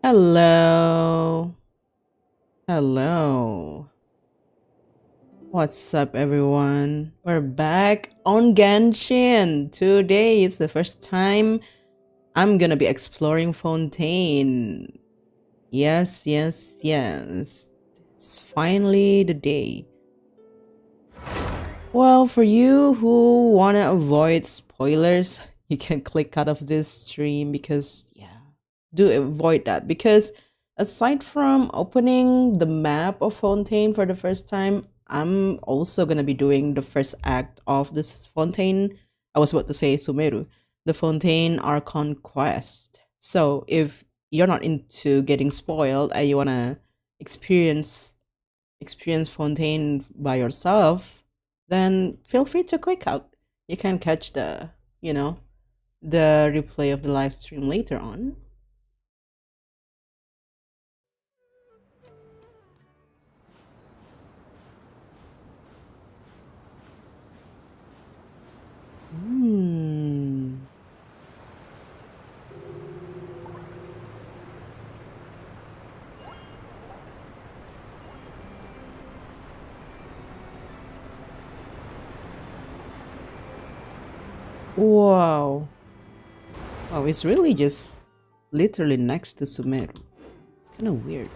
Hello. Hello. What's up, everyone? We're back on Genshin. Today is the first time I'm gonna be exploring Fontaine. Yes. It's finally the day. Well, for you who wanna avoid spoilers, you can click out of this stream because, yeah, do avoid that. Because aside from opening the map of Fontaine for the first time, I'm also gonna be doing the first act of this Fontaine. I was about to say Sumeru, the Fontaine Archon quest. So if you're not into getting spoiled and you wanna experience Fontaine by yourself, then feel free to click out. You can catch the replay of the live stream later on. Hmm. Wow. Wow, it's really just literally next to Sumeru. It's kind of weird.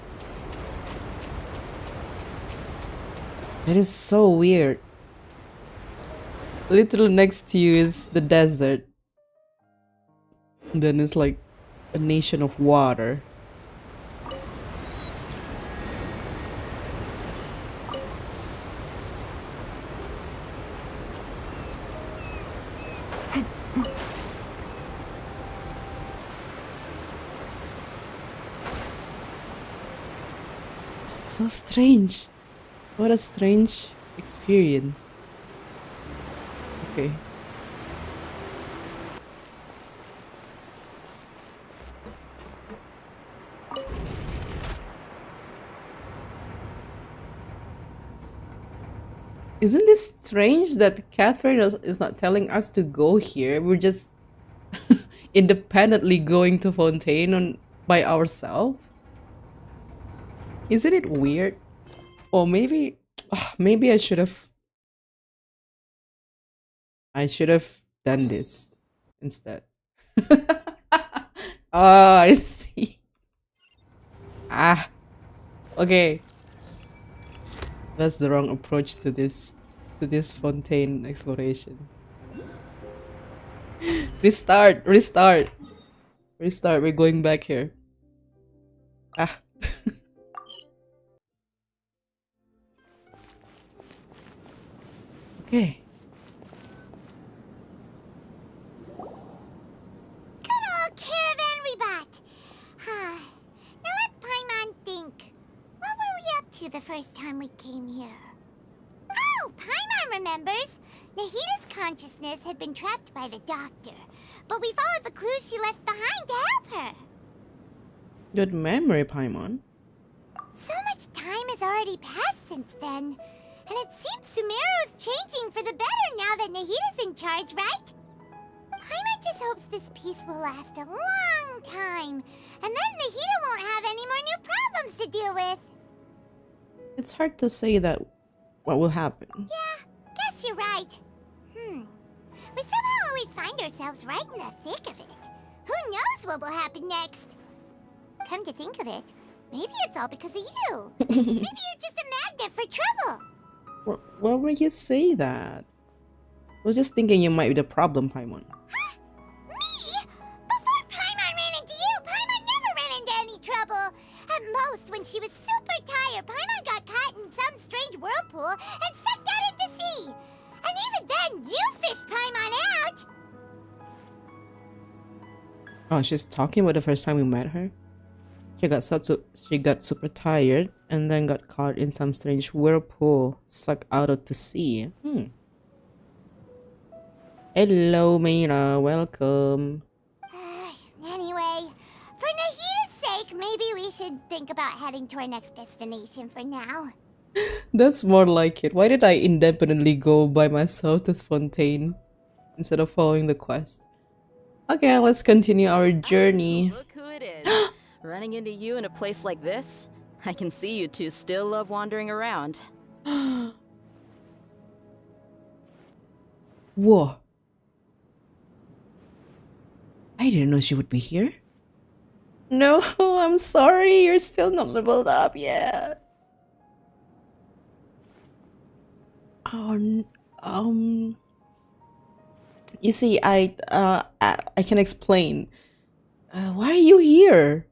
It is so weird. Literally next to you is the desert. Then it's like a nation of water. So strange. What a strange experience. Okay. Isn't this strange that Katherine is not telling us to go here? We're just independently going to Fontaine by ourselves? Isn't it weird? Or maybe I should have done this instead. Ah, I see. Ah, okay. That's the wrong approach to this Fontaine exploration. Restart. We're going back here. Ah. Okay. Good old caravan rebat. Now let Paimon think. What were we up to the first time we came here? Oh, Paimon remembers. Nahida's consciousness had been trapped by the doctor, but we followed the clues she left behind to help her. Good memory, Paimon. So much time has already passed since then, and it seems Sumeru's changing for the better now that Nahida's in charge, right? Paimon just hopes this peace will last a long time, and then Nahida won't have any more new problems to deal with. It's hard to say that what will happen. Yeah, guess you're right. We somehow always find ourselves right in the thick of it. Who knows what will happen next? Come to think of it, maybe it's all because of you. Maybe you're just a magnet for trouble. Why would you say that? I was just thinking you might be the problem, Paimon. Huh? Me? Before Paimon ran into you, Paimon never ran into any trouble. At most, when she was super tired, Paimon got caught in some strange whirlpool and sucked out into sea. And even then, you fished Paimon out. Oh, she's talking about the first time we met her. She got super tired and then got caught in some strange whirlpool, sucked out to sea. Hello, Mayra. Welcome. Anyway, for Nahida's sake, maybe we should think about heading to our next destination for now. That's more like it. Why did I independently go by myself to Fontaine instead of following the quest? Okay, let's continue our journey. Look who it is. Running into you in a place like this? I can see you two still love wandering around. Whoa. I didn't know she would be here. No, I'm sorry. You're still not leveled up yet. Oh, you see, I can explain. Why are you here?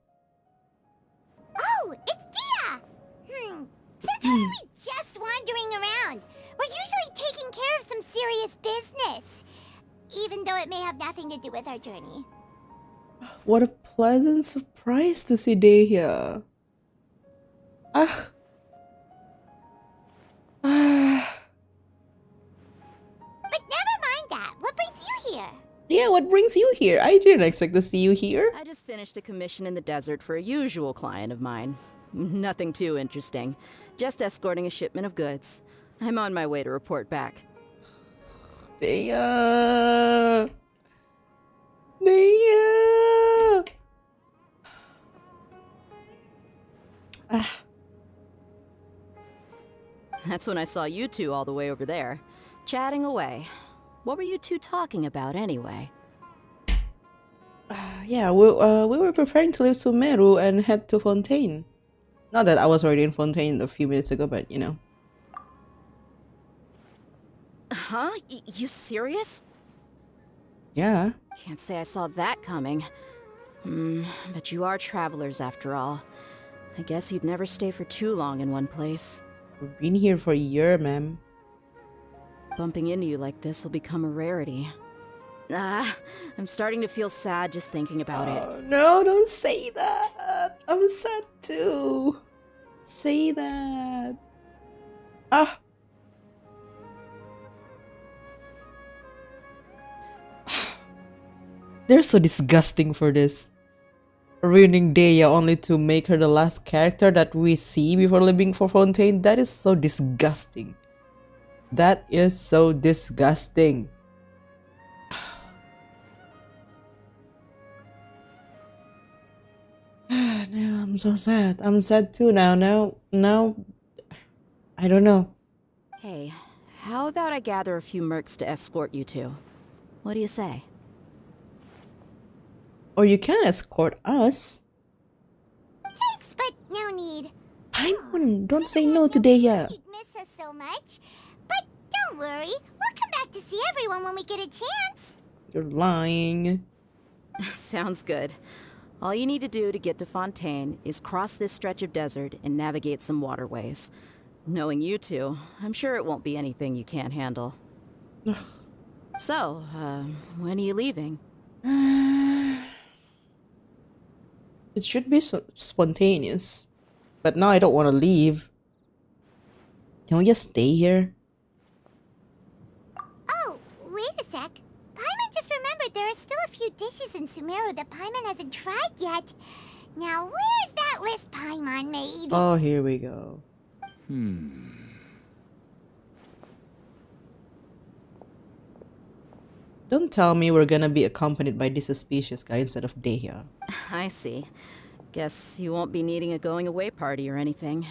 Oh, it's Dehya! Since when are we just wandering around? We're usually taking care of some serious business. Even though it may have nothing to do with our journey. What a pleasant surprise to see Dehya. Ah. Ah. But never mind that. What brings you here? Yeah, what brings you here? I didn't expect to see you here. I just finished a commission in the desert for a usual client of mine. Nothing too interesting. Just escorting a shipment of goods. I'm on my way to report back. Dehya. Dehya. Ah. That's when I saw you two all the way over there, chatting away. What were you two talking about anyway? Yeah, we were preparing to leave Sumeru and head to Fontaine. Not that I was already in Fontaine a few minutes ago, but you know. Huh? You serious? Yeah. Can't say I saw that coming. But you are travelers after all. I guess you'd never stay for too long in one place. We've been here for a year, ma'am. Bumping into you like this will become a rarity. I'm starting to feel sad just thinking about it. No, don't say that. I'm sad too. Say that. Ah. They're so disgusting for this. Ruining Dehya only to make her the last character that we see before leaving for Fontaine. That is so disgusting. That is so disgusting. No, I'm so sad. I'm sad too now. Now, I don't know. Hey, how about I gather a few mercs to escort you two? What do you say? Or you can escort us. Thanks, but no need. Paimon, don't say no to Dehya. You'd miss us so much. But don't worry. We'll come back to see everyone when we get a chance. You're lying. Sounds good. All you need to do to get to Fontaine is cross this stretch of desert and navigate some waterways. Knowing you two, I'm sure it won't be anything you can't handle. So, when are you leaving? It should be so spontaneous. But now I don't want to leave. Can we just stay here? Oh, wait a sec. Paimon just remembered there are still a few dishes in Sumeru that Paimon hasn't tried yet. Now, where's that list Paimon made? Oh, here we go. Don't tell me we're gonna be accompanied by this suspicious guy instead of Dehya. I see. Guess you won't be needing a going away party or anything.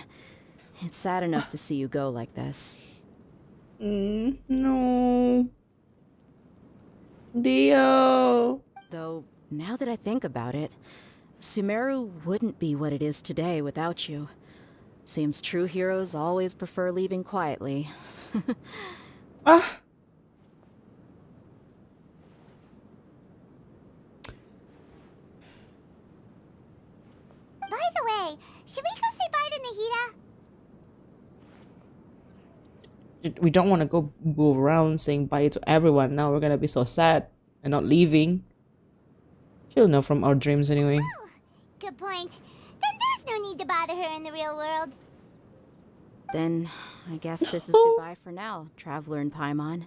It's sad enough to see you go like this. No. Dehya. Though, now that I think about it, Sumeru wouldn't be what it is today without you. Seems true heroes always prefer leaving quietly. Ah. By the way, should we go say bye to Nahida? We don't want to go around saying bye to everyone. Now we're gonna be so sad and not leaving. She'll know from our dreams anyway. Oh, good point. Then there's no need to bother her in the real world. Then, I guess this is goodbye for now, Traveler and Paimon.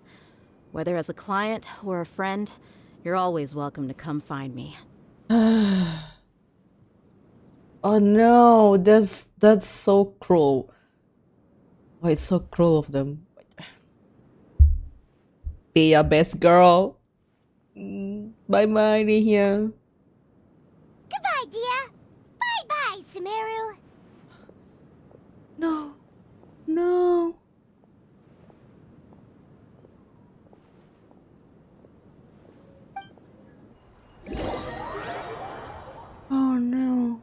Whether as a client or a friend, you're always welcome to come find me. Oh no, that's so cruel. Oh, it's so cruel of them. Dehya, best girl. Bye bye, Dehya. Goodbye, Dehya. Sumeru? No. No. Oh no.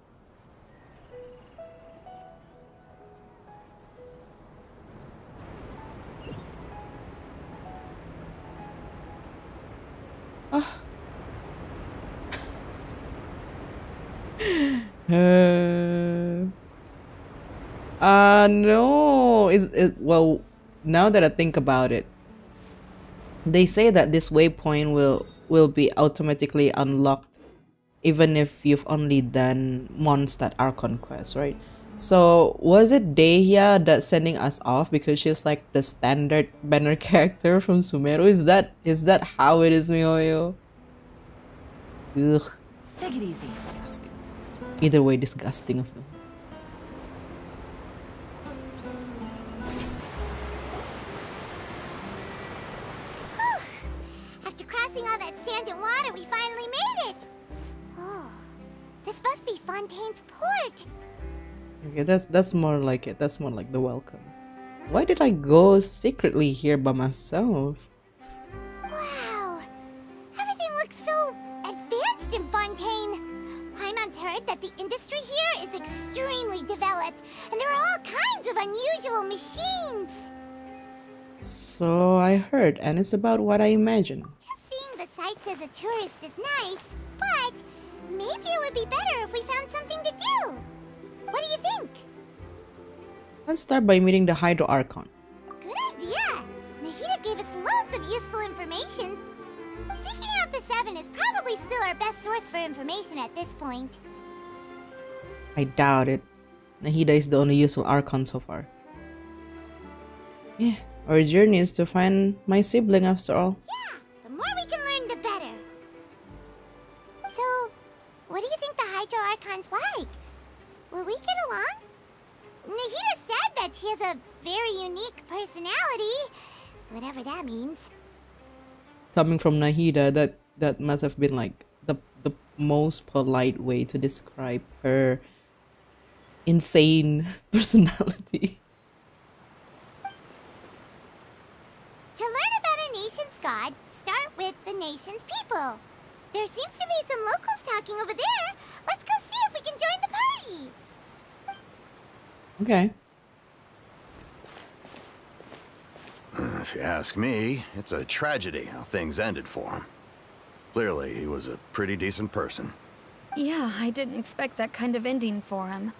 Ah. No. Is it well, now that I think about it, they say that this waypoint will be automatically unlocked even if you've only done Mondstadt Archon quest, right? So was it Dehya that's sending us off because she's like the standard banner character from Sumeru? Is that how it is, Mihoyo? Ugh. Take it easy. Disgusting. Either way, disgusting of them. After crossing all that sand and water, we finally made it! Oh, this must be Fontaine's port! Okay, that's more like it. That's more like the welcome. Why did I go secretly here by myself? Wow! Everything looks so advanced in Fontaine! Paimon's heard that the industry here is extremely developed, and there are all kinds of unusual machines! So I heard, and it's about what I imagined. Just seeing the sights as a tourist is nice, but maybe it would be better if we found something to do. What do you think? Let's start by meeting the Hydro Archon. Good idea! Nahida gave us loads of useful information. Seeking out the Seven is probably still our best source for information at this point. I doubt it. Nahida is the only useful Archon so far. Yeah, our journey is to find my sibling after all. Yeah, the more we can learn, the better. So, what do you think the Hydro Archon's like? Will we get along? Nahida said that she has a very unique personality, whatever that means. Coming from Nahida, that must have been like the most polite way to describe her insane personality. To learn about a nation's god, start with the nation's people. There seems to be some locals talking over there. Let's go see if we can join the party. Okay. If you ask me, it's a tragedy how things ended for him. Clearly, he was a pretty decent person. Yeah, I didn't expect that kind of ending for him.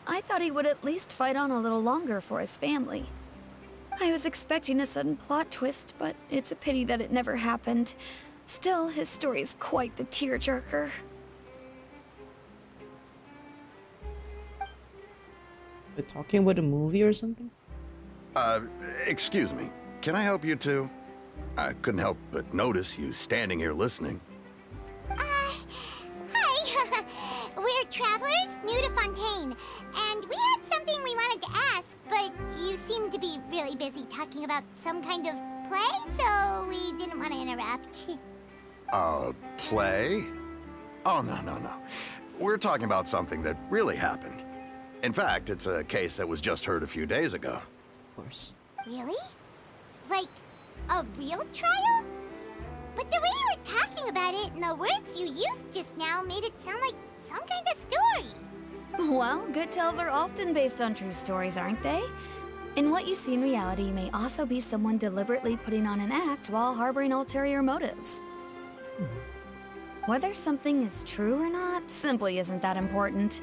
I thought he would at least fight on a little longer for his family. I was expecting a sudden plot twist, but it's a pity that it never happened. Still, his story is quite the tearjerker. We're talking about a movie or something? Excuse me. Can I help you two? I couldn't help but notice you standing here listening. Hi. We're travelers new to Fontaine, and we had something we wanted to ask, but you seem to be really busy talking about some kind of play, so we didn't want to interrupt. Play? Oh, no. We're talking about something that really happened. In fact, it's a case that was just heard a few days ago. Of course. Really? Like, a real trial? But the way you were talking about it and the words you used just now made it sound like some kind of story. Well, good tales are often based on true stories, aren't they? And what you see in reality may also be someone deliberately putting on an act while harboring ulterior motives. Whether something is true or not simply isn't that important.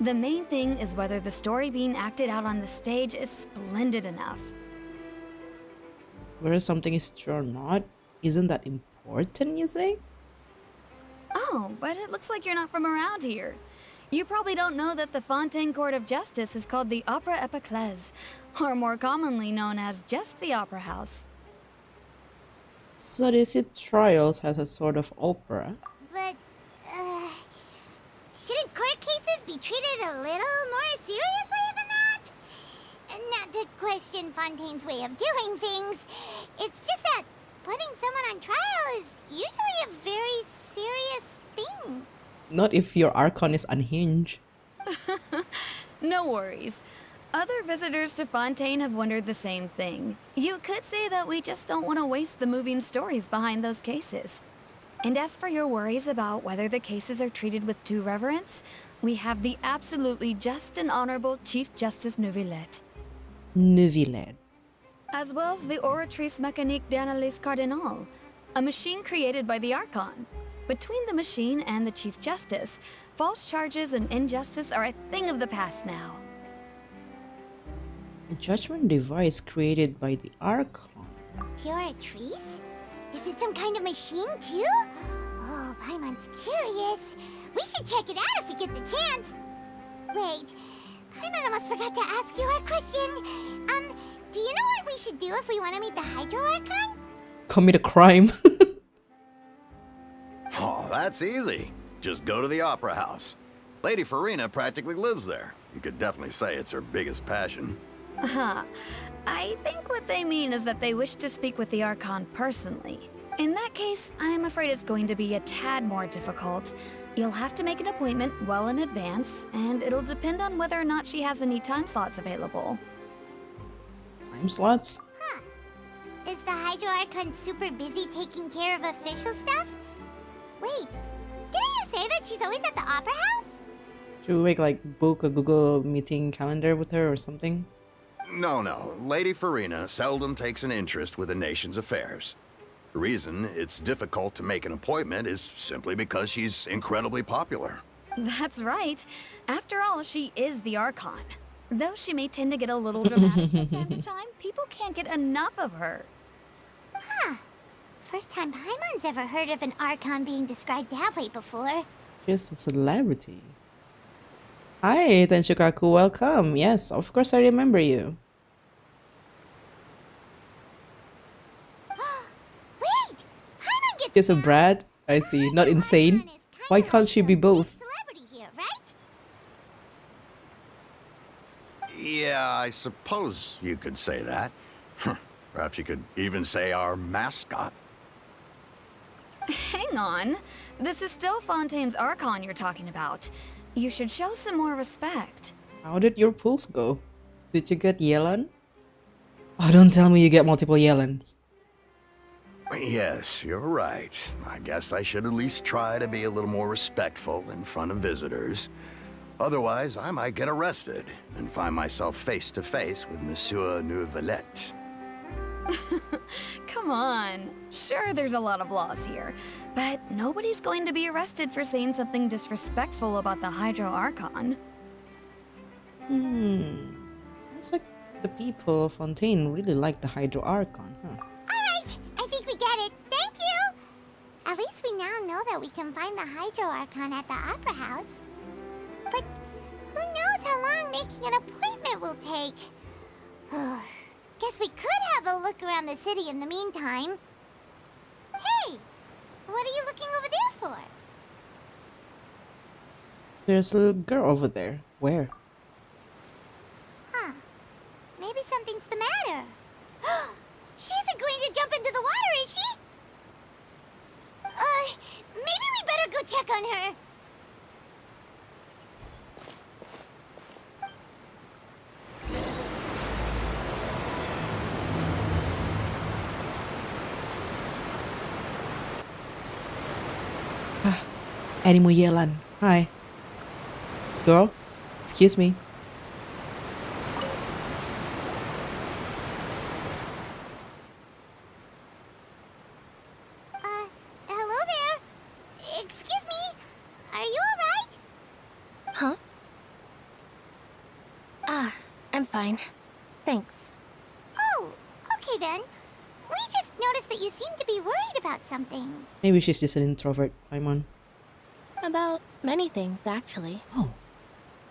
The main thing is whether the story being acted out on the stage is splendid enough. Whether something is true or not, isn't that important, you say? Oh, but it looks like you're not from around here. You probably don't know that the Fontaine Court of Justice is called the Opera Epiclese, or more commonly known as just the Opera House. So they see trials as a sort of opera. But, shouldn't court cases be treated a little more seriously than that? Not to question Fontaine's way of doing things. It's just that putting someone on trial is usually a very serious thing. Not if your Archon is unhinged. No worries. Other visitors to Fontaine have wondered the same thing. You could say that we just don't want to waste the moving stories behind those cases. And as for your worries about whether the cases are treated with due reverence, we have the absolutely just and honorable Chief Justice Neuvillette, Neuvillette. as well as the Oratrice Mécanique d'Analyse Cardinal, a machine created by the Archon. Between the machine and the Chief Justice, false charges and injustice are a thing of the past now. A judgment device created by the Archon. Pure trees? Is it some kind of machine too? Oh, Paimon's curious. We should check it out if we get the chance. Wait, Paimon almost forgot to ask you our question. Do you know what we should do if we want to meet the Hydro Archon? Commit a crime. Oh, that's easy. Just go to the Opera House. Lady Furina practically lives there. You could definitely say it's her biggest passion. I think what they mean is that they wish to speak with the Archon personally. In that case, I'm afraid it's going to be a tad more difficult. You'll have to make an appointment well in advance, and it'll depend on whether or not she has any time slots available. Time slots? Huh. Is the Hydro Archon super busy taking care of official stuff? Wait, didn't you say that she's always at the Opera House? Should we book a Google meeting calendar with her or something? No. Lady Furina seldom takes an interest with the nation's affairs. The reason it's difficult to make an appointment is simply because she's incredibly popular. That's right. After all, she is the Archon. Though she may tend to get a little dramatic from time to time, people can't get enough of her. Huh. First time Paimon's ever heard of an Archon being described that way before. She's a celebrity. Hi, Tenshukaku, welcome. Yes, of course I remember you. Wait! Paimon gets She's a down. brat? I see, not insane. Archon is kind Why of can't she like be the both? big celebrity here, right? Yeah, I suppose you could say that. Perhaps you could even say our mascot. Hang on. This is still Fontaine's Archon you're talking about. You should show some more respect. How did your pulls go? Did you get Yellen? Oh, don't tell me you get multiple Yellens. Yes, you're right. I guess I should at least try to be a little more respectful in front of visitors. Otherwise, I might get arrested and find myself face to face with Monsieur Neuvillette. Come on. Sure, there's a lot of laws here, but nobody's going to be arrested for saying something disrespectful about the Hydro Archon. Sounds like the people of Fontaine really like the Hydro Archon, huh? Alright, I think we get it. Thank you! At least we now know that we can find the Hydro Archon at the Opera House. But who knows how long making an appointment will take? Guess we could have a look around the city in the meantime. Hey! What are you looking over there for? There's a little girl over there. Where? Huh. Maybe something's the matter. She isn't going to jump into the water, is she? Maybe we better go check on her. Animal Yellen. Hi. Girl? Excuse me. Hello there. Excuse me. Are you alright? Huh? I'm fine. Thanks. Oh, okay then. We just noticed that you seem to be worried about something. Maybe she's just an introvert, Paimon. About many things, actually. Oh.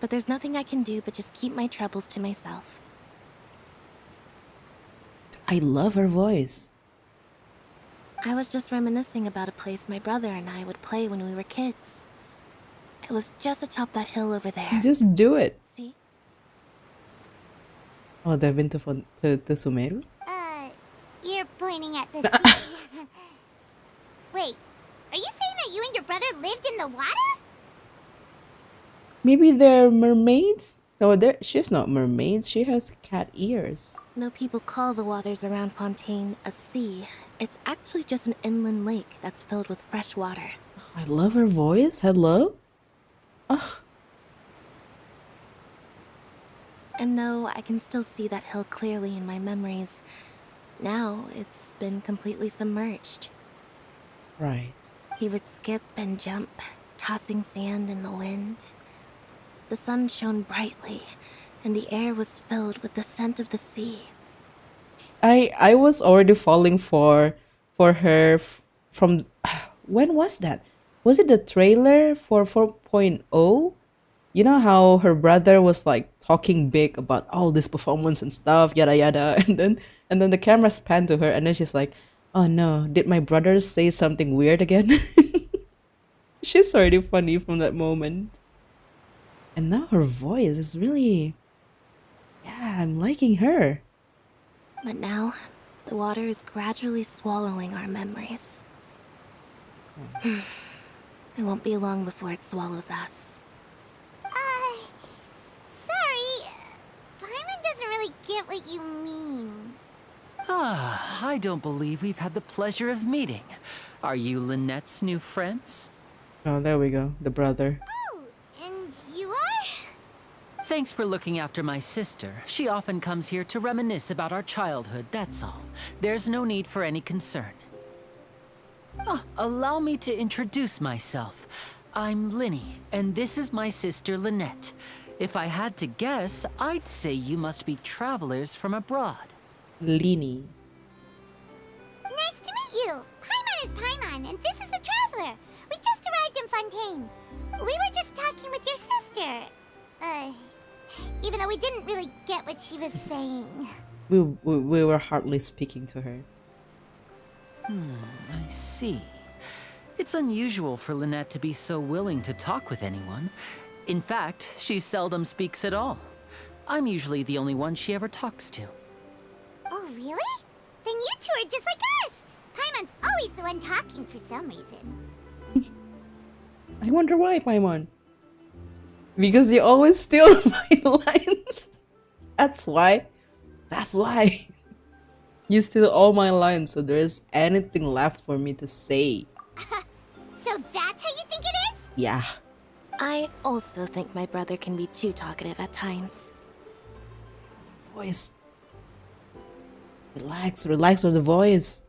But there's nothing I can do but just keep my troubles to myself. I love her voice. I was just reminiscing about a place my brother and I would play when we were kids. It was just atop that hill over there. Just do it. See? Oh, they've been to Sumeru? You're pointing at the sea. Wait, are you saying that you and your brother lived in the water? Maybe they're mermaids? No, she's not mermaids. She has cat ears. Though people call the waters around Fontaine a sea, it's actually just an inland lake that's filled with fresh water. I love her voice. Hello? Ugh. And though I can still see that hill clearly in my memories, now it's been completely submerged. Right. He would skip and jump, tossing sand in the wind. The sun shone brightly, and the air was filled with the scent of the sea. I was already falling for from when was that? Was it the trailer for 4.0? You know how her brother was like talking big about all this performance and stuff, yada yada, and then the camera spanned to her, and then she's like, "Oh no, did my brother say something weird again?" She's already funny from that moment. And now her voice is really, yeah, I'm liking her. But now, the water is gradually swallowing our memories. It won't be long before it swallows us. Sorry. Paimon doesn't really get what you mean. Ah, I don't believe we've had the pleasure of meeting. Are you Lynette's new friends? Oh, there we go, the brother. Oh, and you are? Thanks for looking after my sister. She often comes here to reminisce about our childhood, that's all. There's no need for any concern. Ah, allow me to introduce myself. I'm Linny, and this is my sister Lynette. If I had to guess, I'd say you must be travelers from abroad. Lini. Nice to meet you. Paimon is Paimon, and this is the Traveler. We just arrived in Fontaine. We were just talking with your sister. Even though we didn't really get what she was saying. We were hardly speaking to her. I see. It's unusual for Lynette to be so willing to talk with anyone. In fact, she seldom speaks at all. I'm usually the only one she ever talks to. Oh, really? Then you two are just like us. Paimon's always the one talking for some reason. I wonder why, Paimon. Because you always steal my lines. That's why. That's why. You steal all my lines, so there's anything left for me to say. So that's how you think it is? Yeah. I also think my brother can be too talkative at times. Voice. Relax, relax with the voice.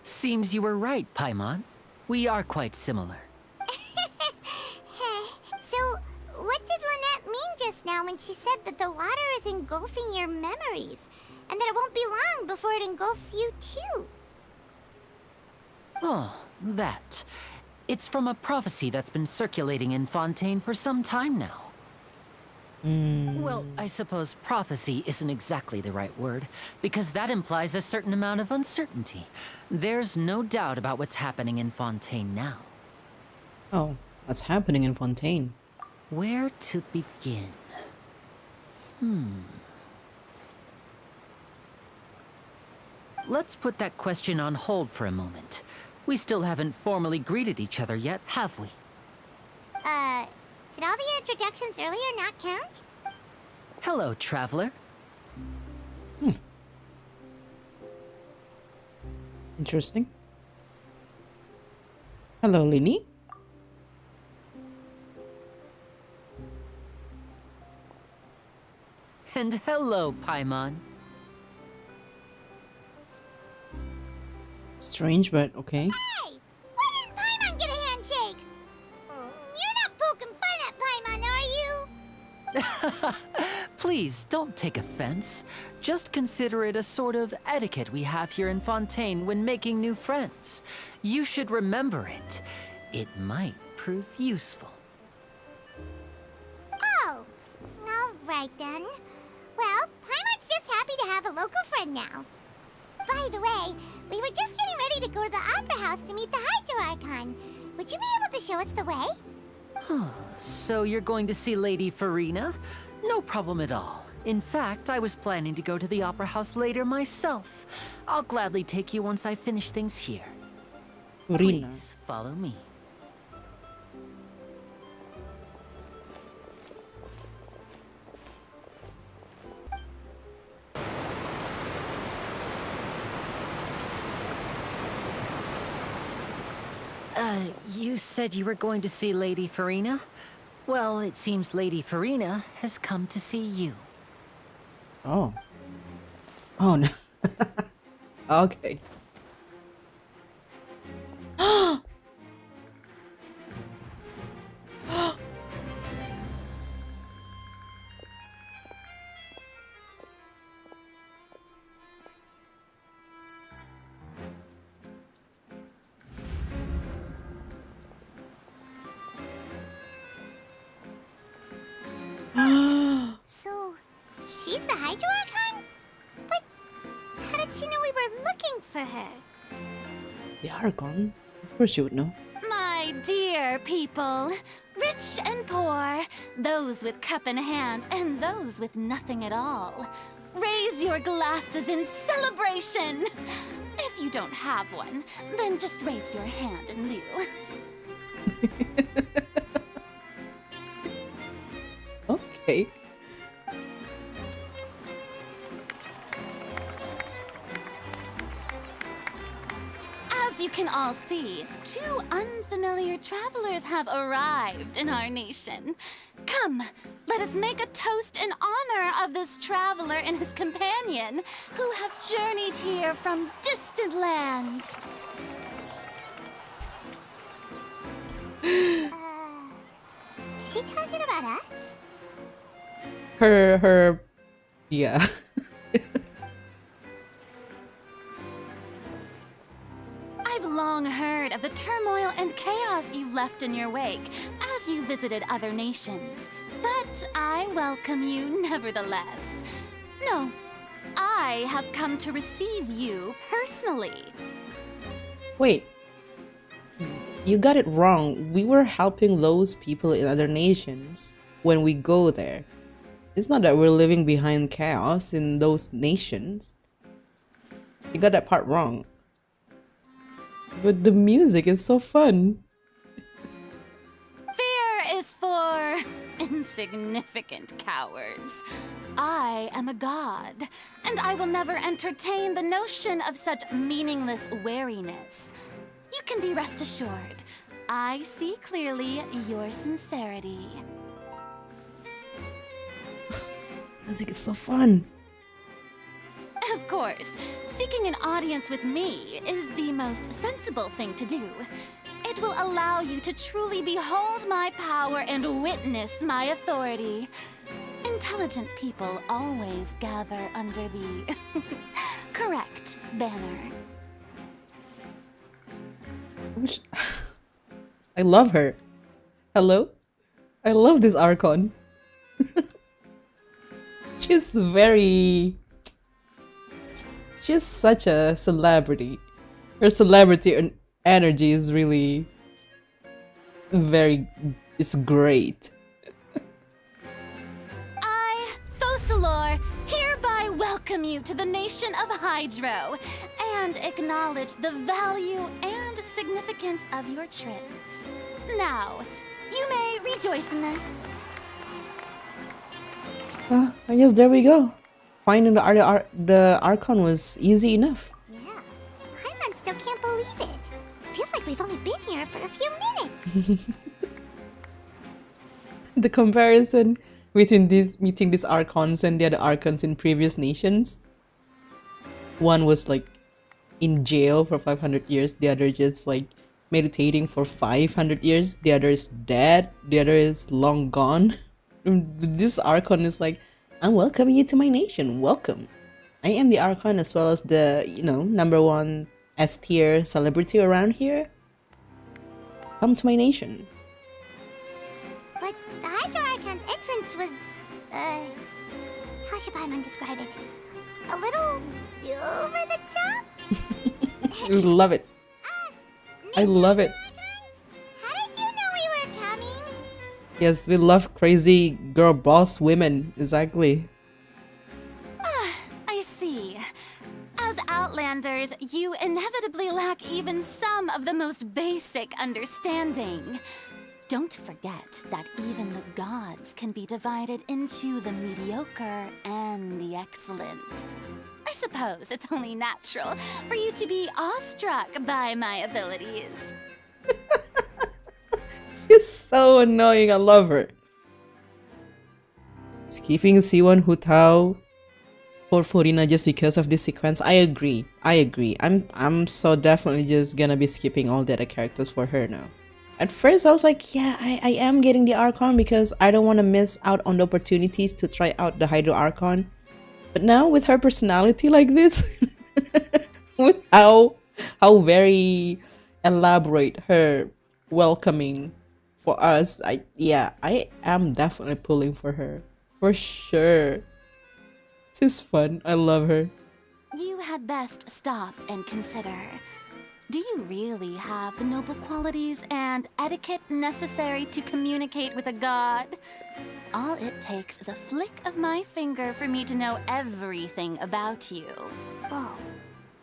Seems you were right, Paimon. We are quite similar. So, what did Lynette mean just now when she said that the water is engulfing your memories? And that it won't be long before it engulfs you too? Oh, that. It's from a prophecy that's been circulating in Fontaine for some time now. Well, I suppose prophecy isn't exactly the right word, because that implies a certain amount of uncertainty. There's no doubt about what's happening in Fontaine now. Oh, what's happening in Fontaine? Where to begin? Let's put that question on hold for a moment. We still haven't formally greeted each other yet, have we? Did all the introductions earlier not count? Hello, traveler. Interesting. Hello, Lini. And hello, Paimon. Strange, but okay. Hey! Why didn't Paimon get a handshake? You're not poking fun at Paimon, are you? Please, don't take offense. Just consider it a sort of etiquette we have here in Fontaine when making new friends. You should remember it. It might prove useful. Oh, all right then. Well, Paimon's just happy to have a local friend now. By the way, we were just getting ready to go to the Opera House to meet the Hydro Archon. Would you be able to show us the way? So you're going to see Lady Furina? No problem at all. In fact, I was planning to go to the Opera House later myself. I'll gladly take you once I finish things here. Furina. Please follow me. You said you were going to see Lady Furina? Well, it seems Lady Furina has come to see you. Oh. Oh no. Okay. So, she's the Hydro Archon? But how did she know we were looking for her? The Archon? Of course you would know. My dear people, rich and poor, those with cup in hand and those with nothing at all, raise your glasses in celebration. If you don't have one, then just raise your hand in lieu. Okay. As you can all see, two unfamiliar travelers have arrived in our nation. Come, let us make a toast in honor of this traveler and his companion, who have journeyed here from distant lands. Is she talking about us? Yeah. I've long heard of the turmoil and chaos you've left in your wake as you visited other nations. But I welcome you nevertheless. No, I have come to receive you personally. Wait. You got it wrong. We were helping those people in other nations when we go there. It's not that we're living behind chaos in those nations. You got that part wrong. But the music is so fun. Fear is for insignificant cowards. I am a god, and I will never entertain the notion of such meaningless wariness. You can be rest assured, I see clearly your sincerity. Music is so fun. Of course, seeking an audience with me is the most sensible thing to do. It will allow you to truly behold my power and witness my authority. Intelligent people always gather under the correct banner. I love her. Hello? I love this Archon. She's such a celebrity. Her celebrity energy is really it's great. I, Focalors, hereby welcome you to the nation of Hydro and acknowledge the value and significance of your trip. Now, you may rejoice in this. Well, I guess there we go. Finding the Archon was easy enough. Yeah. Paimon still can't believe it. Feels like we've only been here for a few minutes. The comparison between meeting these Archons and the other Archons in previous nations. One was like in jail for 500 years, the other just like meditating for 500 years, the other is dead, the other is long gone. This Archon is like, I'm welcoming you to my nation, welcome. I am the Archon as well as the, #1 S-tier celebrity around here. Come to my nation. But the Hydro Archon's entrance was, how should Paimon describe it? A little over the top? I love it. I love it. How did you know we were coming? Yes, we love crazy girl boss women. Exactly. I see. As Outlanders, you inevitably lack even some of the most basic understanding. Don't forget that even the gods can be divided into the mediocre and the excellent. I suppose it's only natural for you to be awestruck by my abilities. She's so annoying. I love her. Skipping C1 Hutao for Furina just because of this sequence. I agree. I'm so definitely just gonna be skipping all the other characters for her now. At first I was like, yeah, I am getting the Archon because I don't want to miss out on the opportunities to try out the Hydro Archon. But now with her personality like this, with how very elaborate her welcoming for us, I am definitely pulling for her. For sure. She's fun. I love her. You had best stop and consider. Do you really have the noble qualities and etiquette necessary to communicate with a god? All it takes is a flick of my finger for me to know everything about you. Whoa.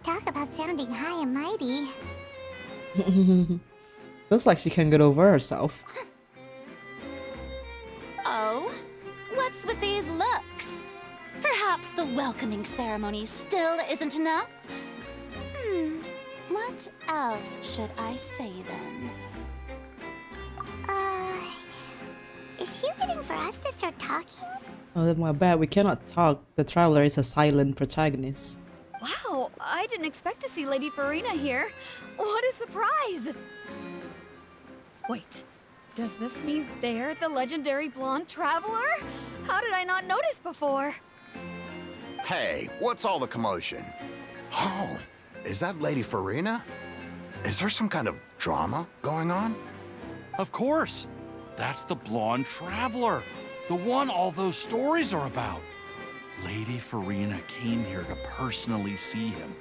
Talk about sounding high and mighty. Looks like she can get over herself. Oh? What's with these looks? Perhaps the welcoming ceremony still isn't enough? What else should I say then? Is she waiting for us to start talking? Oh, my bad. We cannot talk. The traveler is a silent protagonist. Wow, I didn't expect to see Lady Furina here. What a surprise! Wait, does this mean they're the legendary blonde traveler? How did I not notice before? Hey, what's all the commotion? Oh, is that Lady Furina? Is there some kind of drama going on? Of course. That's the blonde traveler. The one all those stories are about. Lady Furina came here to personally see him.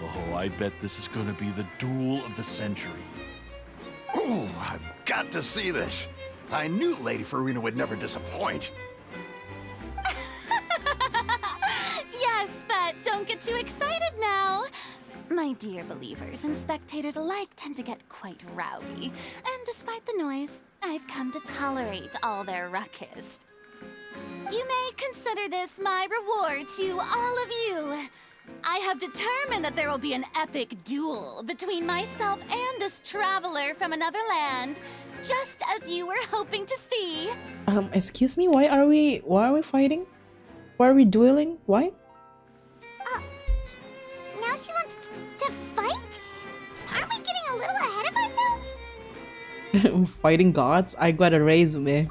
Oh, I bet this is gonna be the duel of the century. Ooh, I've got to see this. I knew Lady Furina would never disappoint. Yes, but don't get too excited now. My dear believers and spectators alike tend to get quite rowdy, and despite the noise, I've come to tolerate all their ruckus. You may consider this my reward to all of you. I have determined that there will be an epic duel between myself and this traveler from another land, just as you were hoping to see. Excuse me, why are we fighting? Why are we dueling? Why? Now she wants to fight? Aren't we getting a little ahead of ourselves? Fighting gods? I got a resume.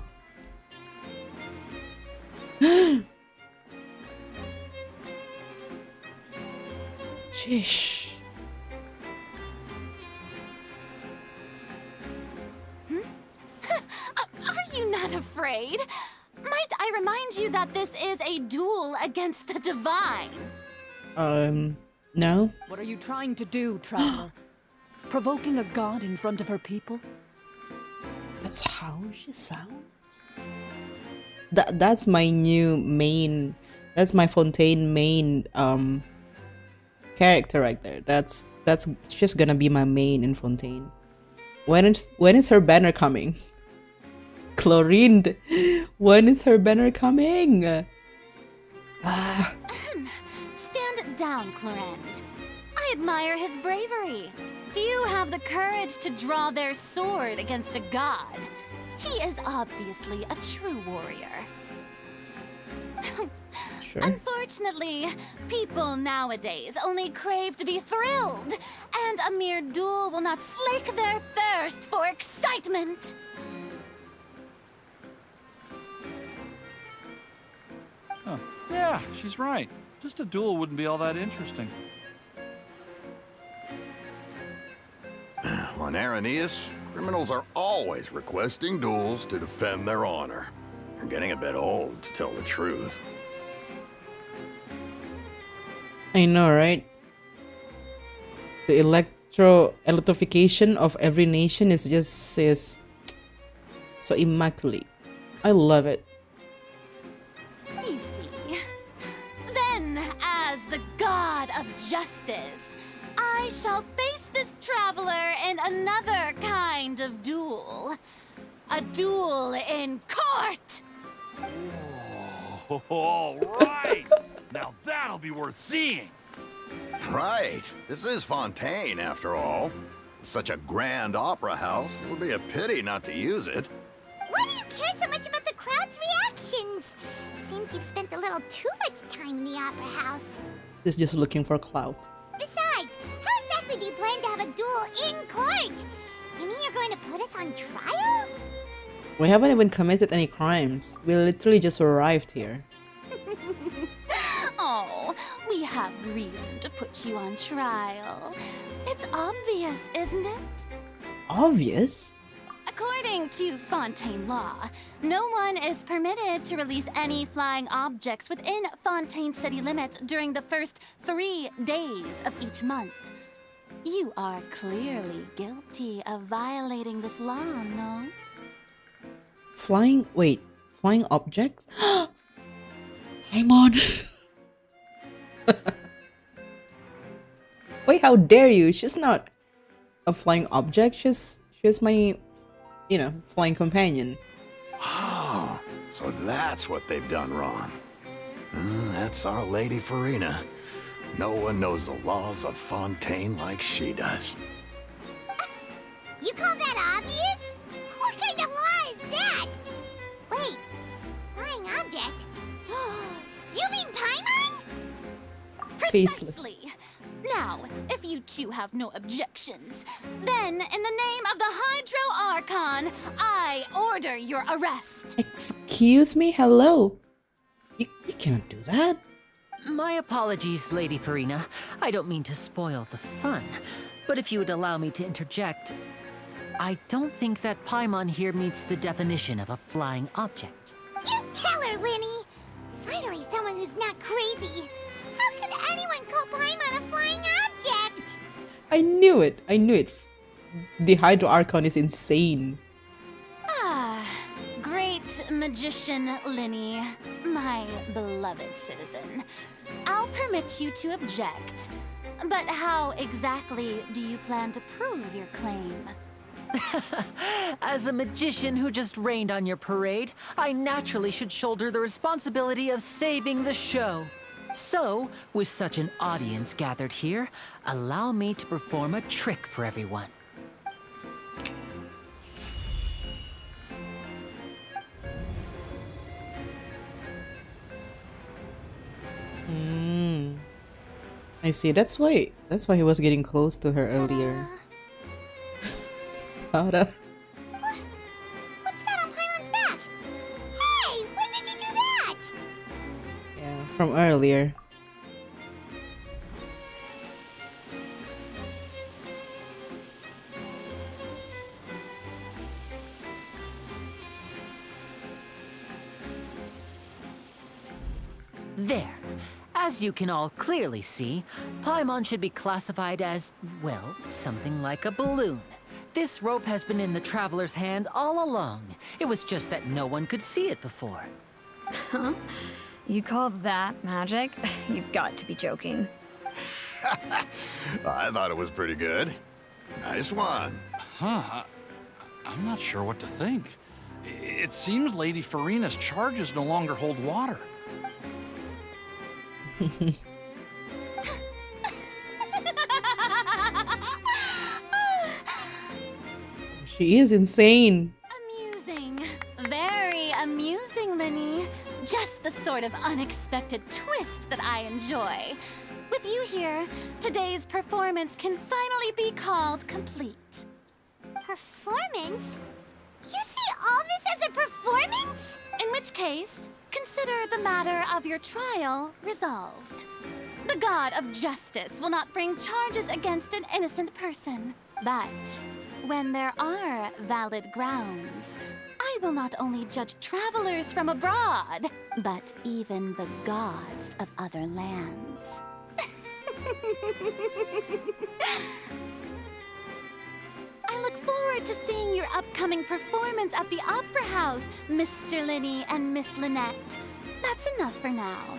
Sheesh. Are you not afraid? Might I remind you that this is a duel against the divine? No. What are you trying to do, traveler? Provoking a god in front of her people? That's how she sounds. That's my new main. That's my Fontaine main character right there. That's just gonna be my main in Fontaine. When is her banner coming? Clorinde, when is her banner coming? Stand down, Clorinde. I admire his bravery. Few have the courage to draw their sword against a god. He is obviously a true warrior. Sure. Unfortunately, people nowadays only crave to be thrilled, and a mere duel will not slake their thirst for excitement. Huh. Yeah, she's right. Just a duel wouldn't be all that interesting. On Araneus, criminals are always requesting duels to defend their honor. They're getting a bit old, to tell the truth. I know, right? The electrification of every nation is so immaculate. I love it. You see, then as the god of justice, I shall face this traveler in another kind of duel. A duel in court! Oh, all right! Now that'll be worth seeing! Right. This is Fontaine, after all. Such a grand opera house, it would be a pity not to use it. Why do you care so much about the crowd's reactions? Seems you've spent a little too much time in the opera house. He's just looking for clout. Besides, how exactly do you plan to have a duel in court? You mean you're going to put us on trial? We haven't even committed any crimes. We literally just arrived here. Oh, we have reason to put you on trial. It's obvious, isn't it? Obvious? According to Fontaine law, no one is permitted to release any flying objects within Fontaine city limits during the first 3 days of each month. You are clearly guilty of violating this law, no? Flying objects? Paimon! Wait, how dare you? She's not a flying object. She's my, flying companion. Oh, so that's what they've done wrong. That's our Lady Furina. No one knows the laws of Fontaine like she does. You call that obvious? What kind of law is that? Wait, flying object? You mean Paimon? Precisely. Now, if you two have no objections, then in the name of the Hydro Archon, I order your arrest. Excuse me? Hello? You cannot do that. My apologies, Lady Furina. I don't mean to spoil the fun, but if you would allow me to interject, I don't think that Paimon here meets the definition of a flying object. You tell her, Linny! Finally someone who's not crazy. How could anyone call Paimon a flying object? I knew it. The Hydro Archon is insane. Ah, great magician Linny, my beloved citizen. I'll permit you to object, but how exactly do you plan to prove your claim? As a magician who just rained on your parade, I naturally should shoulder the responsibility of saving the show. So, with such an audience gathered here, allow me to perform a trick for everyone. I see. That's why he was getting close to her earlier. Tada. What's that on Paimon's back? Hey, when did you do that? Yeah, from earlier. There. As you can all clearly see, Paimon should be classified as, well, something like a balloon. This rope has been in the traveler's hand all along. It was just that no one could see it before. Huh? You call that magic? You've got to be joking. I thought it was pretty good. Nice one. Huh. I'm not sure what to think. It seems Lady Furina's charges no longer hold water. She is insane. Amusing. Very amusing, Linny. Just the sort of unexpected twist that I enjoy. With you here, today's performance can finally be called complete. Performance? You see all this as a performance? In which case, consider the matter of your trial resolved. The god of justice will not bring charges against an innocent person. But when there are valid grounds, I will not only judge travelers from abroad, but even the gods of other lands. I look forward to seeing your upcoming performance at the Opera House, Mr. Linny and Miss Lynette. That's enough for now.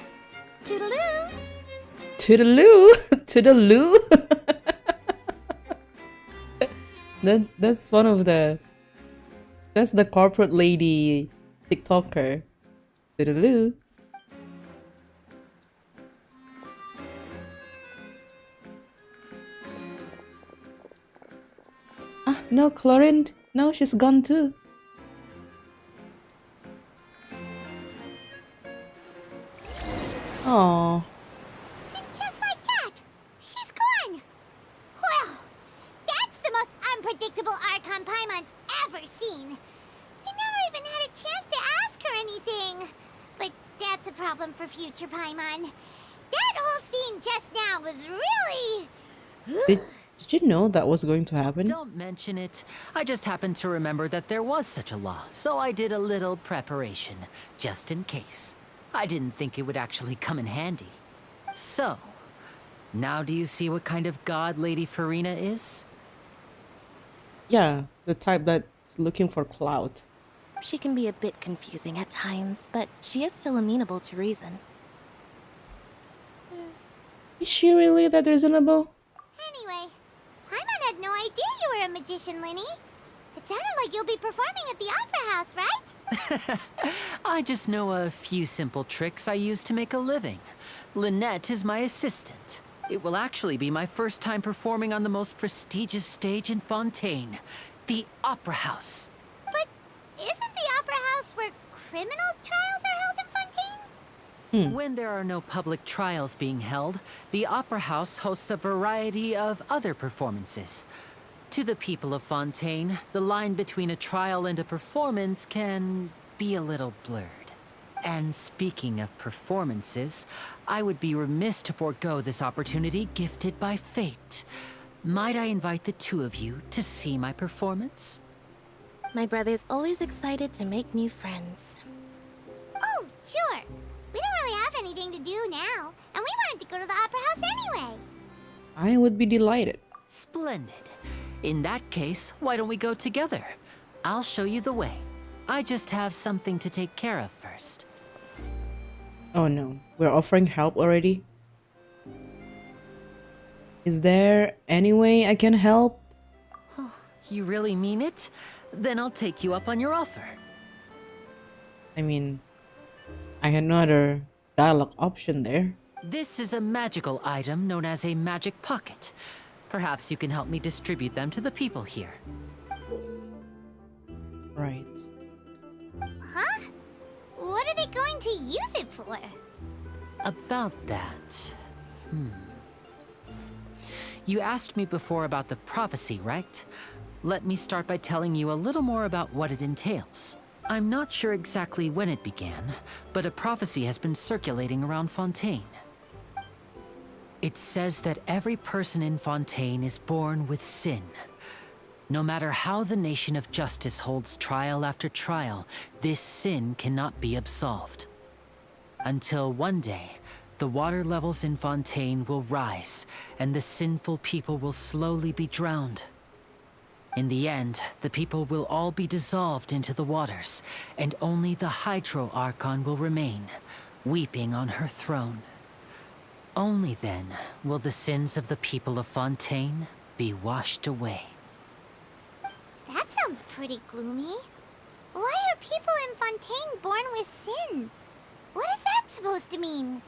Toodaloo! Toodaloo! Toodaloo! That's one of the... That's the corporate lady TikToker. Toodaloo! No, Clorinde. No, she's gone too. Oh. And just like that, she's gone! Well, that's the most unpredictable Archon Paimon's ever seen. He never even had a chance to ask her anything. But that's a problem for future Paimon. That whole scene just now was really... Did you know that was going to happen? Don't mention it. I just happened to remember that there was such a law, so I did a little preparation, just in case. I didn't think it would actually come in handy. So, now do you see what kind of god Lady Furina is? Yeah, the type that's looking for clout. She can be a bit confusing at times, but she is still amenable to reason. Is she really that reasonable? Anyway, Paimon had no idea you were a magician, Linny. It sounded like you'll be performing at the Opera House, right? I just know a few simple tricks I use to make a living. Lynette is my assistant. It will actually be my first time performing on the most prestigious stage in Fontaine, the Opera House. But isn't the Opera House where criminal trials are held in Fontaine? When there are no public trials being held, the Opera House hosts a variety of other performances. To the people of Fontaine, the line between a trial and a performance can be a little blurred. And speaking of performances, I would be remiss to forego this opportunity gifted by fate. Might I invite the two of you to see my performance? My brother's always excited to make new friends. Oh, sure. We don't really have anything to do now, and we wanted to go to the Opera House anyway. I would be delighted. Splendid. In that case, why don't we go together? I'll show you the way. I just have something to take care of first. Oh no, we're offering help already? Is there any way I can help? You really mean it? Then I'll take you up on your offer. I mean, I had no other dialogue option there. This is a magical item known as a magic pocket. Perhaps you can help me distribute them to the people here. Right. Huh? What are they going to use it for? About that... You asked me before about the prophecy, right? Let me start by telling you a little more about what it entails. I'm not sure exactly when it began, but a prophecy has been circulating around Fontaine. It says that every person in Fontaine is born with sin. No matter how the nation of justice holds trial after trial, this sin cannot be absolved. Until one day, the water levels in Fontaine will rise, and the sinful people will slowly be drowned. In the end, the people will all be dissolved into the waters, and only the Hydro Archon will remain, weeping on her throne. Only then will the sins of the people of Fontaine be washed away. That sounds pretty gloomy. Why are people in Fontaine born with sin? What is that supposed to mean?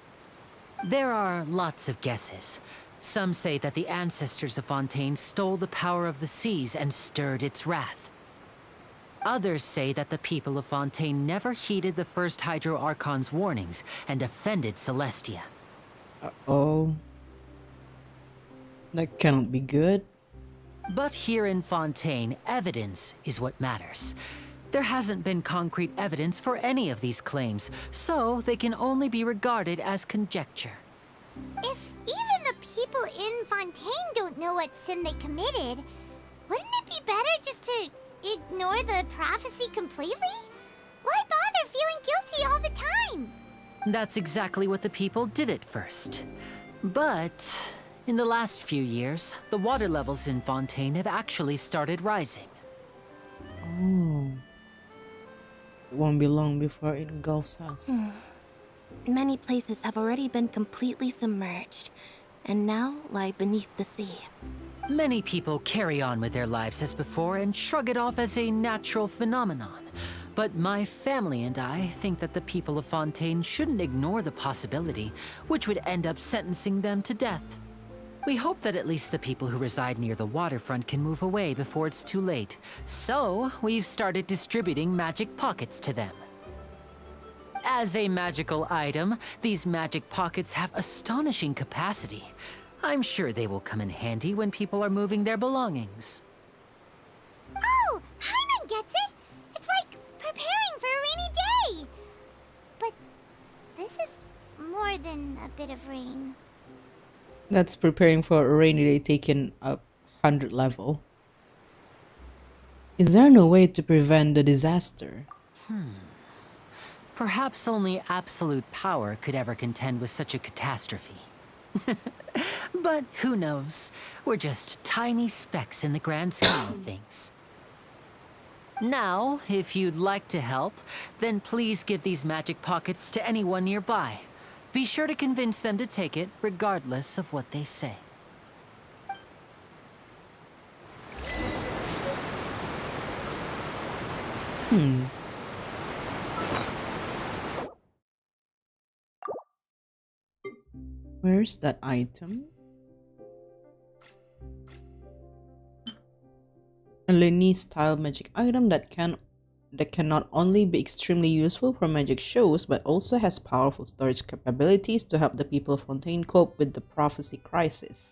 There are lots of guesses. Some say that the ancestors of Fontaine stole the power of the seas and stirred its wrath. Others say that the people of Fontaine never heeded the first Hydro Archon's warnings and offended Celestia. Uh-oh. That cannot be good. But here in Fontaine, evidence is what matters. There hasn't been concrete evidence for any of these claims, so they can only be regarded as conjecture. If even the people in Fontaine don't know what sin they committed, wouldn't it be better just to ignore the prophecy completely? Why bother feeling guilty all the time? That's exactly what the people did at first. But in the last few years, the water levels in Fontaine have actually started rising. Oh. It won't be long before it engulfs us. Many places have already been completely submerged, and now lie beneath the sea. Many people carry on with their lives as before and shrug it off as a natural phenomenon. But my family and I think that the people of Fontaine shouldn't ignore the possibility, which would end up sentencing them to death. We hope that at least the people who reside near the waterfront can move away before it's too late. So, we've started distributing magic pockets to them. As a magical item, these magic pockets have astonishing capacity. I'm sure they will come in handy when people are moving their belongings. Oh, Paimon gets it! It's like preparing for a rainy day! But this is more than a bit of rain. That's preparing for a rainy day taken up 100 level. Is there no way to prevent the disaster? Perhaps only absolute power could ever contend with such a catastrophe. But who knows? We're just tiny specks in the grand scheme of things. Now, if you'd like to help, then please give these magic pockets to anyone nearby. Be sure to convince them to take it, regardless of what they say. Where's that item? A Lenny style magic item that can not only be extremely useful for magic shows, but also has powerful storage capabilities to help the people of Fontaine cope with the prophecy crisis.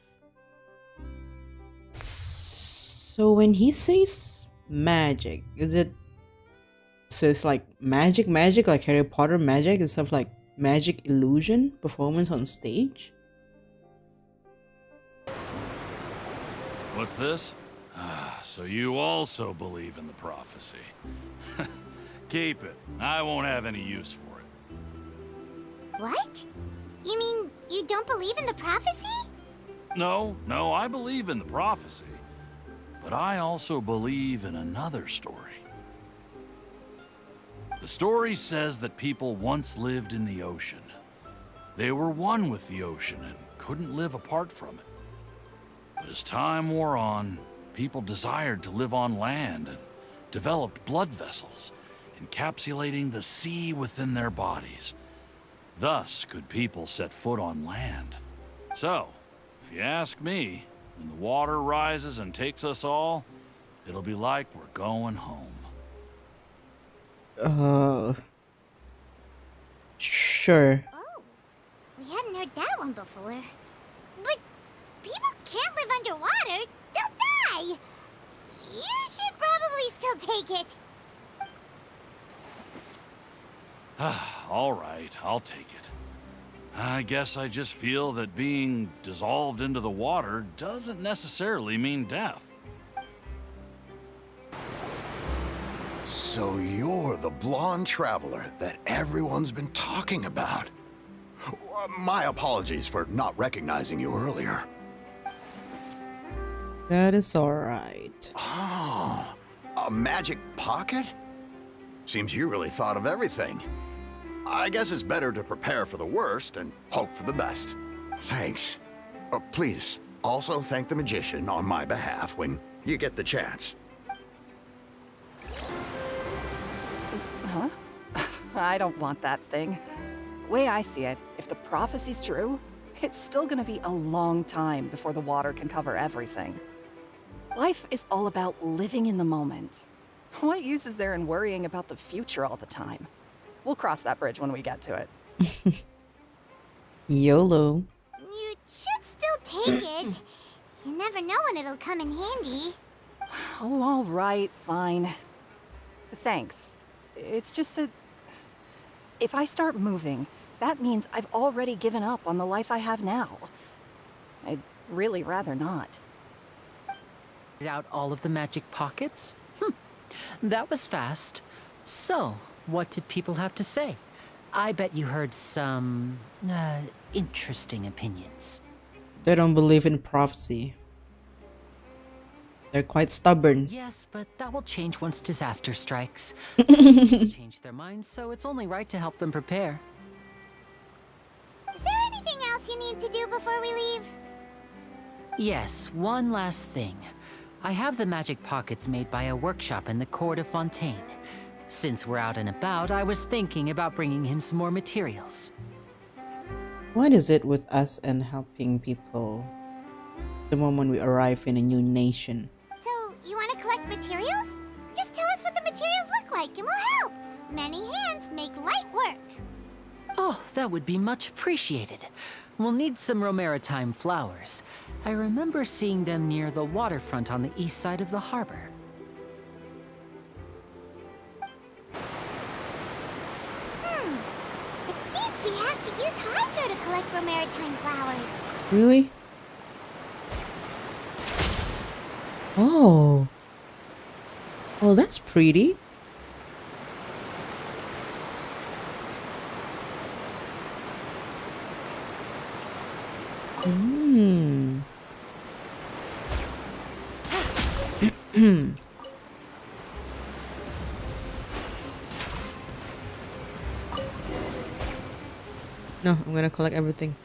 So when he says magic, so it's like magic like Harry Potter magic and stuff, like magic illusion performance on stage? What's this? So you also believe in the prophecy. Keep it. I won't have any use for it. What? You mean you don't believe in the prophecy? No, I believe in the prophecy. But I also believe in another story. The story says that people once lived in the ocean. They were one with the ocean and couldn't live apart from it. But as time wore on, people desired to live on land and developed blood vessels, encapsulating the sea within their bodies. Thus could people set foot on land. So, if you ask me, when the water rises and takes us all, it'll be like we're going home. Sure. Oh, we hadn't heard that one before. But people can't live underwater. They'll die. You should probably still take it. All right, I'll take it. I guess I just feel that being dissolved into the water doesn't necessarily mean death. So you're the blonde traveler that everyone's been talking about. My apologies for not recognizing you earlier. That is alright. Oh, a magic pocket? Seems you really thought of everything. I guess it's better to prepare for the worst and hope for the best. Thanks. Please, also thank the magician on my behalf when you get the chance. Huh? I don't want that thing. Way I see it, if the prophecy's true, it's still gonna be a long time before the water can cover everything. Life is all about living in the moment. What use is there in worrying about the future all the time? We'll cross that bridge when we get to it. YOLO. You should still take it. You never know when it'll come in handy. Oh, all right, fine. Thanks. It's just that if I start moving, that means I've already given up on the life I have now. I'd really rather not. Out all of the magic pockets? That was fast. So, what did people have to say? I bet you heard some interesting opinions. They don't believe in prophecy. They're quite stubborn. Yes, but that will change once disaster strikes. They'll change their minds, so it's only right to help them prepare. Is there anything else you need to do before we leave? Yes, one last thing. I have the magic pockets made by a workshop in the court of Fontaine. Since we're out and about, I was thinking about bringing him some more materials. What is it with us and helping people? the moment we arrive in a new nation. So, you want to collect materials? Just tell us what the materials look like and we'll help. Many hands make light work. Oh, that would be much appreciated. We'll need some Romaritime flowers. I remember seeing them near the waterfront on the east side of the harbor. It seems we have to use Hydro to collect Romaritime flowers. Really? Oh. Oh, that's pretty. Hmm. No, I'm gonna collect everything.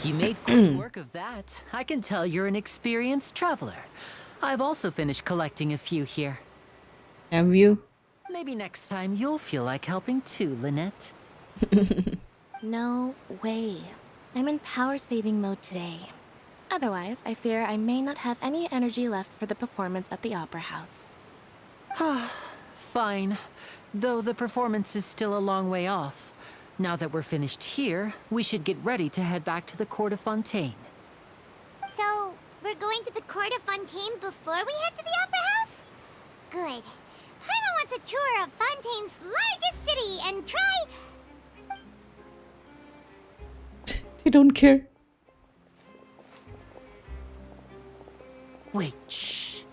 You made quick work of that. I can tell you're an experienced traveler. I've also finished collecting a few here. Have you? Maybe next time you'll feel like helping too, Lynette. No way. I'm in power-saving mode today. Otherwise, I fear I may not have any energy left for the performance at the Opera House. Fine. Though the performance is still a long way off. Now that we're finished here, we should get ready to head back to the Court of Fontaine. So, we're going to the Court of Fontaine before we head to the Opera House? Good. Paimon wants a tour of Fontaine's largest city and try... They don't care. Wait, shh.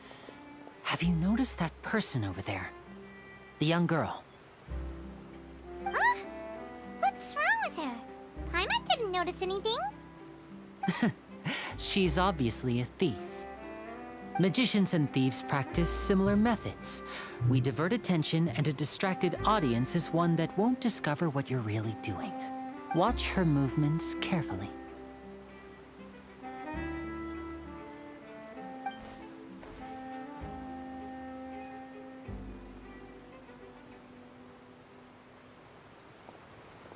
Have you noticed that person over there? The young girl. Huh? What's wrong with her? Paimon didn't notice anything. She's obviously a thief. Magicians and thieves practice similar methods. We divert attention, and a distracted audience is one that won't discover what you're really doing. Watch her movements carefully.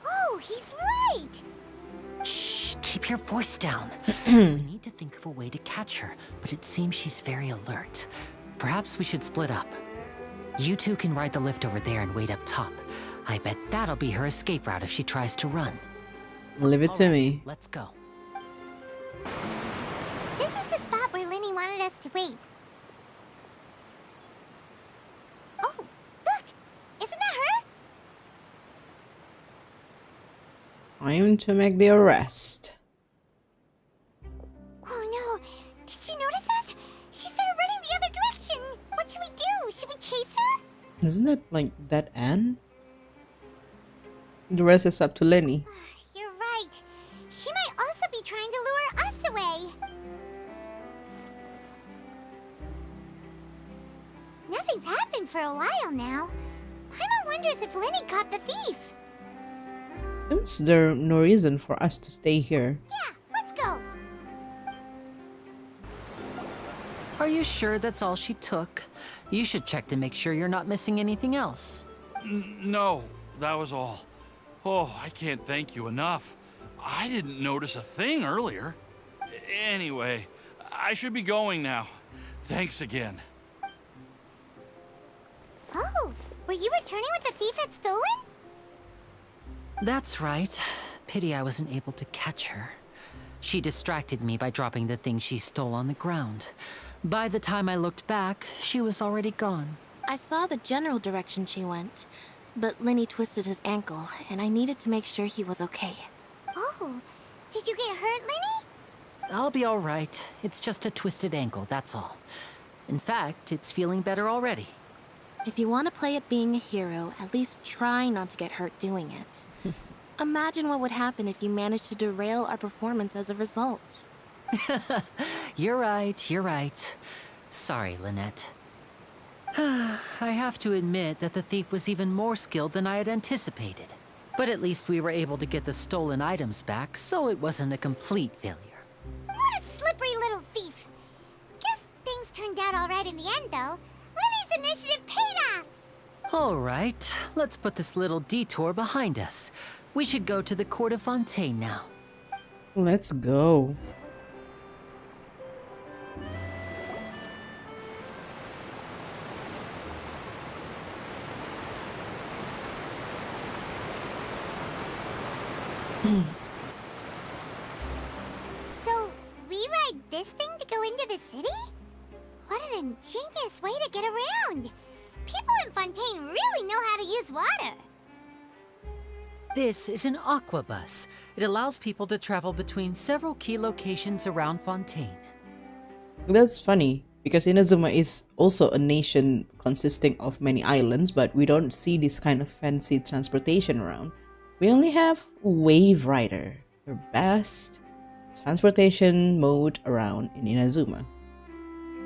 Oh, he's right! Shh, keep your voice down. We need to think of a way to catch her, but it seems she's very alert. Perhaps we should split up. You two can ride the lift over there and wait up top. I bet that'll be her escape route if she tries to run. Leave it to All right, me. Let's go. This is the spot where Linny wanted us to wait. Oh, look! Isn't that her? Time to make the arrest. Oh no! Did she notice us? She started running the other direction! What should we do? Should we chase her? Isn't that like that Anne? The rest is up to Lenny. You're right. She might also be trying to lure us away. Nothing's happened for a while now. Paimon wonders if Lenny caught the thief. Seems there no reason for us to stay here. Yeah, let's go. Are you sure that's all she took? You should check to make sure you're not missing anything else. No, that was all. Oh, I can't thank you enough. I didn't notice a thing earlier. Anyway, I should be going now. Thanks again. Oh, were you returning what the thief had stolen? That's right. Pity I wasn't able to catch her. She distracted me by dropping the thing she stole on the ground. By the time I looked back, she was already gone. I saw the general direction she went, but Lenny twisted his ankle, and I needed to make sure he was okay. Oh, did you get hurt, Lenny? I'll be all right. It's just a twisted ankle, that's all. In fact, it's feeling better already. If you want to play at being a hero, at least try not to get hurt doing it. Imagine what would happen if you managed to derail our performance as a result. You're right, you're right. Sorry, Lynette. I have to admit that the thief was even more skilled than I had anticipated. But at least we were able to get the stolen items back, so it wasn't a complete failure. What a slippery little thief. Guess things turned out all right in the end, though. Lenny's initiative paid off. All right, let's put this little detour behind us. We should go to the Court of Fontaine now. Let's go. So, we ride this thing to go into the city? What an ingenious way to get around! People in Fontaine really know how to use water! This is an aquabus. It allows people to travel between several key locations around Fontaine. That's funny, because Inazuma is also a nation consisting of many islands, but we don't see this kind of fancy transportation around. We only have Wave Rider, the best transportation mode around in Inazuma.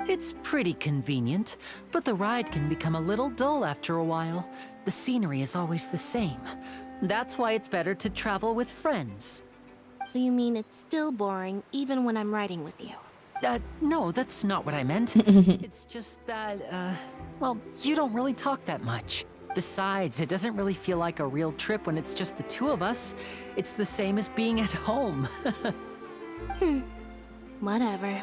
It's pretty convenient, but the ride can become a little dull after a while. The scenery is always the same. That's why it's better to travel with friends. So you mean it's still boring even when I'm riding with you? No, that's not what I meant. It's just that, well, you don't really talk that much. Besides, it doesn't really feel like a real trip when it's just the two of us. It's the same as being at home. Whatever.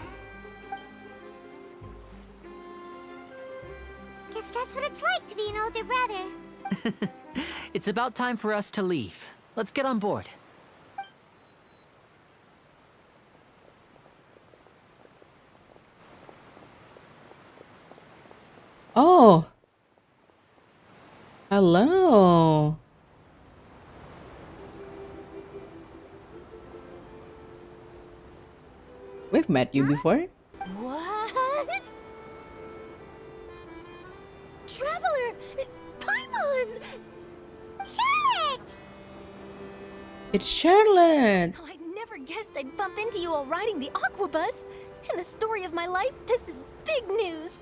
Guess that's what it's like to be an older brother. It's about time for us to leave. Let's get on board. Oh! Hello! We've met you before? What? Traveler! Paimon! Charlotte! It's Charlotte! Oh, I never guessed I'd bump into you while riding the aquabus. In the story of my life, this is big news.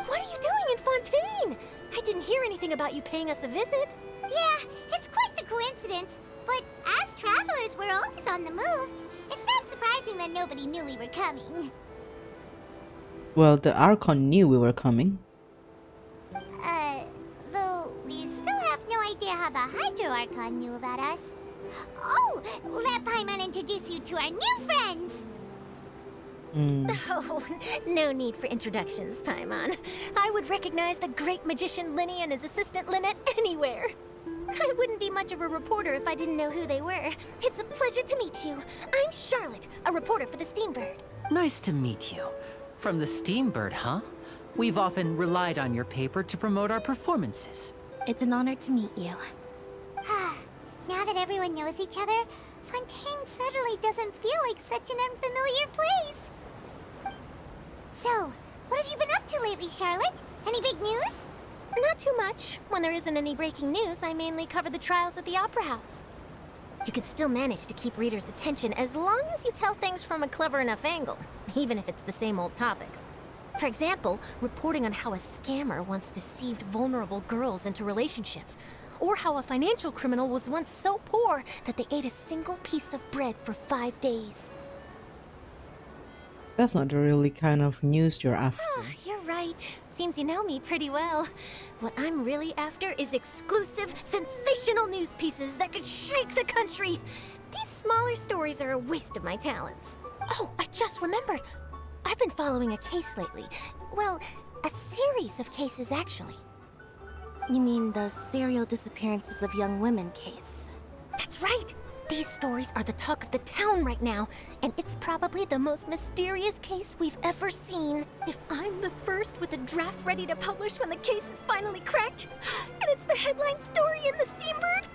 What are you doing in Fontaine? I didn't hear anything about you paying us a visit. Yeah, it's quite the coincidence. But as travelers, we're always on the move. It's not surprising that nobody knew we were coming. Well, the Archon knew we were coming. Though we still have no idea how the Hydro Archon knew about us. Oh, let Paimon introduce you to our new friends! Oh, no need for introductions, Paimon. I would recognize the great magician Linny and his assistant Lynette anywhere. I wouldn't be much of a reporter if I didn't know who they were. It's a pleasure to meet you. I'm Charlotte, a reporter for the Steambird. Nice to meet you. From the Steambird, huh? We've often relied on your paper to promote our performances. It's an honor to meet you. Now that everyone knows each other, Fontaine suddenly doesn't feel like such an unfamiliar place. So, what have you been up to lately, Charlotte? Any big news? Not too much. When there isn't any breaking news, I mainly cover the trials at the Opera House. You can still manage to keep readers' attention as long as you tell things from a clever enough angle, even if it's the same old topics. For example, reporting on how a scammer once deceived vulnerable girls into relationships, or how a financial criminal was once so poor that they ate a single piece of bread for 5 days. That's not the really kind of news you're after. You're right. Seems you know me pretty well. What I'm really after is exclusive, sensational news pieces that could shake the country. These smaller stories are a waste of my talents. Oh, I just remembered. I've been following a case lately. Well, a series of cases, actually. You mean the serial disappearances of young women case? That's right. These stories are the talk of the town right now, and it's probably the most mysterious case we've ever seen. If I'm the first with a draft ready to publish when the case is finally cracked, and it's the headline story in the Steambird,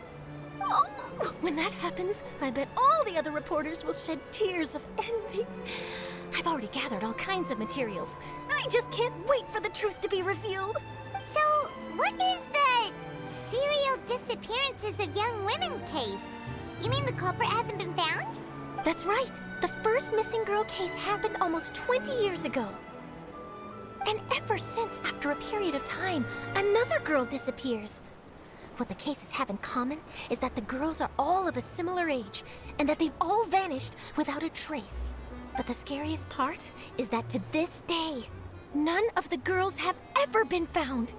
oh, when that happens, I bet all the other reporters will shed tears of envy. I've already gathered all kinds of materials. I just can't wait for the truth to be revealed. So, what is the serial disappearances of young women case? You mean the culprit hasn't been found? That's right. The first missing girl case happened almost 20 years ago. And ever since, after a period of time, another girl disappears. What the cases have in common is that the girls are all of a similar age, and that they've all vanished without a trace. But the scariest part is that to this day, none of the girls have ever been found.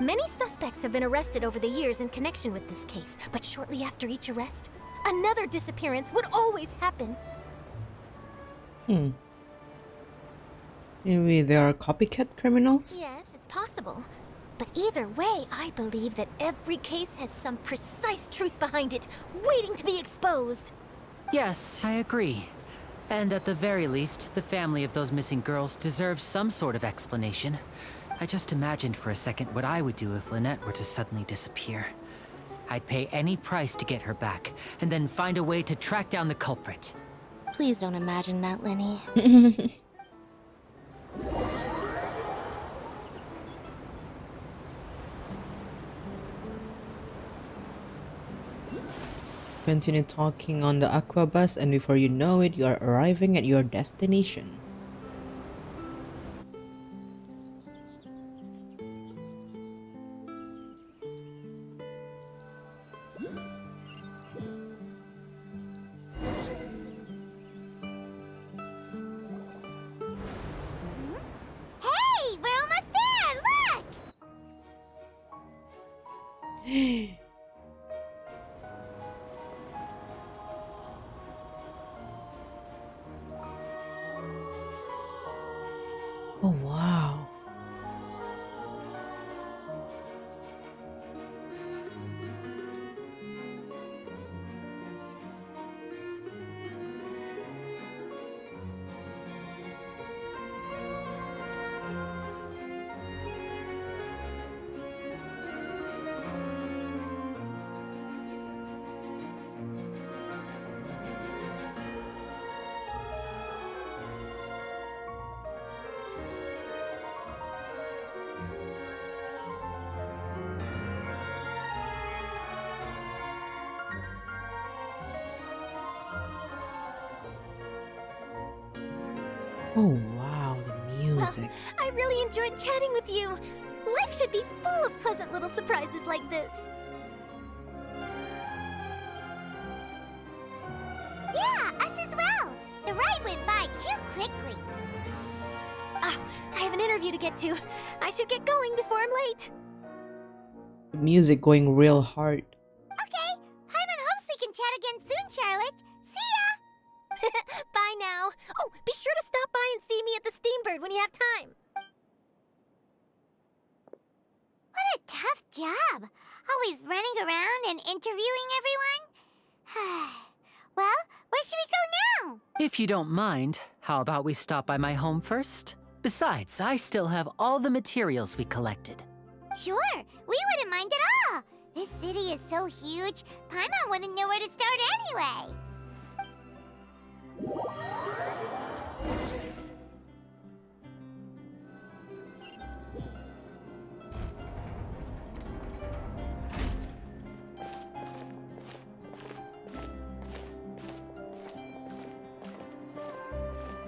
Many suspects have been arrested over the years in connection with this case, but shortly after each arrest, another disappearance would always happen. Maybe they are copycat criminals? Yes, it's possible. But either way, I believe that every case has some precise truth behind it, waiting to be exposed. Yes, I agree. And at the very least, the family of those missing girls deserves some sort of explanation. I just imagined for a second what I would do if Lynette were to suddenly disappear. I'd pay any price to get her back, and then find a way to track down the culprit. Please don't imagine that, Lenny. Continue talking on the aqua bus, and before you know it, you are arriving at your destination. Hey, we're almost there! Look! Oh, wow. Oh, wow, the music. I really enjoyed chatting with you. Life should be full of pleasant little surprises like this. Yeah, us as well. The ride went by too quickly. Ah, I have an interview to get to. I should get going before I'm late. The music going real hard. Okay, Paimon hopes we can chat again soon, Charlotte. See ya! Bye now. Oh, be sure to stop by and see me at the Steambird when you have time. What a tough job. Always running around and interviewing everyone. Well, where should we go now? If you don't mind, how about we stop by my home first? Besides, I still have all the materials we collected. Sure, we wouldn't mind at all. This city is so huge, Paimon wouldn't know where to start anyway.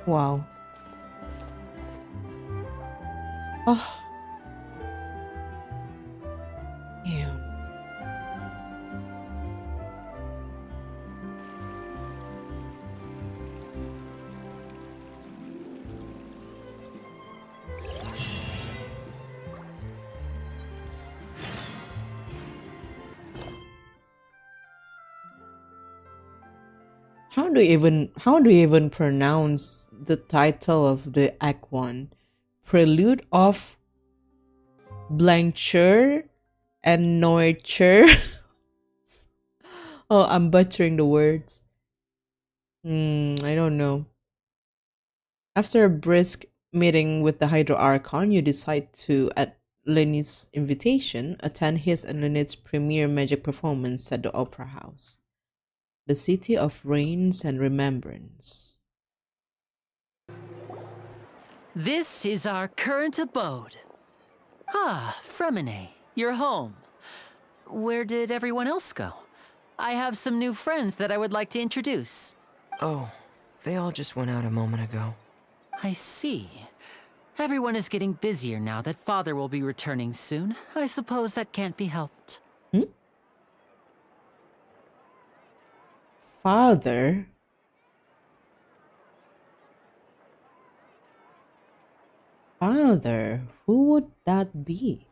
Wow. Oh. Damn. How do you even pronounce the title of the Act 1? Prelude of Blancheur and Noirceur. Oh, I'm butchering the words. I don't know. After a brisk meeting with the Hydro Archon, you decide to, at Lenny's invitation, attend his and Lynette's premiere magic performance at the Opera House, the city of rains and remembrance. This is our current abode. Ah, Fremine, you're home. Where did everyone else go? I have some new friends that I would like to introduce. Oh, they all just went out a moment ago. I see. Everyone is getting busier now that Father will be returning soon. I suppose that can't be helped. Father? Father? Who would that be?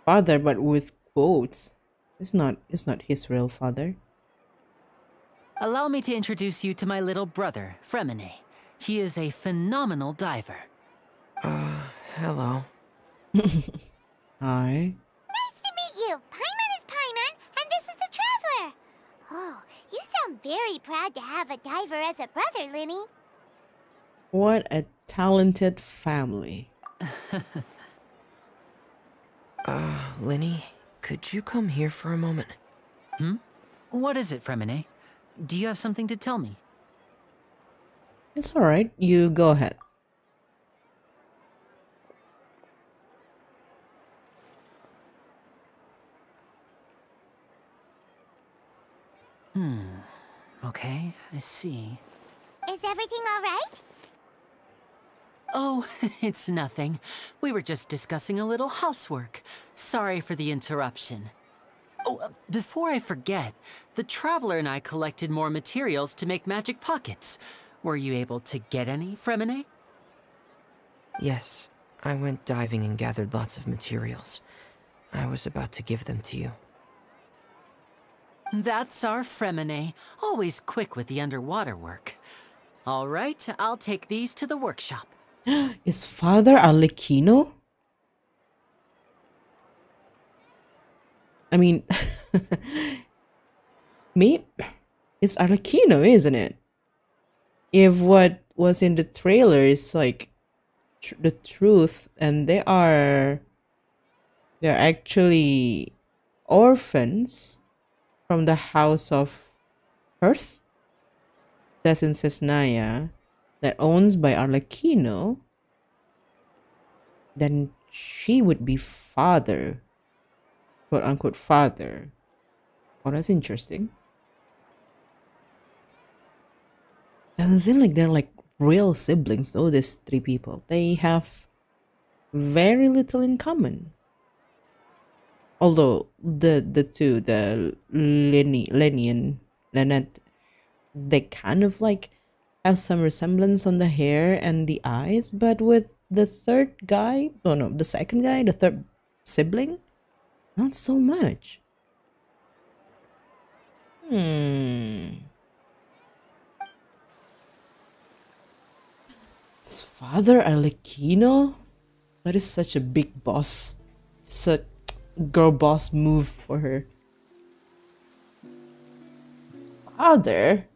Father, but with quotes. It's not his real father. Allow me to introduce you to my little brother, Fremine. He is a phenomenal diver. Hello. Hi. Nice to meet you. Paimon is Paimon, and this is the Traveler. Oh, you sound very proud to have a diver as a brother, Linny. What a talented family. Linny, could you come here for a moment? What is it, Fremine? Do you have something to tell me? It's alright, you go ahead. Okay, I see. Is everything all right? Oh, it's nothing. We were just discussing a little housework. Sorry for the interruption. Oh, before I forget, the Traveler and I collected more materials to make magic pockets. Were you able to get any, Fremine? Yes, I went diving and gathered lots of materials. I was about to give them to you. That's our Fremine, always quick with the underwater work. All right, I'll take these to the workshop. Is Father Arlecchino? I mean, me? It's Arlecchino, isn't it? If what was in the trailer is like the truth, and they're actually orphans from the House of Earth, that's in Cesnaya, that owns by Arlecchino, then she would be father, quote unquote father. Oh, that's interesting. Doesn't seem like they're like real siblings though, these three people. They have very little in common. Although the two, the Lenny and Lynette, they kind of like have some resemblance on the hair and the eyes, but with the third guy, oh no, the second guy, the third sibling, not so much. It's Father Arlecchino? That is such a big boss. It's a girl boss move for her. Father?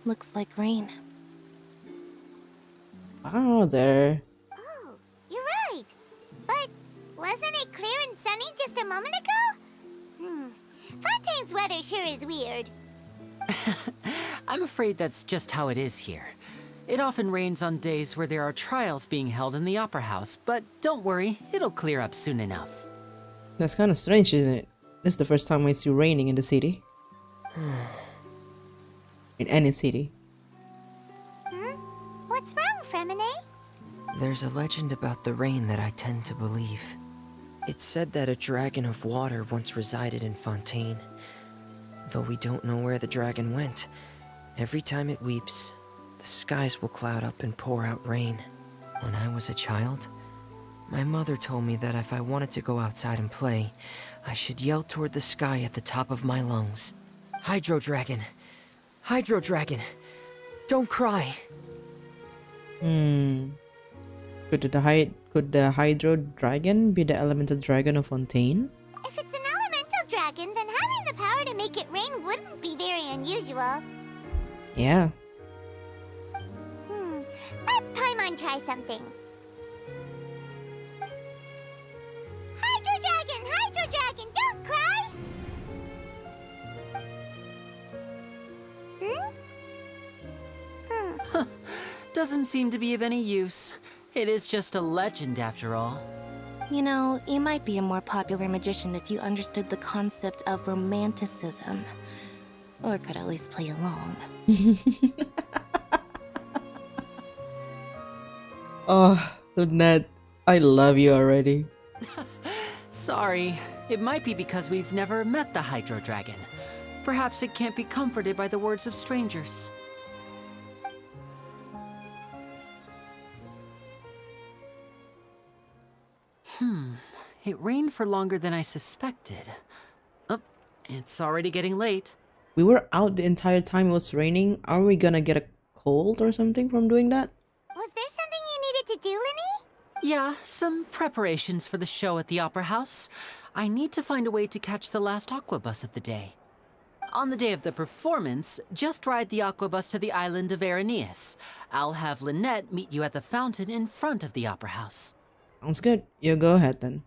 Looks like rain. Father? Oh, you're right. But wasn't it clear and sunny just a moment ago? Fontaine's weather sure is weird. I'm afraid that's just how it is here. It often rains on days where there are trials being held in the Opera House, but don't worry, it'll clear up soon enough. That's kind of strange, isn't it? This is the first time I see raining in the city. In any city. What's wrong, Fremine? There's a legend about the rain that I tend to believe. It's said that a dragon of water once resided in Fontaine. Though we don't know where the dragon went, every time it weeps, the skies will cloud up and pour out rain. When I was a child, my mother told me that if I wanted to go outside and play, I should yell toward the sky at the top of my lungs. Hydro Dragon! Hydro Dragon! Don't cry! Could the Hydro Dragon be the elemental dragon of Fontaine? If it's an elemental dragon, then having the power to make it rain wouldn't be very unusual. Yeah. Let Paimon try something. Hydro Dragon, don't cry! Doesn't seem to be of any use. It is just a legend after all. You know, you might be a more popular magician if you understood the concept of romanticism. Or could at least play along. Oh, Ned, I love you already. Sorry, it might be because we've never met the Hydro Dragon. Perhaps it can't be comforted by the words of strangers. It rained for longer than I suspected. Oh, it's already getting late. We were out the entire time it was raining. Are we gonna get a cold or something from doing that? Was there something you needed to do, Linny? Yeah, some preparations for the show at the Opera House. I need to find a way to catch the last aqua bus of the day. On the day of the performance, just ride the aqua bus to the island of Aeneas. I'll have Lynette meet you at the fountain in front of the Opera House. Sounds good. You go ahead then.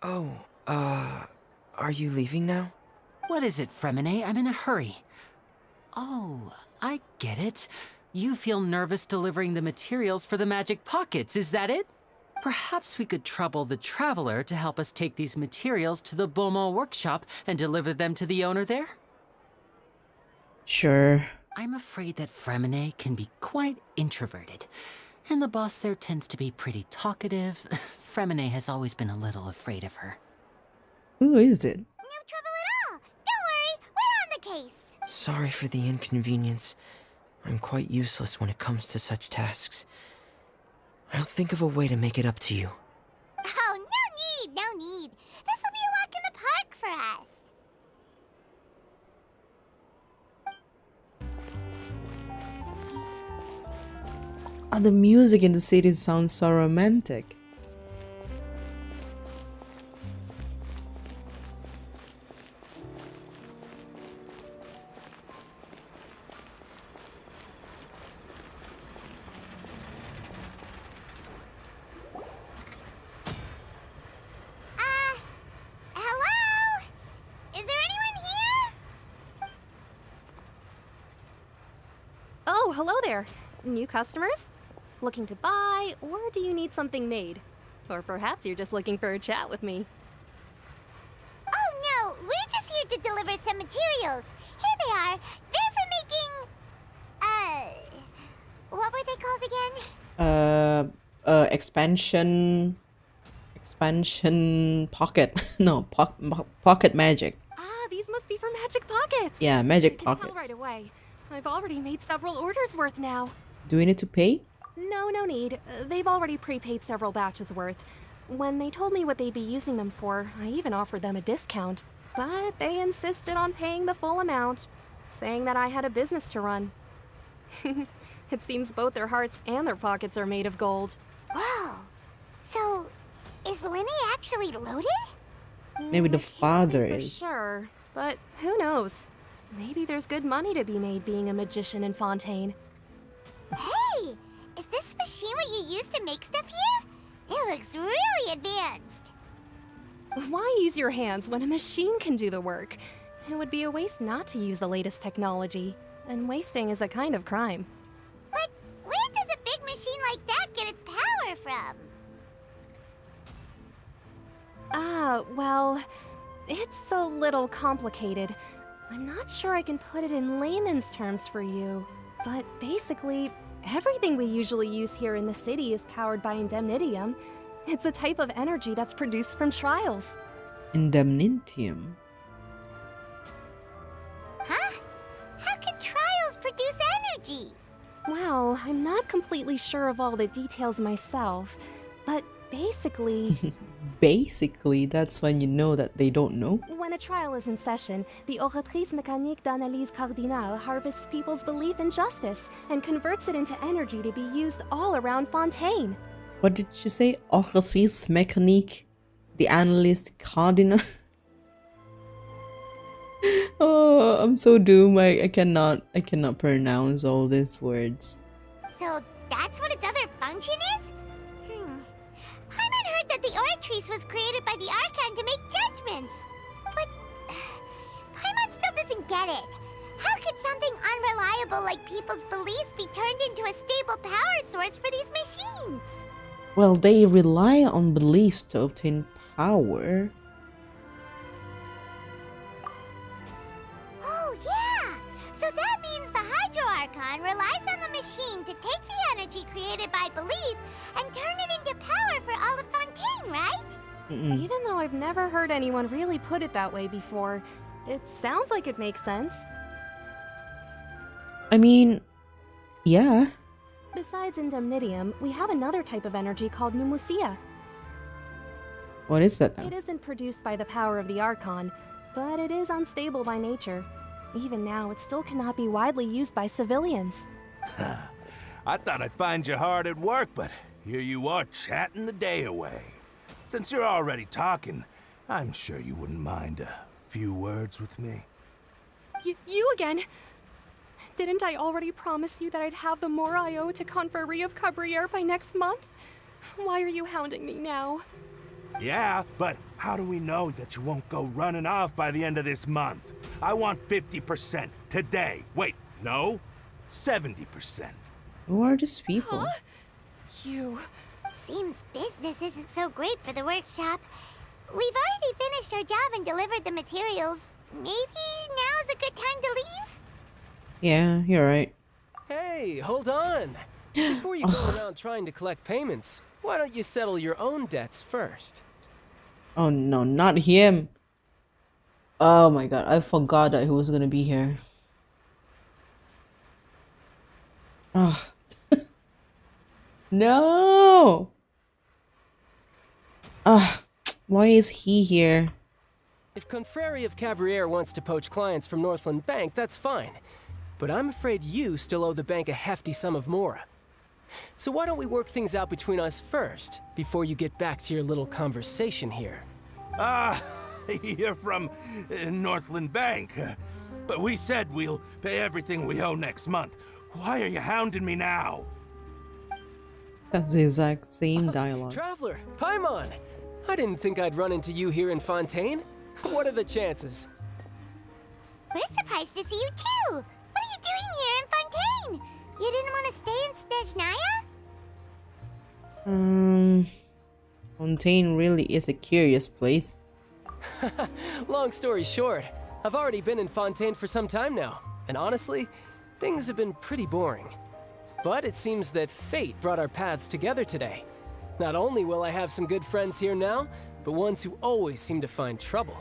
Oh, are you leaving now? What is it, Fremine? I'm in a hurry. Oh, I get it. You feel nervous delivering the materials for the magic pockets, is that it? Perhaps we could trouble the Traveler to help us take these materials to the Beaumont workshop and deliver them to the owner there? Sure. I'm afraid that Fremine can be quite introverted, and the boss there tends to be pretty talkative. Fremine has always been a little afraid of her. Who is it? No trouble at all. Don't worry, we're on the case. Sorry for the inconvenience. I'm quite useless when it comes to such tasks. I'll think of a way to make it up to you. Oh, no need. This will be a walk in the park for us. Oh, the music in the city sounds so romantic. Hello? Is there anyone here? Oh, hello there. New customers? Looking to buy, or do you need something made? Or perhaps you're just looking for a chat with me. Oh no, we're just here to deliver some materials. Here they are. They're for making... what were they called again? Expansion pocket. No, pocket magic. Ah, these must be for magic pockets. Yeah, magic I can pockets. tell right away. I've already made several orders worth now. Do we need to pay? No need. They've already prepaid several batches worth. When they told me what they'd be using them for, I even offered them a discount. But they insisted on paying the full amount, saying that I had a business to run. It seems both their hearts and their pockets are made of gold. Whoa. So, is Linny actually loaded? Maybe the I can't father say for is. sure, but who knows? Maybe there's good money to be made being a magician in Fontaine. Hey! Is this machine what you use to make stuff here? It looks really advanced. Why use your hands when a machine can do the work? It would be a waste not to use the latest technology, and wasting is a kind of crime. But where does a big machine like that get its power from? Well, it's a little complicated. I'm not sure I can put it in layman's terms for you, but basically, everything we usually use here in the city is powered by indemnitium. It's a type of energy that's produced from trials. Indemnitium. Huh? How can trials produce energy? Well, I'm not completely sure of all the details myself, but basically... Basically, that's when you know that they don't know. When a trial is in session, the Oratrice Mécanique d'Analyse Cardinale harvests people's belief in justice and converts it into energy to be used all around Fontaine. What did she say? Oratrice Mécanique, the analyst cardinal. Oh, I'm so doomed. I cannot pronounce all these words. So that's what its other function is? Paimon heard that the Oratrice was created by the Archon to make judgments. But Paimon still doesn't get it. How could something unreliable like people's beliefs be turned into a stable power source for these machines? Well, they rely on beliefs to obtain power. Oh, yeah! So that means the Hydro Archon relies on the machine to take the energy created by belief and turn it into power for all of Fontaine, right? Even though I've never heard anyone really put it that way before, it sounds like it makes sense. I mean, yeah. Besides indemnitium, we have another type of energy called pneumosia. What is that now? It isn't produced by the power of the Archon, but it is unstable by nature. Even now, it still cannot be widely used by civilians. I thought I'd find you hard at work, but here you are chatting the day away. Since you're already talking, I'm sure you wouldn't mind a few words with me. You again? Didn't I already promise you that I'd have the more I owe to Confrérie of Cabriere by next month? Why are you hounding me now? Yeah, but how do we know that you won't go running off by the end of this month? I want 50% today. Wait, no? 70%. Who are these people? Huh? You... Seems business isn't so great for the workshop. We've already finished our job and delivered the materials. Maybe now's a good time to leave? Yeah, you're right. Hey, hold on. Before you go around trying to collect payments, why don't you settle your own debts first? Oh no, not him. Oh my god, I forgot that he was gonna be here. Oh. No! Why is he here? If Confrérie of Cabriere wants to poach clients from Northland Bank, that's fine. But I'm afraid you still owe the bank a hefty sum of mora. So why don't we work things out between us first, before you get back to your little conversation here? You're from Northland Bank. But we said we'll pay everything we owe next month. Why are you hounding me now? That's the exact same dialogue. Traveler, Paimon! I didn't think I'd run into you here in Fontaine. What are the chances? We're surprised to see you too! What are you doing here in Fontaine? You didn't want to stay in Snezhnaya? Fontaine really is a curious place. Long story short, I've already been in Fontaine for some time now, and honestly, things have been pretty boring. But it seems that fate brought our paths together today. Not only will I have some good friends here now, but ones who always seem to find trouble.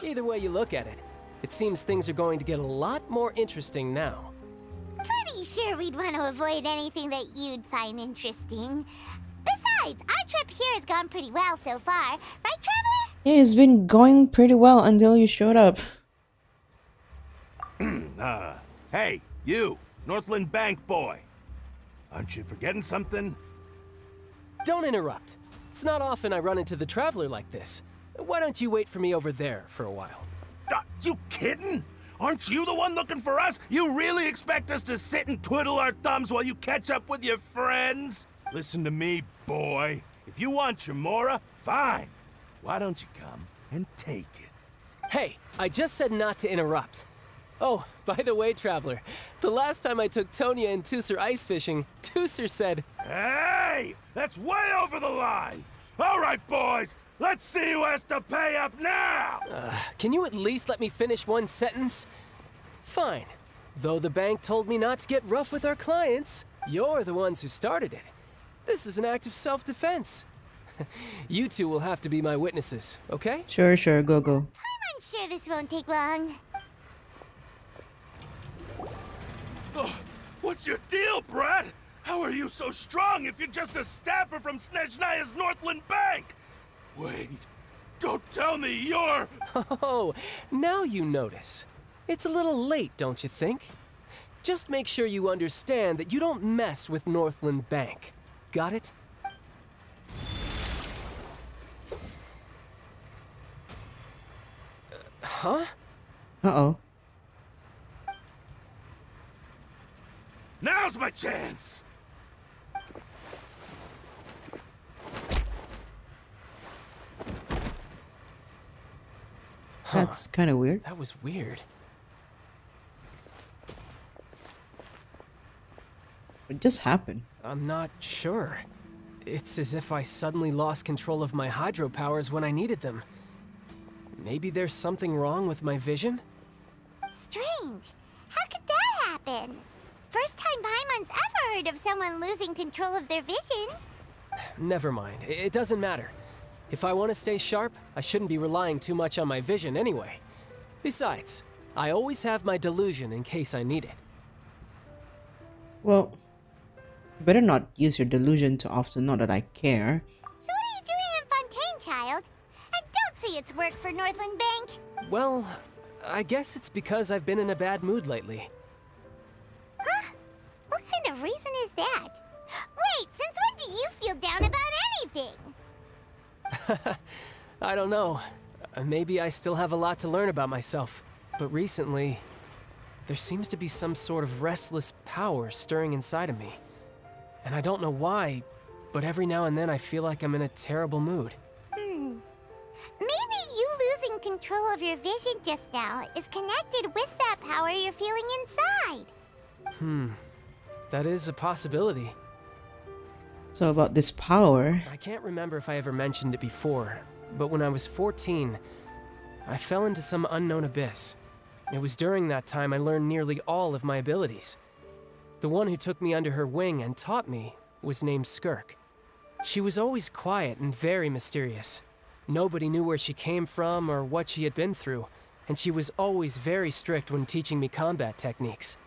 Either way you look at it, it seems things are going to get a lot more interesting now. Pretty sure we'd want to avoid anything that you'd find interesting. Besides, our trip here has gone pretty well so far, right, Traveler? Yeah, it's been going pretty well until you showed up. Hey, you, Northland Bank boy. Aren't you forgetting something? Don't interrupt. It's not often I run into the Traveler like this. Why don't you wait for me over there for a while? You kidding? Aren't you the one looking for us? You really expect us to sit and twiddle our thumbs while you catch up with your friends? Listen to me, boy. If you want your mora, fine. Why don't you come and take it? Hey, I just said not to interrupt. Oh, by the way, Traveler, the last time I took Tonya and Tusser ice fishing, Tusser said, "Hey, that's way over the line! All right, boys, let's see who has to pay up now!" Can you at least let me finish one sentence? Fine. Though the bank told me not to get rough with our clients, you're the ones who started it. This is an act of self-defense. You two will have to be my witnesses, okay? Sure, go. I'm sure this won't take long. What's your deal, Brat? How are you so strong if you're just a staffer from Snezhnaya's Northland Bank? Wait, don't tell me you're... Oh, now you notice. It's a little late, don't you think? Just make sure you understand that you don't mess with Northland Bank. Got it? Huh? Uh-oh. Now's my chance! That's kind of weird. That was weird. What just happened? I'm not sure. It's as if I suddenly lost control of my hydro powers when I needed them. Maybe there's something wrong with my vision? Strange. How could that happen? First time Paimon's ever heard of someone losing control of their vision. Never mind. It doesn't matter. If I want to stay sharp, I shouldn't be relying too much on my vision anyway. Besides, I always have my delusion in case I need it. Well, you better not use your delusion too often, not that I care. So what are you doing in Fontaine, child? I don't see its work for Northland Bank. Well, I guess it's because I've been in a bad mood lately. Huh? What kind of reason is that? Wait, since when do you feel down about anything? I don't know. Maybe I still have a lot to learn about myself. But recently, there seems to be some sort of restless power stirring inside of me. And I don't know why, but every now and then I feel like I'm in a terrible mood. Maybe you losing control of your vision just now is connected with that power you're feeling inside. That is a possibility. So about this power. I can't remember if I ever mentioned it before, but when I was 14, I fell into some unknown abyss. It was during that time I learned nearly all of my abilities. The one who took me under her wing and taught me was named Skirk. She was always quiet and very mysterious. Nobody knew where she came from or what she had been through, and she was always very strict when teaching me combat techniques.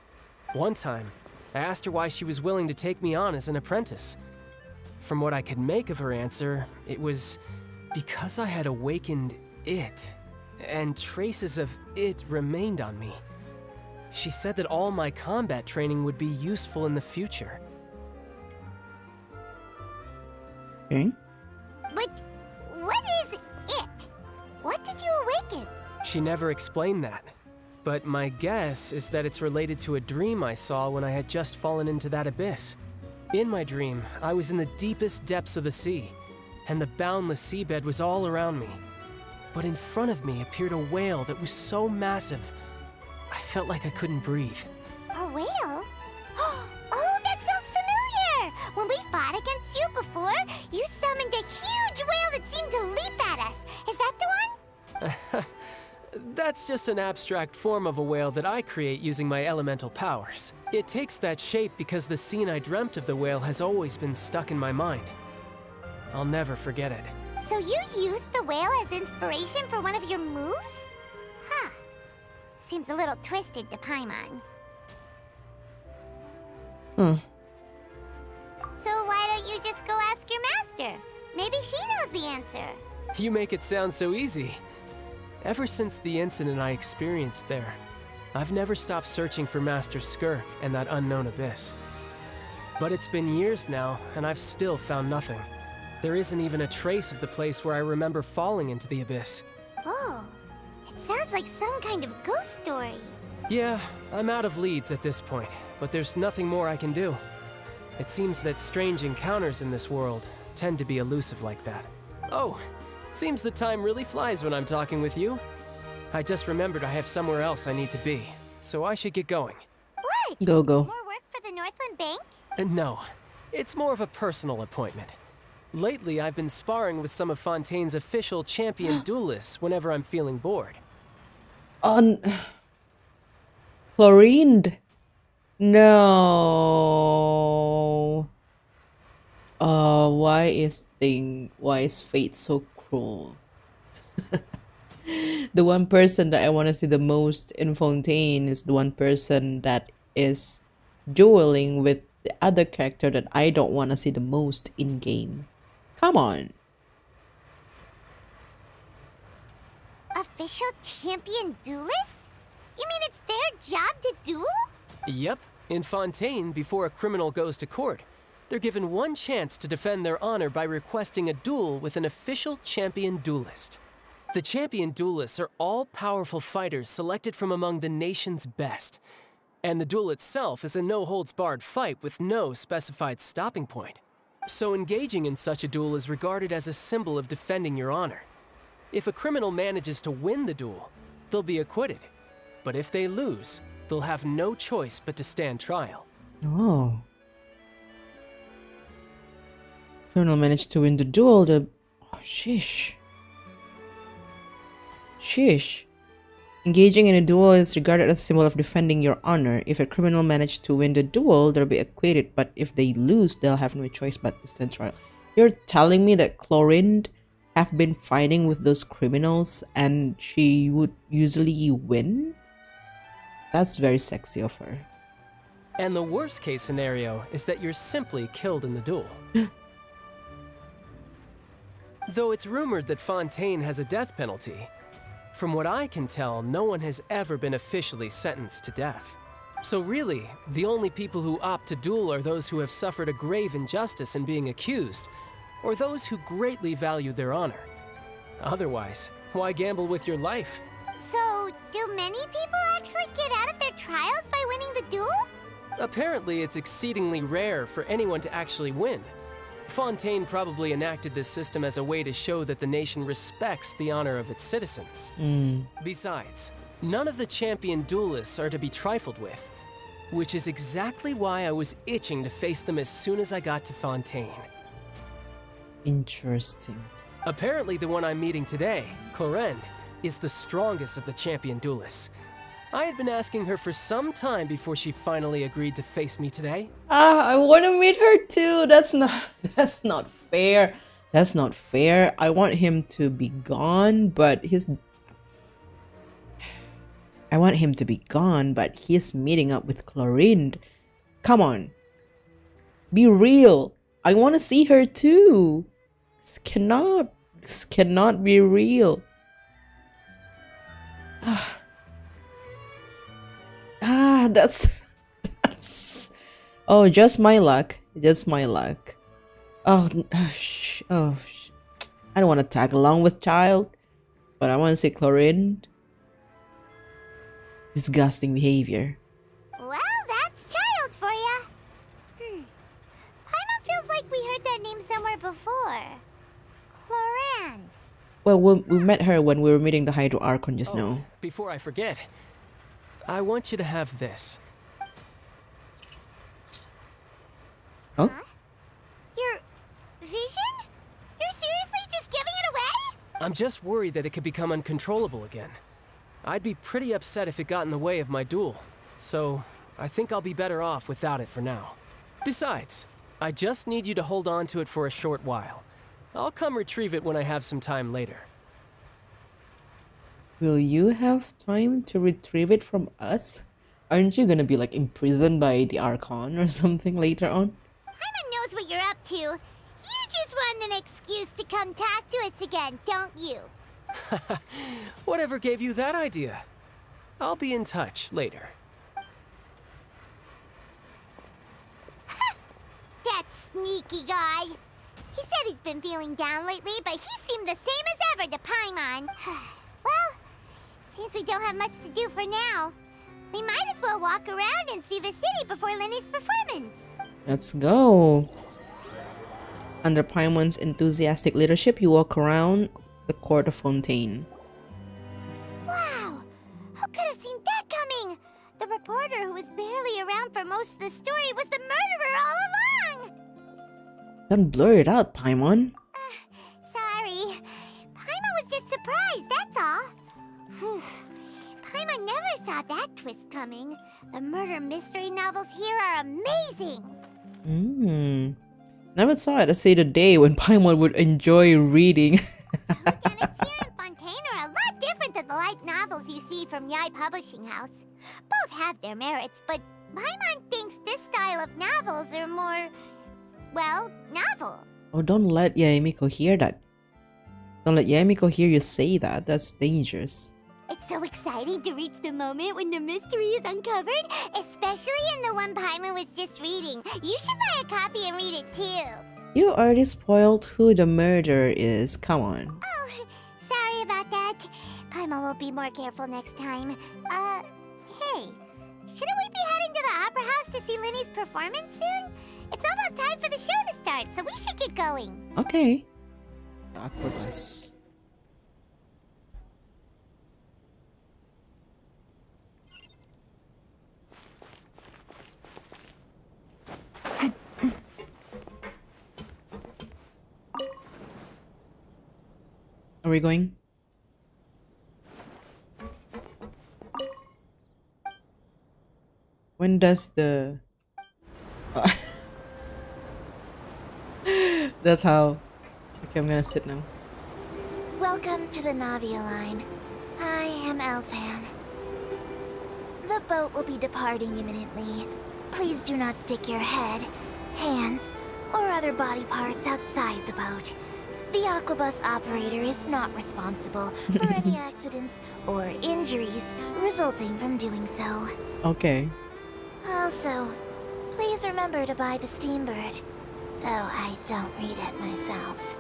One time, I asked her why she was willing to take me on as an apprentice. From what I could make of her answer, it was because I had awakened it, and traces of it remained on me. She said that all my combat training would be useful in the future. Okay. But what is it? What did you awaken? She never explained that, but my guess is that it's related to a dream I saw when I had just fallen into that abyss. In my dream, I was in the deepest depths of the sea, and the boundless seabed was all around me. But in front of me appeared a whale that was so massive, I felt like I couldn't breathe. A whale? Oh, that sounds familiar! When we fought against you before, you summoned a huge whale that seemed to leap at us. Is that the one? That's just an abstract form of a whale that I create using my elemental powers. It takes that shape because the scene I dreamt of the whale has always been stuck in my mind. I'll never forget it. So you used the whale as inspiration for one of your moves? Huh. Seems a little twisted to Paimon. So why don't you just go ask your master? Maybe she knows the answer. You make it sound so easy. Ever since the incident I experienced there, I've never stopped searching for Master Skirk and that unknown abyss. But it's been years now, and I've still found nothing. There isn't even a trace of the place where I remember falling into the abyss. Oh, it sounds like some kind of ghost story. Yeah, I'm out of leads at this point, but there's nothing more I can do. It seems that strange encounters in this world tend to be elusive like that. Oh, seems the time really flies when I'm talking with you. I just remembered I have somewhere else I need to be, so I should get going. What? Go. More work for the Northland Bank? No, it's more of a personal appointment. Lately, I've been sparring with some of Fontaine's official champion duelists whenever I'm feeling bored. Clorinde? No. Why is fate so cruel? The one person that I want to see the most in Fontaine is the one person that is dueling with the other character that I don't want to see the most in game. Come on. Official champion duelists? You mean it's their job to duel? Yep. In Fontaine, before a criminal goes to court, they're given one chance to defend their honor by requesting a duel with an official champion duelist. The champion duelists are all-powerful fighters selected from among the nation's best. And the duel itself is a no-holds-barred fight with no specified stopping point. So engaging in such a duel is regarded as a symbol of defending your honor. If a criminal manages to win the duel, they'll be acquitted. But if they lose, they'll have no choice but to stand trial. Oh. Colonel managed to win the duel. Oh, sheesh. Engaging in a duel is regarded as a symbol of defending your honor. If a criminal managed to win the duel, they'll be acquitted. But if they lose, they'll have no choice but to stand trial. You're telling me that Clorinde have been fighting with those criminals and she would usually win? That's very sexy of her. And the worst case scenario is that you're simply killed in the duel. Though it's rumored that Fontaine has a death penalty, from what I can tell, no one has ever been officially sentenced to death. So really, the only people who opt to duel are those who have suffered a grave injustice in being accused, or those who greatly value their honor. Otherwise, why gamble with your life? So, do many people actually get out of their trials by winning the duel? Apparently, it's exceedingly rare for anyone to actually win. Fontaine probably enacted this system as a way to show that the nation respects the honor of its citizens. Besides, none of the champion duelists are to be trifled with, which is exactly why I was itching to face them as soon as I got to Fontaine. Interesting. Apparently, the one I'm meeting today, Clorinde, is the strongest of the champion duelists. I had been asking her for some time before she finally agreed to face me today. I want to meet her too. That's not fair. That's not fair. I want him to be gone, but he's meeting up with Clorinde. Come on. Be real. I want to see her too. This cannot be real. That's oh, just my luck. Just my luck. I don't want to tag along with child, but I want to say Clorinde. Disgusting behavior. Well, that's child for ya. Paimon feels like we heard that name somewhere before. Clorinde. Well, we met her when we were meeting the Hydro Archon just now. Before I forget, I want you to have this. Huh? Your vision? You're seriously just giving it away? I'm just worried that it could become uncontrollable again. I'd be pretty upset if it got in the way of my duel, so I think I'll be better off without it for now. Besides, I just need you to hold on to it for a short while. I'll come retrieve it when I have some time later. Will you have time to retrieve it from us? Aren't you gonna be like imprisoned by the Archon or something later on? Paimon knows what you're up to. You just want an excuse to come talk to us again, don't you? Whatever gave you that idea? I'll be in touch later. That sneaky guy. He said he's been feeling down lately, but he seemed the same as ever to Paimon. Well, seems we don't have much to do for now. We might as well walk around and see the city before Lenny's performance. Let's go. Under Paimon's enthusiastic leadership, you walk around the court of Fontaine. Wow! Who could have seen that coming? The reporter who was barely around for most of the story was the murderer all along! Don't blur it out, Paimon. Sorry. Paimon was just surprised, that's all. Whew. Paimon never saw that twist coming. The murder mystery novels here are amazing! Never thought I'd see the day when Paimon would enjoy reading. Whodunits here in Fontaine are a lot different than the light novels you see from Yai Publishing House. Both have their merits, but Paimon thinks this style of novels are more, well, novel. Oh, don't let Yaemiko hear that. Don't let Yaemiko hear you say that. That's dangerous. It's so exciting to reach the moment when the mystery is uncovered, especially in the one Paimon was just reading. You should buy a copy and read it too. You already spoiled who the murderer is. Come on. Oh, sorry about that. Paimon will be more careful next time. Hey, shouldn't we be heading to the Opera House to see Lenny's performance soon? It's almost time for the show to start, so we should get going. Okay. Aquabus. Are we going? When does the... That's how... Okay, I'm gonna sit now. Welcome to the Navia line. I am Elfan. The boat will be departing imminently. Please do not stick your head, hands, or other body parts outside the boat. The Aquabus operator is not responsible for any accidents or injuries resulting from doing so. Okay. Also, please remember to buy the Steambird, though I don't read it myself.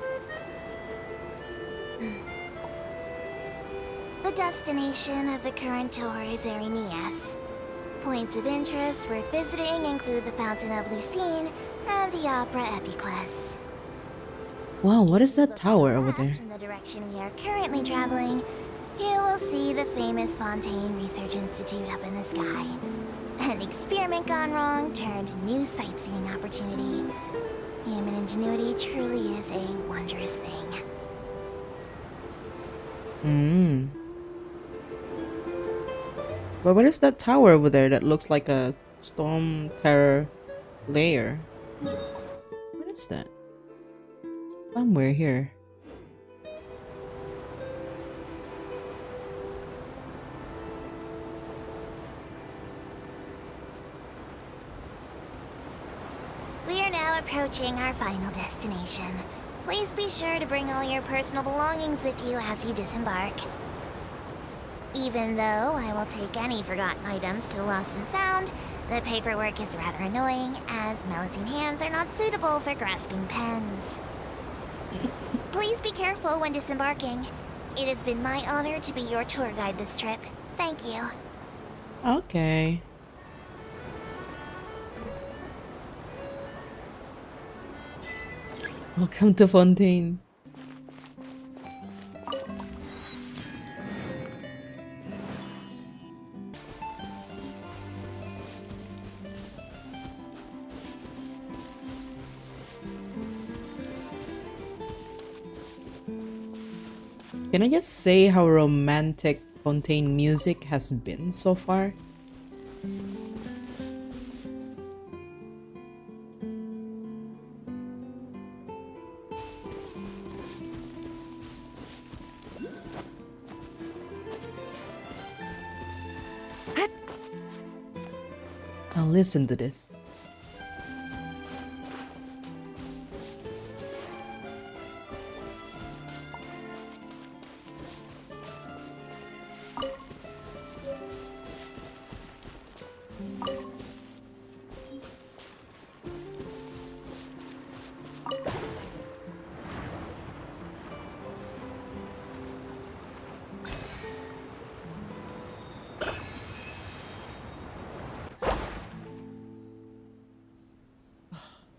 The destination of the current tour is Arenias. Points of interest worth visiting include the Fountain of Lucine and the Opera Epiclese. Wow, what is that tower over there? In the direction we are currently traveling, you will see the famous Fontaine Research Institute up in the sky. An experiment gone wrong turned new sightseeing opportunity. Human ingenuity truly is a wondrous thing. But what is that tower over there that looks like a storm terror layer? What is that? Somewhere here. We are now approaching our final destination. Please be sure to bring all your personal belongings with you as you disembark. Even though I will take any forgotten items to the lost and found, the paperwork is rather annoying, as Melusine hands are not suitable for grasping pens. Please be careful when disembarking. It has been my honor to be your tour guide this trip. Thank you. Okay. Welcome to Fontaine. Can I just say how romantic Fontaine music has been so far? Now listen to this.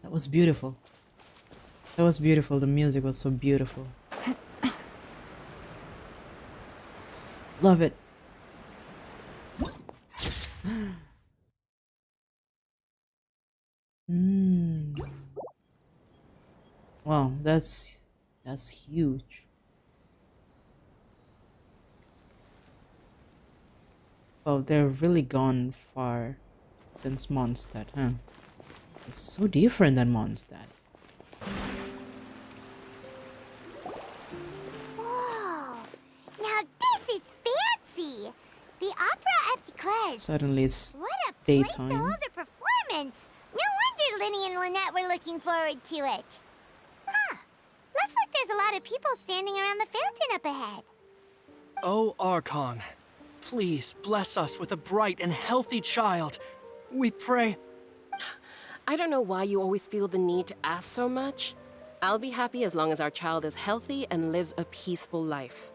That was beautiful. That was beautiful. The music was so beautiful. Love it. Wow, that's huge. Oh, they've really gone far since Mondstadt, huh? It's so different than Mondstadt. Whoa! Now this is fancy! The Opera Epiclese! Suddenly it's What a daytime. place to hold a performance! No wonder Linny and Lynette were looking forward to it. Huh. Looks like there's a lot of people standing around the fountain up ahead. Oh, Archon, please bless us with a bright and healthy child. We pray. I don't know why you always feel the need to ask so much. I'll be happy as long as our child is healthy and lives a peaceful life.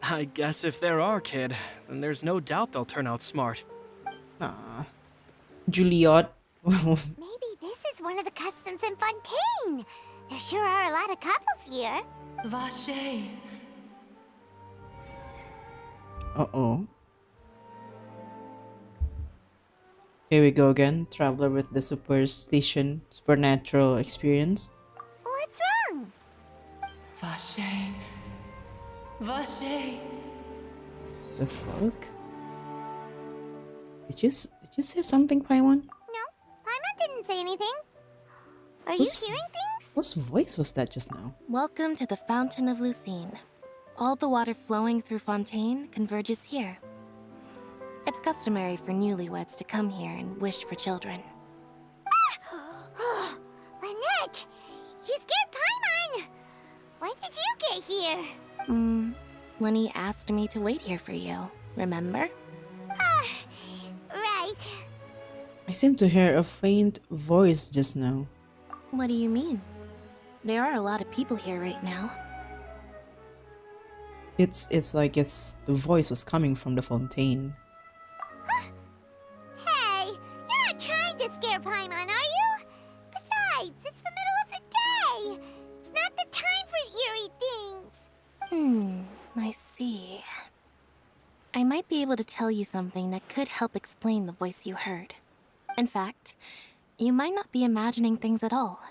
I guess if they're our kid, then there's no doubt they'll turn out smart. Ah, Juliet. Maybe this is one of the customs in Fontaine. There sure are a lot of couples here. Vache. Uh-oh. Here we go again. Traveler with the supernatural experience. What's wrong? Vache. Vache. The fuck? Did you say something, Paimon? No, Paimon didn't say anything. Are you hearing things? Whose voice was that just now? Welcome to the Fountain of Lucine. All the water flowing through Fontaine converges here. It's customary for newlyweds to come here and wish for children. Lynette! You scared Paimon! When did you get here? Lenny asked me to wait here for you, remember? I seem to hear a faint voice just now. What do you mean? There are a lot of people here right now. It's like the voice was coming from the fontaine. Hey, you're not trying to scare Paimon, are you? Besides, it's the middle of the day. It's not the time for eerie things. I see. I might be able to tell you something that could help explain the voice you heard. In fact, you might not be imagining things at all.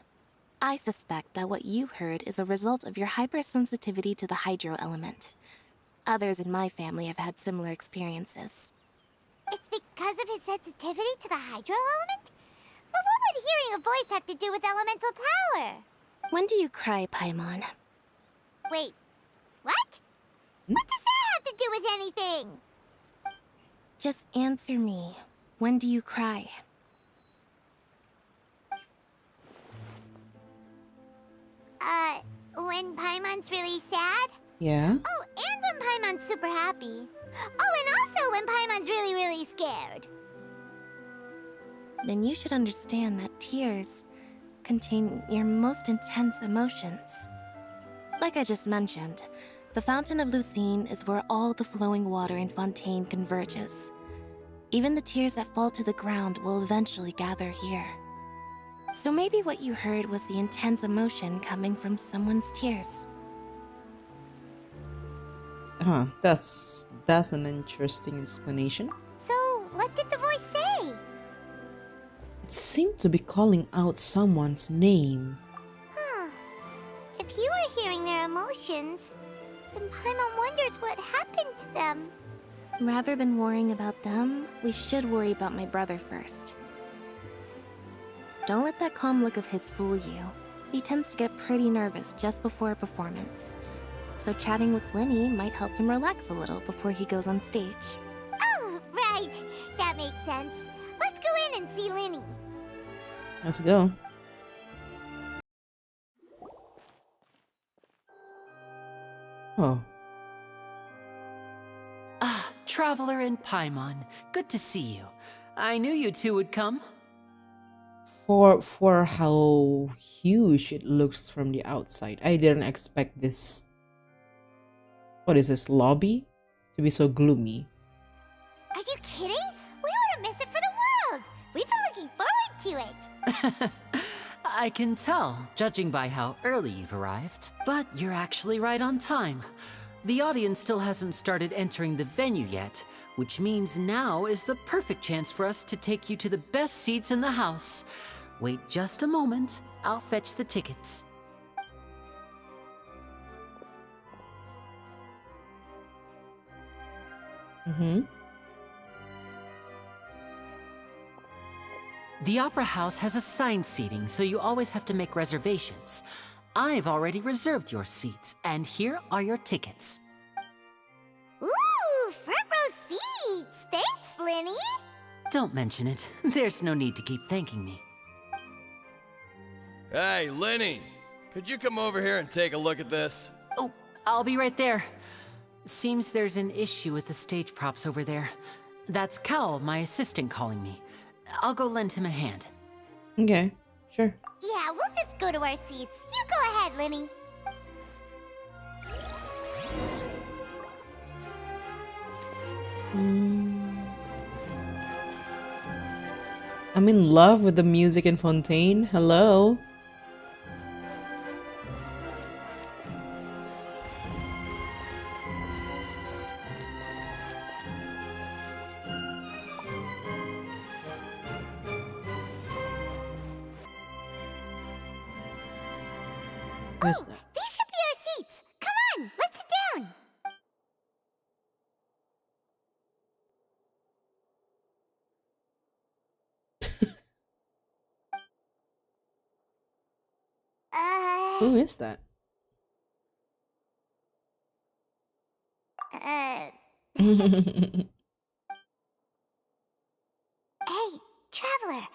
I suspect that what you heard is a result of your hypersensitivity to the hydro element. Others in my family have had similar experiences. It's because of his sensitivity to the hydro element? But what would hearing a voice have to do with elemental power? When do you cry, Paimon? Wait, what? What does that have to do with anything? Just answer me. When do you cry? When Paimon's really sad? Yeah? Oh, and when Paimon's super happy. Oh, and also when Paimon's really, really scared. Then you should understand that tears contain your most intense emotions. Like I just mentioned, the Fountain of Lucine is where all the flowing water in Fontaine converges. Even the tears that fall to the ground will eventually gather here. So maybe what you heard was the intense emotion coming from someone's tears. Huh, that's an interesting explanation. So, what did the voice say? It seemed to be calling out someone's name. Huh. If you were hearing their emotions, then Paimon wonders what happened to them. Rather than worrying about them, we should worry about my brother first. Don't let that calm look of his fool you. He tends to get pretty nervous just before a performance. So chatting with Linny might help him relax a little before he goes on stage. Oh, right. That makes sense. Let's go in and see Linny. Let's go. Oh. Ah, Traveler and Paimon. Good to see you. I knew you two would come. For how huge it looks from the outside, I didn't expect this. What is this, lobby? To be so gloomy. Are you kidding? We wouldn't miss it for the world. We've been looking forward to it. I can tell, judging by how early you've arrived. But you're actually right on time. The audience still hasn't started entering the venue yet, which means now is the perfect chance for us to take you to the best seats in the house. Wait just a moment, I'll fetch the tickets. The Opera House has assigned seating, so you always have to make reservations. I've already reserved your seats, and here are your tickets. Ooh, front row seats! Thanks, Linny! Don't mention it. There's no need to keep thanking me. Hey, Linny! Could you come over here and take a look at this? Oh, I'll be right there. Seems there's an issue with the stage props over there. That's Cal, my assistant, calling me. I'll go lend him a hand. Okay, sure. Yeah, we'll just go to our seats. You go ahead, Linny. I'm in love with the music in Fontaine. Hello. Where's that? These should be our seats. Come on, let's sit down. Who is that? Hey, Traveler.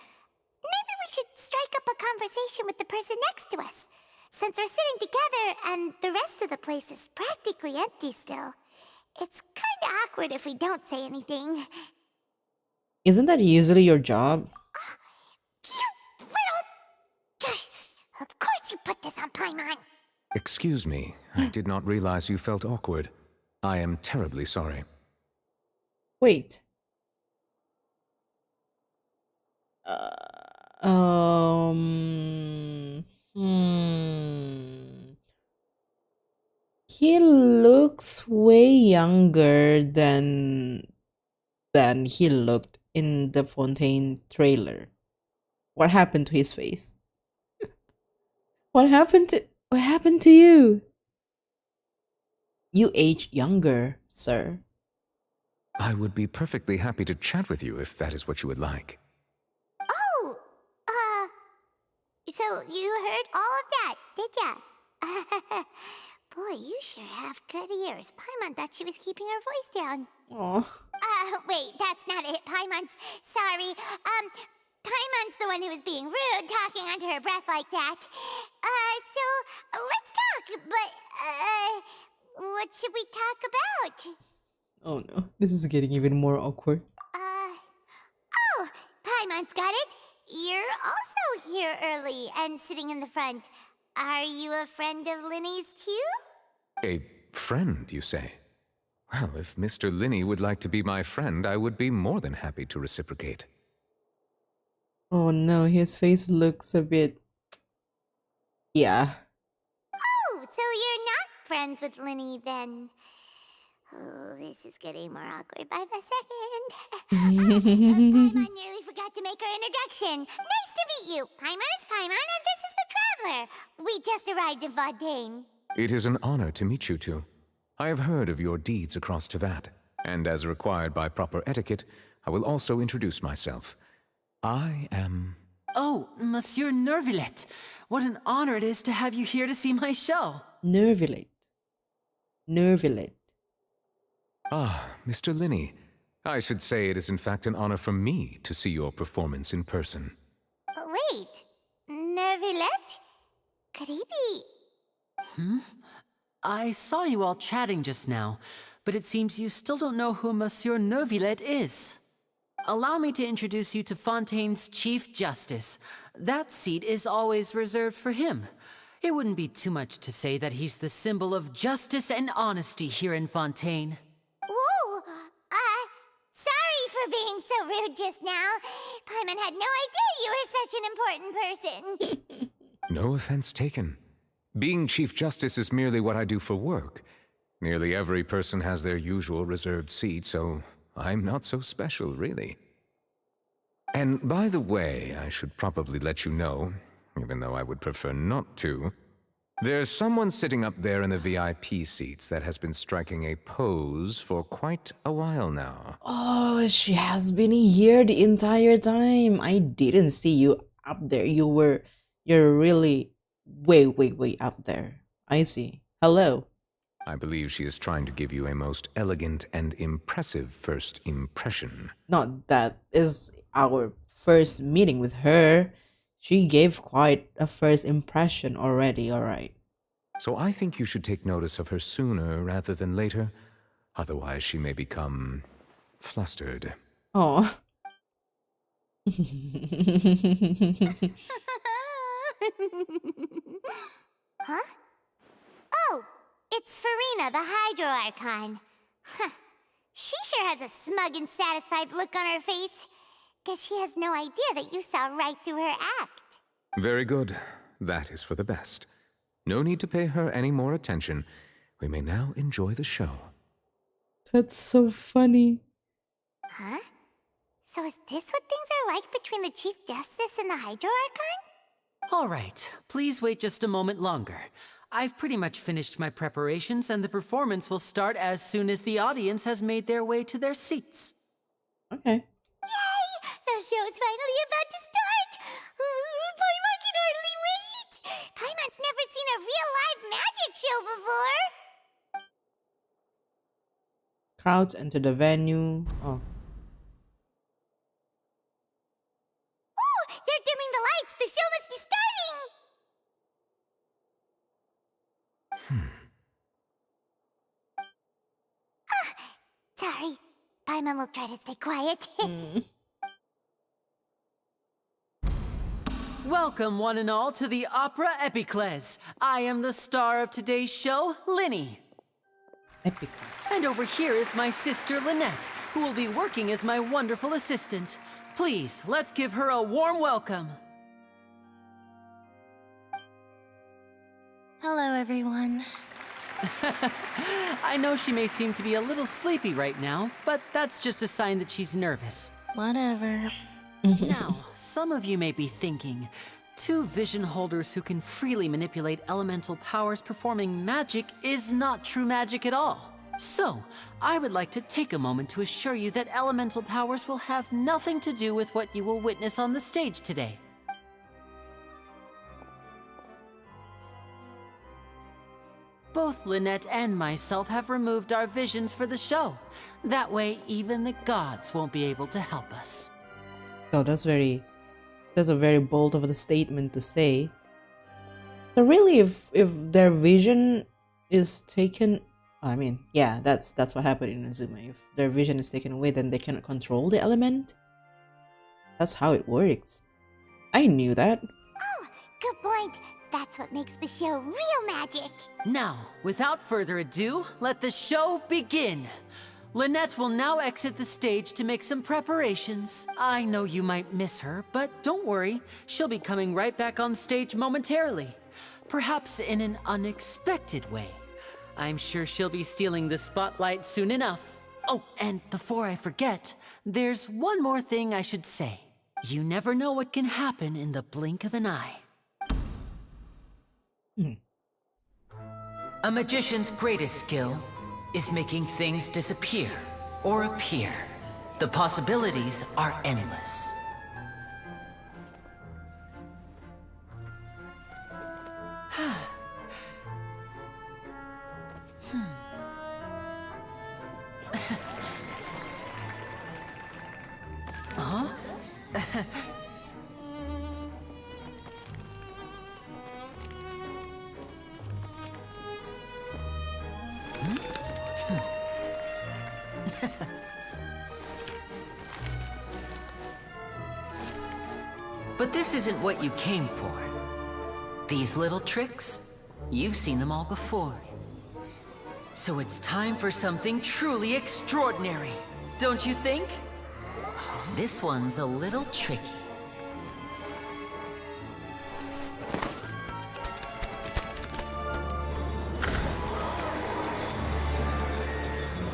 Maybe we should strike up a conversation with the person next to us. Since we're sitting together and the rest of the place is practically empty still, it's kinda awkward if we don't say anything. Isn't that usually your job? Paimon. Excuse me, I did not realize you felt awkward. I am terribly sorry. Wait. Hmm. He looks way younger than he looked in the Fontaine trailer. What happened to his face? What happened to you? You age younger, sir. I would be perfectly happy to chat with you if that is what you would like. Oh, so you heard all of that, did ya? Boy, you sure have good ears. Paimon thought she was keeping her voice down. Oh. Wait, that's not it. Paimon's sorry. Paimon's the one who was being rude, talking under her breath like that. So let's talk. But what should we talk about? Oh no, this is getting even more awkward. Oh, Paimon's got it. You're also here early and sitting in the front. Are you a friend of Linny's too? A friend, you say? Well, if Mr. Linney would like to be my friend, I would be more than happy to reciprocate. Oh no, his face looks a bit... Yeah. Oh, so you're not friends with Linny then? Oh, this is getting more awkward by the second. Paimon nearly forgot to make her introduction. Nice to meet you. Paimon is Paimon, and this is the Traveler. We just arrived in Fontaine. It is an honor to meet you two. I have heard of your deeds across Tevat, and as required by proper etiquette, I will also introduce myself. I am... Oh, Monsieur Nervillet. What an honor it is to have you here to see my show. Nervillet. Ah, Mr. Linney. I should say it is in fact an honor for me to see your performance in person. Wait, Nervillet? Could he be... I saw you all chatting just now, but it seems you still don't know who Monsieur Nervillet is. Allow me to introduce you to Fontaine's Chief Justice. That seat is always reserved for him. It wouldn't be too much to say that he's the symbol of justice and honesty here in Fontaine. Whoa! Sorry for being so rude just now. Paimon had no idea you were such an important person. No offense taken. Being Chief Justice is merely what I do for work. Nearly every person has their usual reserved seat, so I'm not so special, really. And by the way, I should probably let you know, even though I would prefer not to, there's someone sitting up there in the VIP seats that has been striking a pose for quite a while now. Oh, she has been here the entire time. I didn't see you up there. You're really way up there. I see. Hello. I believe she is trying to give you a most elegant and impressive first impression. Not that is our first meeting with her. She gave quite a first impression already, alright. So I think you should take notice of her sooner rather than later. Otherwise she may become flustered. Oh. Huh? Oh, it's Furina, the Hydro Archon. Huh. She sure has a smug and satisfied look on her face. Guess she has no idea that you saw right through her act. Very good. That is for the best. No need to pay her any more attention. We may now enjoy the show. That's so funny. Huh? So is this what things are like between the Chief Justice and the Hydro Archon? All right, please wait just a moment longer. I've pretty much finished my preparations, and the performance will start as soon as the audience has made their way to their seats. Okay. Yay! The show's finally about to start! Paimon can hardly wait! Paimon's never seen a real live magic show before! Crowds enter the venue. Oh. Oh! They're dimming the lights! The show must be starting! Sorry. Paimon will try to stay quiet. Welcome, one and all, to the Opera Epiclese. I am the star of today's show, Linny. And over here is my sister, Lynette, who will be working as my wonderful assistant. Please, let's give her a warm welcome. Hello, everyone. I know she may seem to be a little sleepy right now, but that's just a sign that she's nervous. Whatever. Now, some of you may be thinking, two vision holders who can freely manipulate elemental powers performing magic is not true magic at all. So, I would like to take a moment to assure you that elemental powers will have nothing to do with what you will witness on the stage today. Both Lynette and myself have removed our visions for the show. That way, even the gods won't be able to help us. Oh, that's a very bold of a statement to say. So really, if their vision is taken, I mean, yeah, that's what happened in Azuma. If their vision is taken away, then they cannot control the element. That's how it works. I knew that. Oh, good point. That's what makes the show real magic. Now, without further ado, let the show begin. Lynette will now exit the stage to make some preparations. I know you might miss her, but don't worry. She'll be coming right back on stage momentarily. Perhaps in an unexpected way. I'm sure she'll be stealing the spotlight soon enough. Oh, and before I forget, there's one more thing I should say. You never know what can happen in the blink of an eye. A magician's greatest skill is making things disappear or appear. The possibilities are endless. Huh? But this isn't what you came for. These little tricks, you've seen them all before. So it's time for something truly extraordinary, don't you think? This one's a little tricky.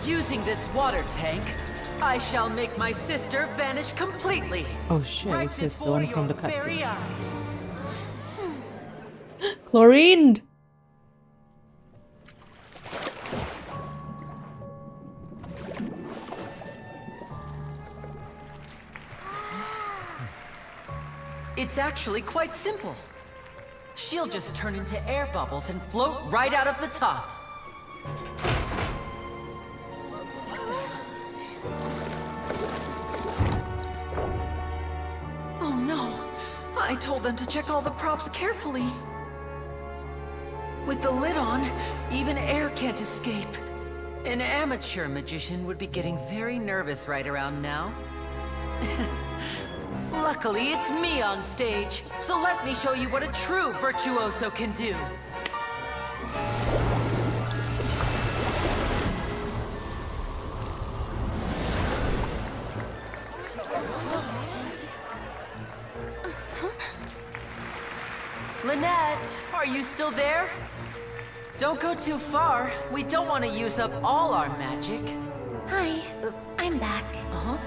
Using this water tank, I shall make my sister vanish completely. Oh shit, right this is the before one from the your very cutscene. eyes. Clorinde! It's actually quite simple. She'll just turn into air bubbles and float right out of the top. Oh no! I told them to check all the props carefully. With the lid on, even air can't escape. An amateur magician would be getting very nervous right around now. Luckily, it's me on stage, so let me show you what a true virtuoso can do. Lynette, are you still there? Don't go too far. We don't want to use up all our magic. Hi, I'm back. Uh-huh.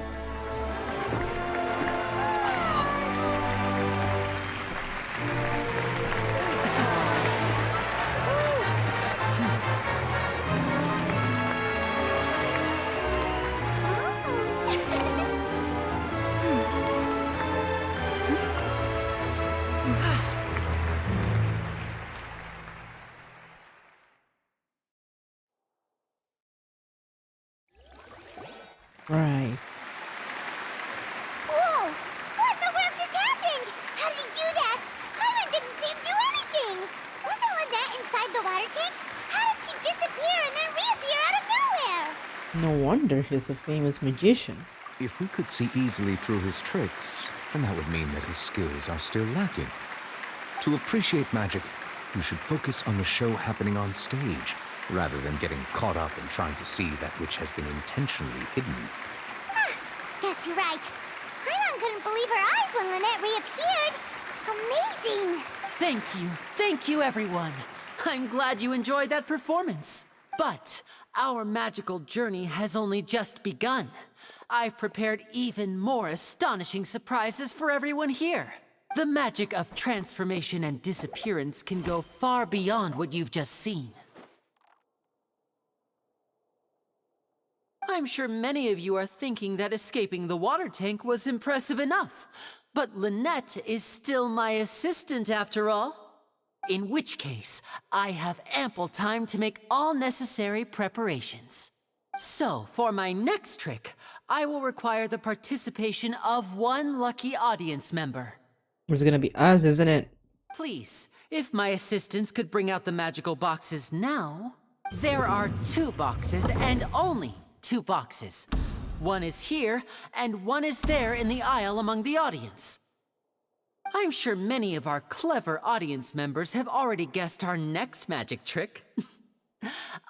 Right. Whoa! What in the world just happened? How did he do that? Paimon didn't see him do anything! Wasn't Lynette inside the water tank? How did she disappear and then reappear out of nowhere? No wonder he's a famous magician. If we could see easily through his tricks, and that would mean that his skills are still lacking. To appreciate magic, you should focus on the show happening on stage, rather than getting caught up in trying to see that which has been intentionally hidden. Guess you're right. Paimon couldn't believe her eyes when Lynette reappeared. Amazing! Thank you everyone. I'm glad you enjoyed that performance. But our magical journey has only just begun. I've prepared even more astonishing surprises for everyone here. The magic of transformation and disappearance can go far beyond what you've just seen. I'm sure many of you are thinking that escaping the water tank was impressive enough. But Lynette is still my assistant after all. In which case, I have ample time to make all necessary preparations. So, for my next trick, I will require the participation of one lucky audience member. It's gonna be us, isn't it? Please, if my assistants could bring out the magical boxes now. There are 2 boxes and only 2 boxes. One is here, and one is there in the aisle among the audience. I'm sure many of our clever audience members have already guessed our next magic trick.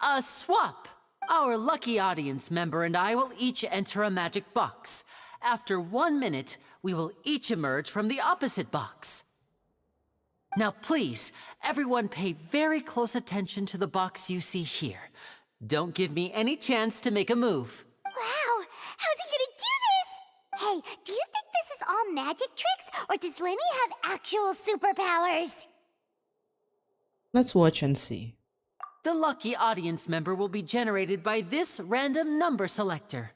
A swap! Our lucky audience member and I will each enter a magic box. After 1 minute, we will each emerge from the opposite box. Now please, everyone pay very close attention to the box you see here. Don't give me any chance to make a move. Wow! How's he gonna do this? Hey, do you think this is all magic tricks, or does Lenny have actual superpowers? Let's watch and see. The lucky audience member will be generated by this random number selector.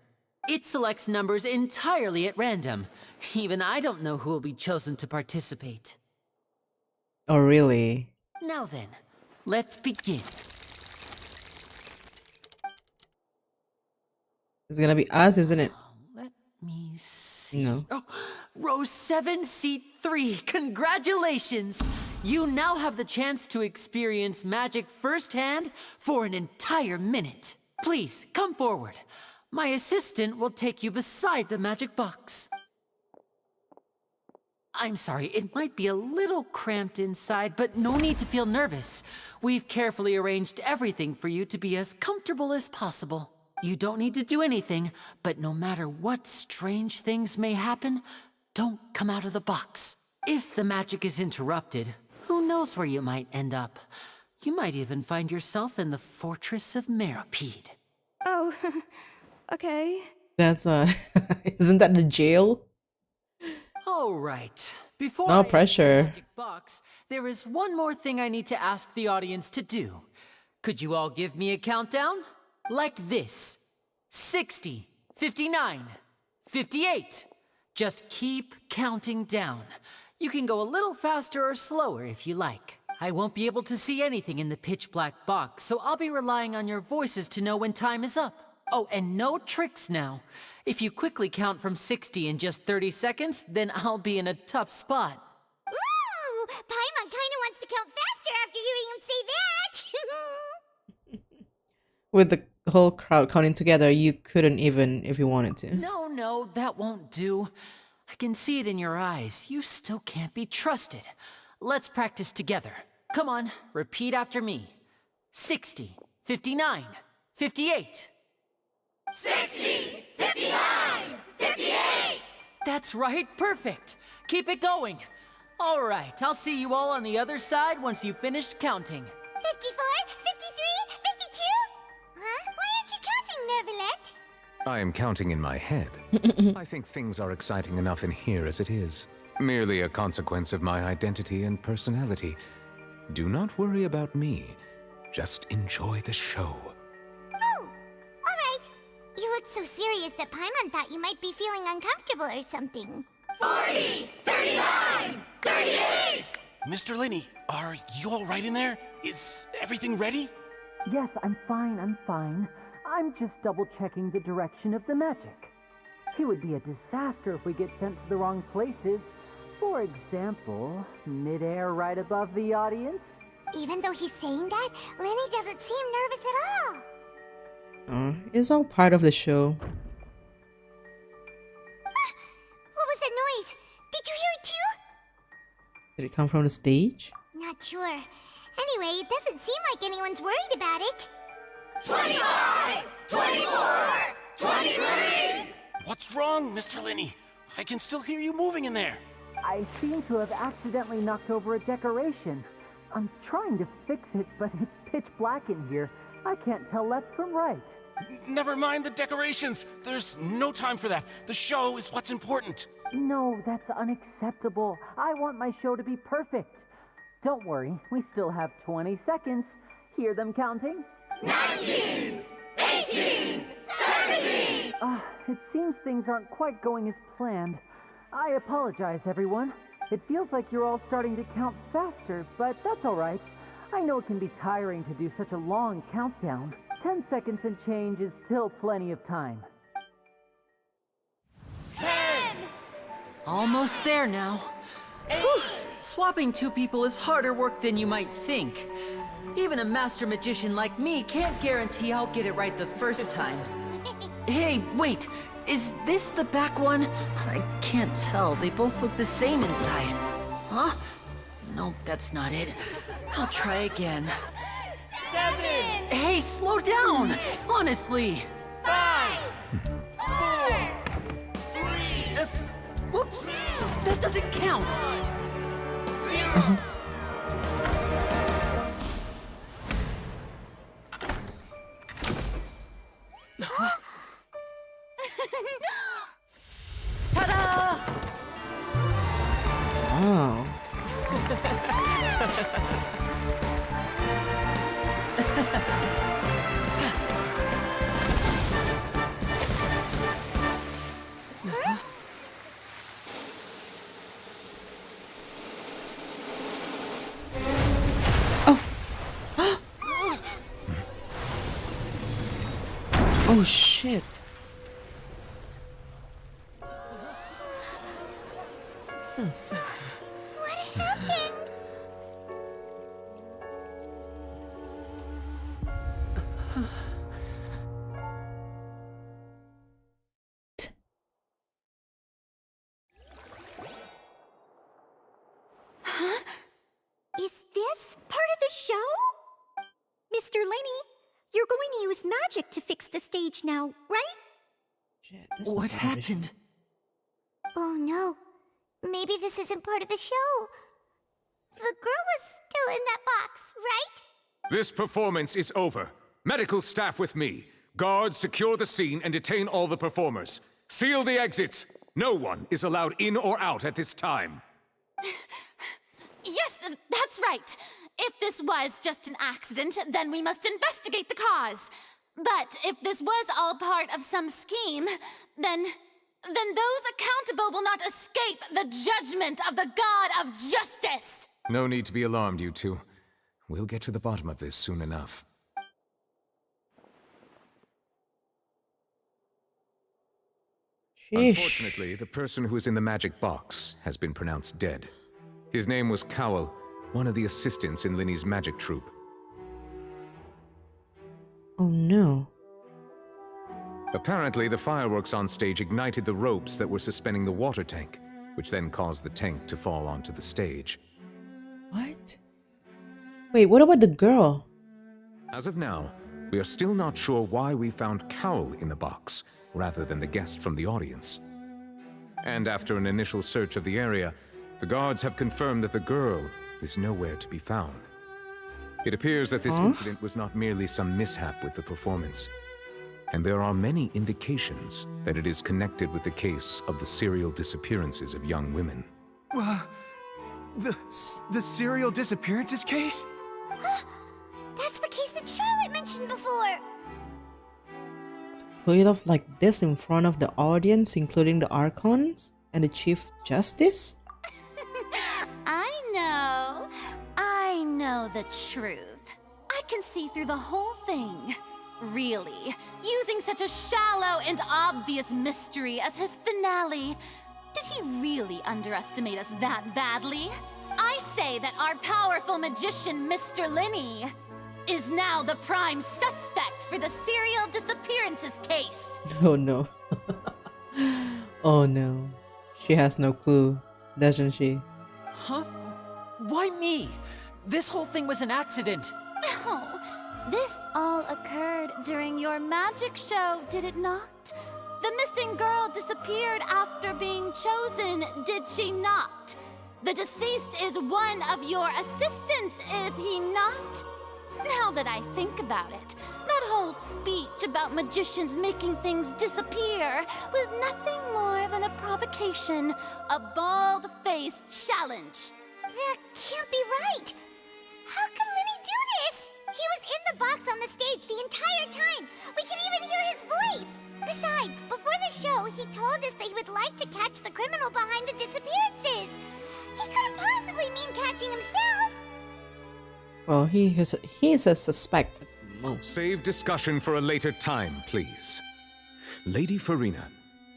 It selects numbers entirely at random. Even I don't know who will be chosen to participate. Oh, really? Now then, let's begin. It's gonna be us, isn't it? Let me see. No. Oh, row 7, seat 3. Congratulations! You now have the chance to experience magic firsthand for an entire minute. Please, come forward. My assistant will take you beside the magic box. I'm sorry, it might be a little cramped inside, but no need to feel nervous. We've carefully arranged everything for you to be as comfortable as possible. You don't need to do anything, but no matter what strange things may happen, don't come out of the box. If the magic is interrupted, who knows where you might end up? You might even find yourself in the Fortress of Meripede. Oh, okay. That's isn't that the jail? All right. Before No I pressure. enter the magic box, there is one more thing I need to ask the audience to do. Could you all give me a countdown? Like this. 60, 59, 58. Just keep counting down. You can go a little faster or slower if you like. I won't be able to see anything in the pitch black box, so I'll be relying on your voices to know when time is up. Oh, and no tricks now. If you quickly count from 60 in just 30 seconds, then I'll be in a tough spot. Ooh! Paimon kinda wants to count faster after hearing him say that! With the whole crowd counting together, you couldn't even if you wanted to. No, that won't do. I can see it in your eyes. You still can't be trusted. Let's practice together. Come on, repeat after me. 60, 59, 58. 60, 59, 58! That's right, perfect. Keep it going. All right, I'll see you all on the other side once you've finished counting. 54, 53, 52? Huh? Why aren't you counting, Nervalette? I am counting in my head. I think things are exciting enough in here as it is. Merely a consequence of my identity and personality. Do not worry about me. Just enjoy the show. Oh, alright. You look so serious that Paimon thought you might be feeling uncomfortable or something. 40, 39, 38! Mr. Linney, are you all right in there? Is everything ready? Yes, I'm fine. I'm just double-checking the direction of the magic. It would be a disaster if we get sent to the wrong places. For example, midair right above the audience. Even though he's saying that, Lenny doesn't seem nervous at all. It's all part of the show. What was that noise? Did Did it come from the stage? Not sure. Anyway, it doesn't seem like anyone's worried about it. 25! 24! 23! What's wrong, Mr. Linney? I can still hear you moving in there. I seem to have accidentally knocked over a decoration. I'm trying to fix it, but it's pitch black in here. I can't tell left from right. Never mind the decorations. There's no time for that. The show is what's important. No, that's unacceptable. I want my show to be perfect. Don't worry, we still have 20 seconds. Hear them counting? 19! 18! 17! It seems things aren't quite going as planned. I apologize, everyone. It feels like you're all starting to count faster, but that's alright. I know it can be tiring to do such a long countdown. 10 seconds and change is still plenty of time. 10! Almost there now. Whew. Swapping two people is harder work than you might think. Even a master magician like me can't guarantee I'll get it right the first time. Hey, wait! Is this the back one? I can't tell. They both look the same inside. Huh? Nope, that's not it. I'll try again. 7! Hey, slow down! Honestly! 5! 4! 3! Whoops! That doesn't count! 0! Ta-da! Wow. Oh shit. What happened? Huh? Is this part of the show? Mr. Linney, you're going to use magic to fix the stage now, right? Shit, what happened? Oh no. Maybe this isn't part of the show. The girl was still in that box, right? This performance is over. Medical staff with me. Guards, secure the scene and detain all the performers. Seal the exits. No one is allowed in or out at this time. Yes, that's right. If this was just an accident, then we must investigate the cause. But if this was all part of some scheme, then those accountable will not escape the judgment of the God of Justice! No need to be alarmed, you two. We'll get to the bottom of this soon enough. Sheesh. Unfortunately, the person who is in the magic box has been pronounced dead. His name was Cowell, one of the assistants in Linney's magic troupe. Oh no. Apparently, the fireworks on stage ignited the ropes that were suspending the water tank, which then caused the tank to fall onto the stage. What? Wait, what about the girl? As of now, we are still not sure why we found Cowell in the box, rather than the guest from the audience. And after an initial search of the area, the guards have confirmed that the girl is nowhere to be found. It appears that this incident was not merely some mishap with the performance, and there are many indications that it is connected with the case of the serial disappearances of young women. The serial disappearances case? That's the case that Charlotte mentioned before! Pull it off like this in front of the audience, including the Archons and the Chief Justice? I know the truth. I can see through the whole thing. Really, using such a shallow and obvious mystery as his finale, did he really underestimate us that badly? I say that our powerful magician, Mr. Linney, is now the prime suspect for the serial disappearances case. Oh no. Oh no. She has no clue, doesn't she? Huh? why me? This whole thing was an accident. Oh, this all occurred during your magic show, did it not? The missing girl disappeared after being chosen, did she not? The deceased is one of your assistants, is he not? Now that I think about it, that whole speech about magicians making things disappear was nothing more than a provocation, a bald-faced challenge. That can't be right. How can Lenny do this? He was in the box on the stage the entire time. We could even hear his voice. Besides, before the show, he told us that he would like to catch the criminal behind the disappearances. He couldn't possibly mean catching himself. Well, he is a suspect at the most. Save discussion for a later time, please. Lady Furina,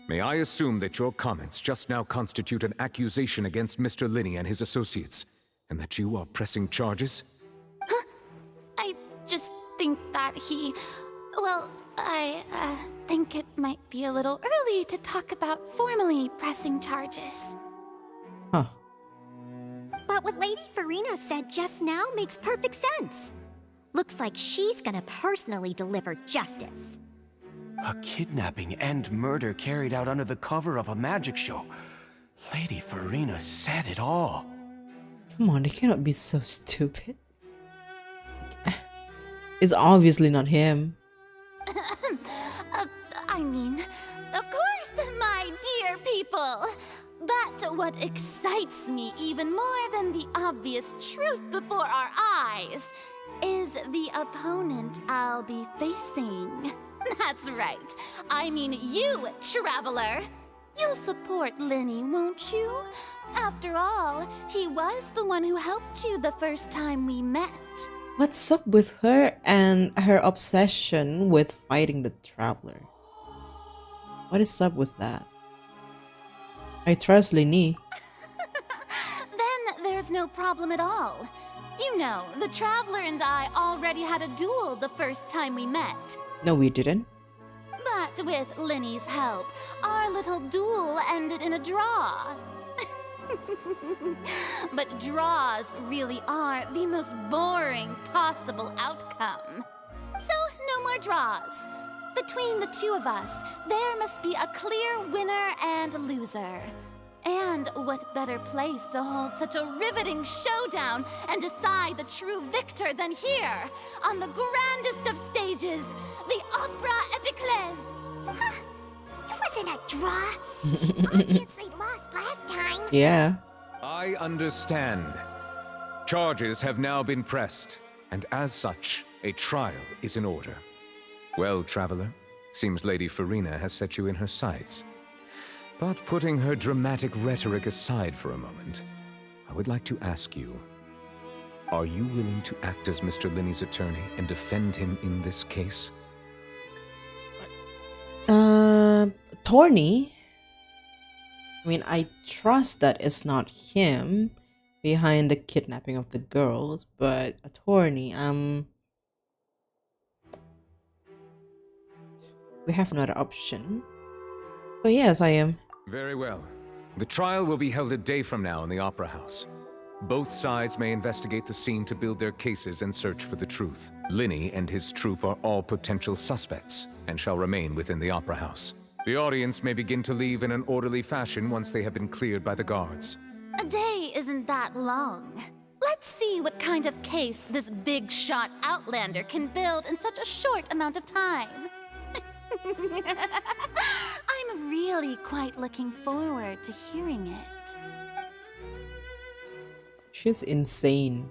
may I assume that your comments just now constitute an accusation against Mr. Linney and his associates, and that you are pressing charges? Huh? I just think that he... Well, I think it might be a little early to talk about formally pressing charges. Huh. But what Lady Furina said just now makes perfect sense. Looks like she's gonna personally deliver justice. A kidnapping and murder carried out under the cover of a magic show. Lady Furina said it all. Come on, they cannot be so stupid. It's obviously not him. I mean, of course, my dear people. But what excites me even more than the obvious truth before our eyes is the opponent I'll be facing. That's right. I mean you, traveler. You'll support Lenny, won't you? After all, he was the one who helped you the first time we met. What's up with her and her obsession with fighting the traveler? What is up with that? I trust Lenny. Then there's no problem at all. You know, the traveler and I already had a duel the first time we met. No, we didn't. But with Lenny's help, our little duel ended in a draw. But draws really are the most boring possible outcome. So, no more draws. Between the two of us, there must be a clear winner and loser. And what better place to hold such a riveting showdown and decide the true victor than here, on the grandest of stages, the Opera Epiclese. Huh. It wasn't a draw. She obviously lost last time. Yeah. I understand. Charges have now been pressed, and as such, a trial is in order. Well, traveler, seems Lady Furina has set you in her sights. But putting her dramatic rhetoric aside for a moment, I would like to ask you, are you willing to act as Mr. Linney's attorney and defend him in this case? Attorney? I mean, I trust that it's not him behind the kidnapping of the girls, but attorney, we have another option. So yes, I am. Very well. The trial will be held a day from now in the Opera House. Both sides may investigate the scene to build their cases and search for the truth. Linney and his troupe are all potential suspects and shall remain within the Opera House. The audience may begin to leave in an orderly fashion once they have been cleared by the guards. A day isn't that long. Let's see what kind of case this big shot outlander can build in such a short amount of time. I'm really quite looking forward to hearing it. She's insane.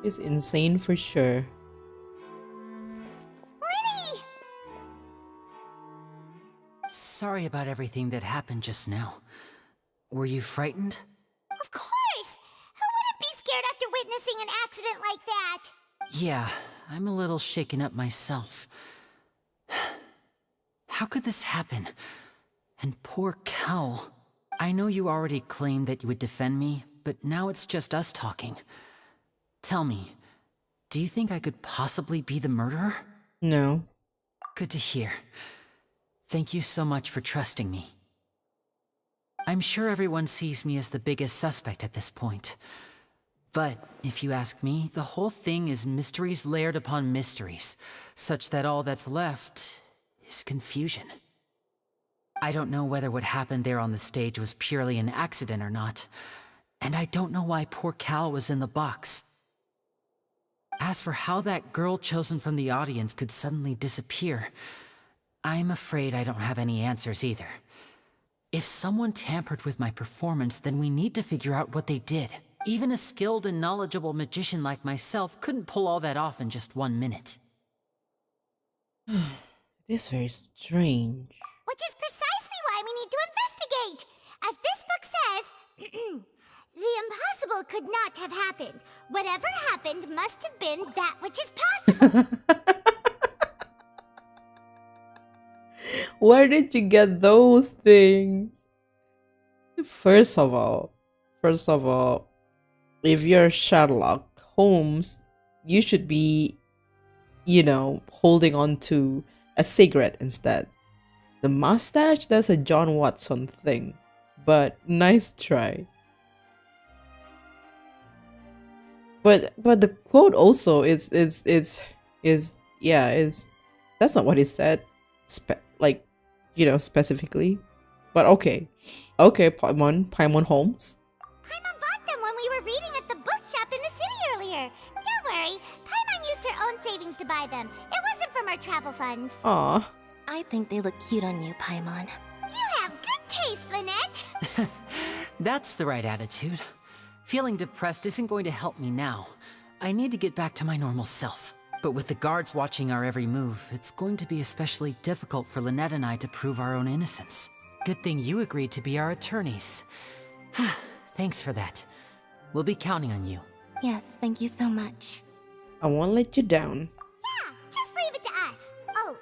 She's insane for sure. Lenny! Sorry about everything that happened just now. Were you frightened? Of course! Who wouldn't be scared after witnessing an accident like that? Yeah, I'm a little shaken up myself. How could this happen? And poor Cal. I know you already claimed that you would defend me, but now it's just us talking. Tell me, do you think I could possibly be the murderer? No. Good to hear. Thank you so much for trusting me. I'm sure everyone sees me as the biggest suspect at this point. But if you ask me, the whole thing is mysteries layered upon mysteries, such that all that's left is confusion. I don't know whether what happened there on the stage was purely an accident or not, and I don't know why poor Cal was in the box. As for how that girl chosen from the audience could suddenly disappear, I'm afraid I don't have any answers either. If someone tampered with my performance, then we need to figure out what they did. Even a skilled and knowledgeable magician like myself couldn't pull all that off in just 1 minute. It is very strange. Which is precisely why we need to investigate. As this book says, the impossible could not have happened. Whatever happened must have been that which is possible. Where did you get those things? First of all, if you're Sherlock Holmes, you should be, holding on to a cigarette instead. The mustache, that's a John Watson thing, but nice try. But the quote also is that's not what he said, specifically. But okay, Paimon Holmes. Paimon bought them when we were reading at the bookshop in the city earlier. Don't worry, Paimon used her own savings to buy them. It wasn't from our travel funds. Aw. I think they look cute on you, Paimon. You have good taste, Lynette. That's the right attitude. Feeling depressed isn't going to help me now. I need to get back to my normal self. But with the guards watching our every move, it's going to be especially difficult for Lynette and I to prove our own innocence. Good thing you agreed to be our attorneys. Thanks for that. We'll be counting on you. Yes, thank you so much. I won't let you down. Yeah, just leave it to us. Oh,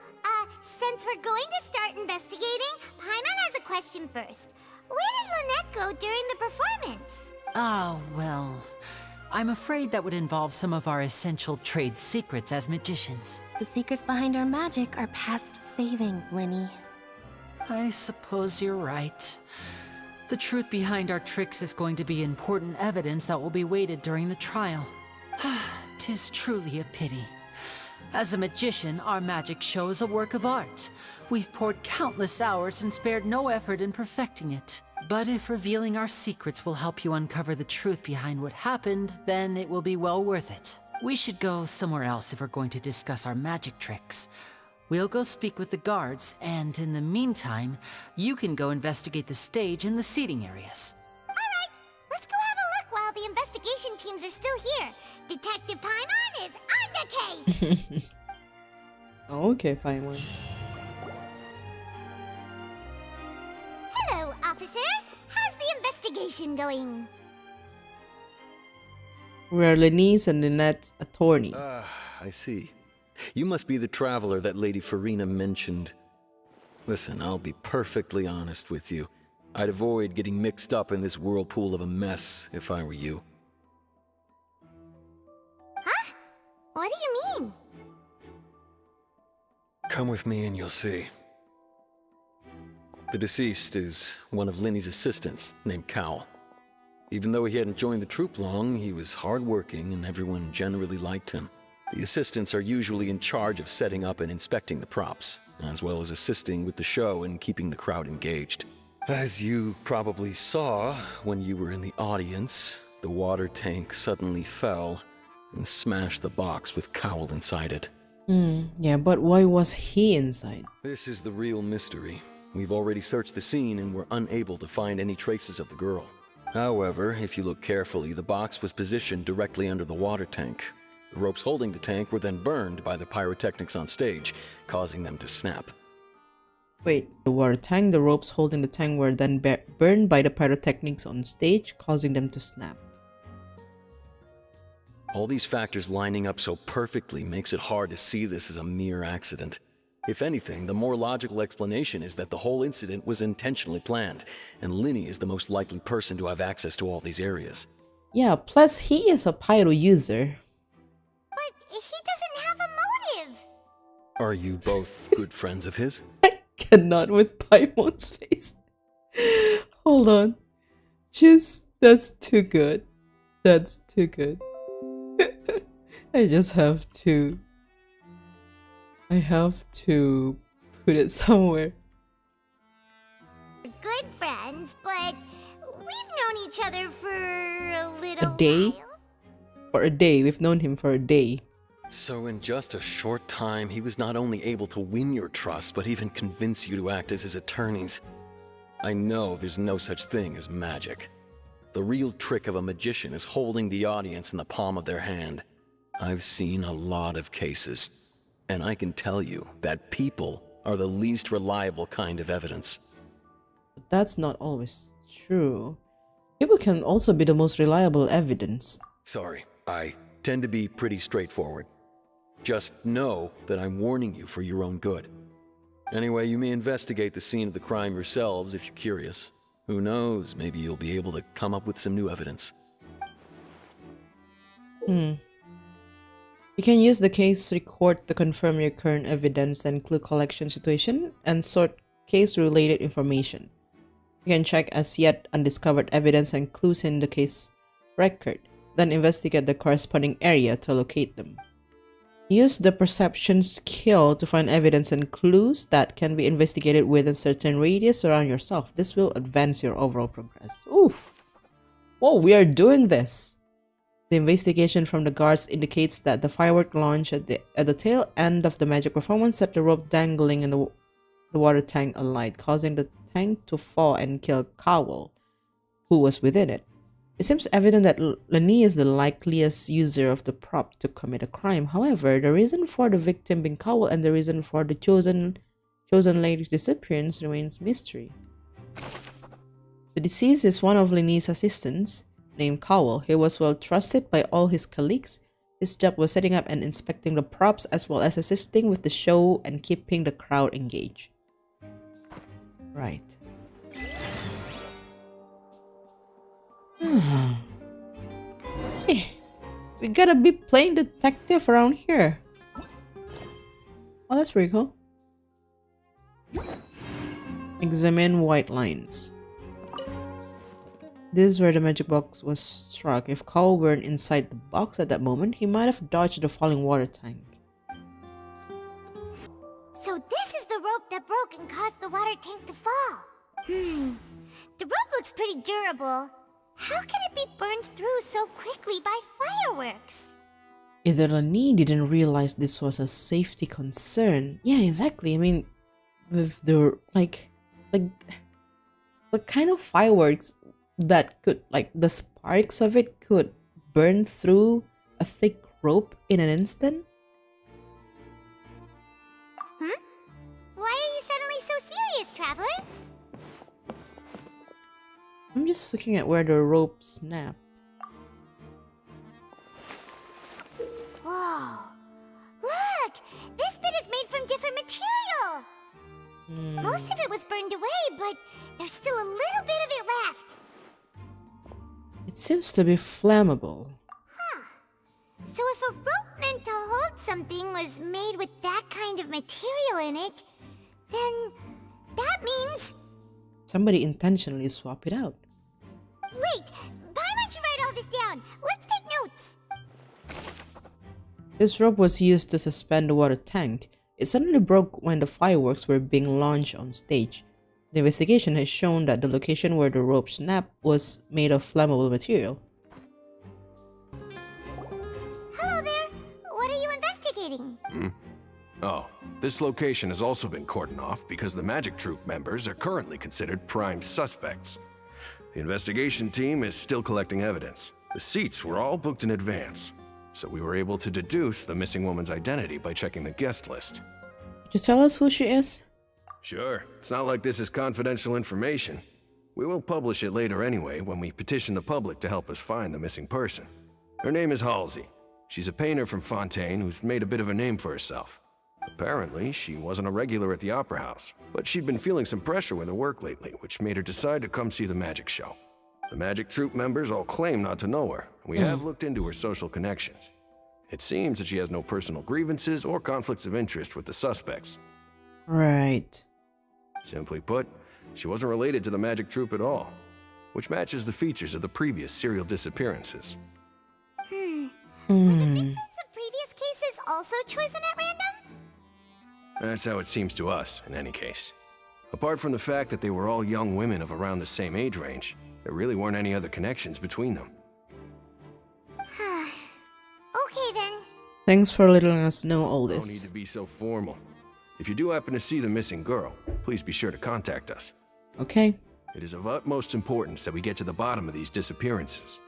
since we're going to start investigating, Paimon has a question first. Where did Lynette go during the performance? Well, I'm afraid that would involve some of our essential trade secrets as magicians. The secrets behind our magic are past saving, Linny. I suppose you're right. The truth behind our tricks is going to be important evidence that will be weighted during the trial. 'Tis truly a pity. As a magician, our magic show is a work of art. We've poured countless hours and spared no effort in perfecting it. But if revealing our secrets will help you uncover the truth behind what happened, then it will be well worth it. We should go somewhere else if we're going to discuss our magic tricks. We'll go speak with the guards, and in the meantime, you can go investigate the stage and the seating areas. Alright, let's go have a look while the investigation teams are still here. Detective Paimon is on the case! Okay, Paimon. Hello, officer. How's the investigation going? We're Lenise and Lynette's attorneys. I see. You must be the traveler that Lady Furina mentioned. Listen, I'll be perfectly honest with you. I'd avoid getting mixed up in this whirlpool of a mess if I were you. Huh? What do you mean? Come with me and you'll see. The deceased is one of Linny's assistants, named Cal. Even though he hadn't joined the troupe long, he was hardworking and everyone generally liked him. The assistants are usually in charge of setting up and inspecting the props, as well as assisting with the show and keeping the crowd engaged. As you probably saw when you were in the audience, the water tank suddenly fell and smashed the box with Cowl inside it. Yeah, but why was he inside? This is the real mystery. We've already searched the scene and were unable to find any traces of the girl. However, if you look carefully, the box was positioned directly under the water tank. The ropes holding the tank were then burned by the pyrotechnics on stage, causing them to snap. Wait, the water tank, the ropes holding the tank were then burned by the pyrotechnics on stage, causing them to snap. All these factors lining up so perfectly makes it hard to see this as a mere accident. If anything, the more logical explanation is that the whole incident was intentionally planned, and Linny is the most likely person to have access to all these areas. Yeah, plus he is a pyro user. But he doesn't have a motive. Are you both good friends of his? I cannot with Paimon's face. Hold on. That's too good. That's too good. I just have to. I have to put it somewhere. Good friends, but we've known each other for a little A day? while. For a day. We've known him for a day. So in just a short time, he was not only able to win your trust, but even convince you to act as his attorneys. I know there's no such thing as magic. The real trick of a magician is holding the audience in the palm of their hand. I've seen a lot of cases, and I can tell you that people are the least reliable kind of evidence. But that's not always true. People can also be the most reliable evidence. Sorry, I tend to be pretty straightforward. Just know that I'm warning you for your own good. Anyway, you may investigate the scene of the crime yourselves if you're curious. Who knows, maybe you'll be able to come up with some new evidence. You can use the case record to confirm your current evidence and clue collection situation and sort case-related information. You can check as yet undiscovered evidence and clues in the case record, then investigate the corresponding area to locate them. Use the perception skill to find evidence and clues that can be investigated within a certain radius around yourself. This will advance your overall progress. Ooh! Whoa, we are doing this! The investigation from the guards indicates that the firework launch at the tail end of the magic performance set the rope dangling in the water tank alight, causing the tank to fall and kill Cowell, who was within it. It seems evident that Lenny is the likeliest user of the prop to commit a crime. However, the reason for the victim being Cowell and the reason for the chosen lady's disappearance remains mystery. The deceased is one of Lenny's assistants, named Cowell. He was well trusted by all his colleagues. His job was setting up and inspecting the props as well as assisting with the show and keeping the crowd engaged. Right. Hey, we gotta be playing detective around here. Oh, that's pretty cool. Examine white lines. This is where the magic box was struck. If Cowell weren't inside the box at that moment, he might have dodged the falling water tank. So this is the rope that broke and caused the water tank to fall. The rope looks pretty durable. How can it be burned through so quickly by fireworks? Either Lani didn't realize this was a safety concern. Yeah, exactly. I mean, with the what kind of fireworks that could, like, the sparks of it could burn through a thick rope in an instant? Why are you suddenly so serious, Traveler? I'm just looking at where the rope snapped. Whoa! Look! This bit is made from different material! Most of it was burned away, but there's still a little bit of it left. It seems to be flammable. So if a rope meant to hold something was made with that kind of material in it, then that means... Somebody intentionally swapped it out. Wait! Paimon should write all this down! Let's take notes! This rope was used to suspend the water tank. It suddenly broke when the fireworks were being launched on stage. The investigation has shown that the location where the rope snapped was made of flammable material. Hello there! What are you investigating? Oh, this location has also been cordoned off because the magic troupe members are currently considered prime suspects. The investigation team is still collecting evidence. The seats were all booked in advance, so we were able to deduce the missing woman's identity by checking the guest list. Could you tell us who she is? Sure, it's not like this is confidential information. We will publish it later anyway when we petition the public to help us find the missing person. Her name is Halsey. She's a painter from Fontaine who's made a bit of a name for herself. Apparently, she wasn't a regular at the Opera House, but she'd been feeling some pressure with her work lately, which made her decide to come see the magic show. The magic troupe members all claim not to know her. We have looked into her social connections. It seems that she has no personal grievances or conflicts of interest with the suspects. Right. Simply put, she wasn't related to the magic troupe at all. which matches the features of the previous serial disappearances. Victims of previous cases also chosen at random? That's how it seems to us, in any case. Apart from the fact that they were all young women of around the same age range, there really weren't any other connections between them. Okay then. Thanks for letting us know all Don't need this. to be so formal. If you do happen to see the missing girl, please be sure to contact us. Okay. It is of utmost importance that we get to the bottom of these disappearances.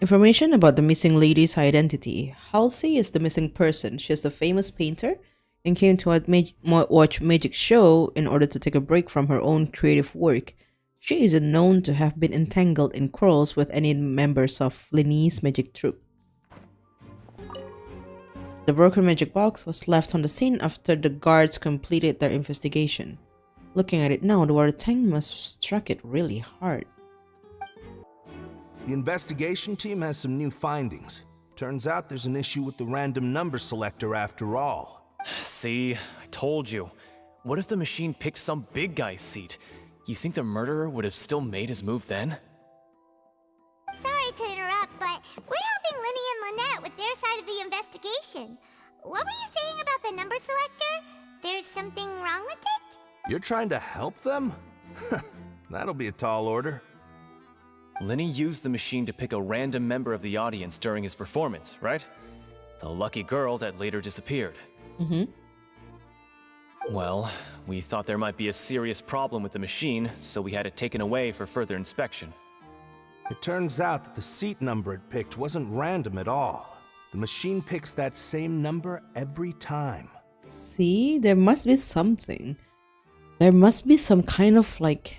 Information about the missing lady's identity. Halsey is the missing person. She is a famous painter and came to watch magic show in order to take a break from her own creative work. She is known to have been entangled in quarrels with any members of Linny's magic troupe. The broken magic box was left on the scene after the guards completed their investigation. Looking at it now, the water tank must have struck it really hard. The investigation team has some new findings. Turns out there's an issue with the random number selector after all. See, I told you. What if the machine picked some big guy's seat? You think the murderer would have still made his move then? Sorry to interrupt, but we're helping Linny and Lynette with their side of the investigation. What were you saying about the number selector? There's something wrong with it? You're trying to help them? That'll be a tall order. Linny used the machine to pick a random member of the audience during his performance, right? The lucky girl that later disappeared. Well, we thought there might be a serious problem with the machine, so we had it taken away for further inspection. It turns out that the seat number it picked wasn't random at all. The machine picks that same number every time. See, there must be something. There must be some kind of like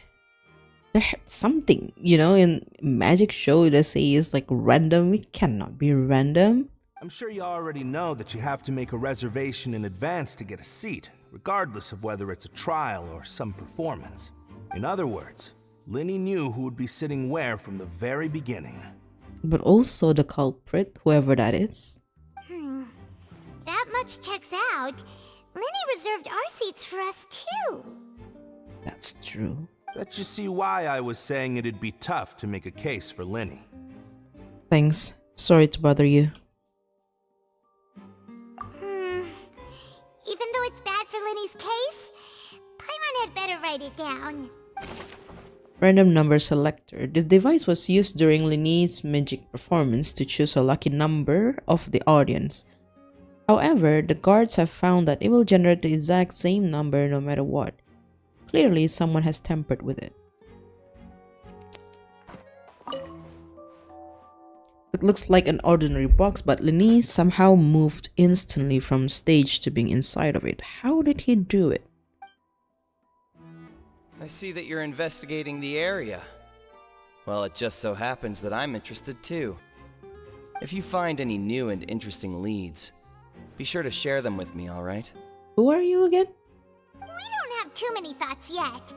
something, you know, in magic show they say is like random. It cannot be random. I'm sure you already know that you have to make a reservation in advance to get a seat, regardless of whether it's a trial or some performance. In other words, Linny knew who would be sitting where from the very beginning. But also the culprit, whoever that is. That much checks out. Linny reserved our seats for us too. That's true. Bet you see why I was saying it'd be tough to make a case for Linny. Thanks. Sorry to bother you. Even though it's bad for Linny's case, Paimon had better write it down. Random number selector. This device was used during Linny's magic performance to choose a lucky number of the audience. However, the guards have found that it will generate the exact same number no matter what. Clearly, someone has tampered with it. It looks like an ordinary box, but Linny somehow moved instantly from stage to being inside of it. How did he do it? I see that you're investigating the area. Well, it just so happens that I'm interested too. If you find any new and interesting leads, be sure to share them with me, alright? Who are you again? We don't have too many thoughts yet.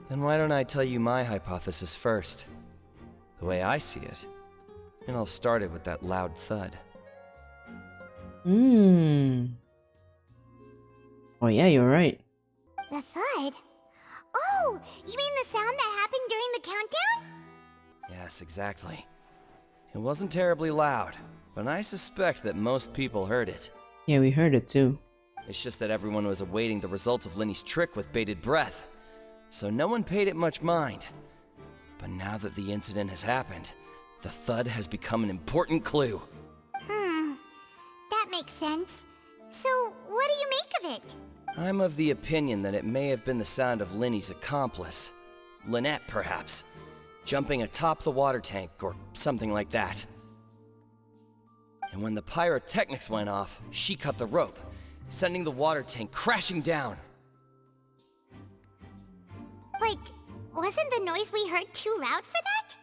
Then why don't I tell you my hypothesis first? The way I see it. And I'll start it with that loud thud. Oh yeah, you're right. The thud? Oh, you mean the sound that happened during the countdown? Yes, exactly. It wasn't terribly loud, but I suspect that most people heard it. Yeah, we heard it too. It's just that everyone was awaiting the results of Linny's trick with bated breath, so no one paid it much mind. But now that the incident has happened, the thud has become an important clue. That makes sense. So, what do you make of it? I'm of the opinion that it may have been the sound of Linny's accomplice. Lynette, perhaps. Jumping atop the water tank, or something like that. And when the pyrotechnics went off, she cut the rope, sending the water tank crashing down. But wasn't the noise we heard too loud for that?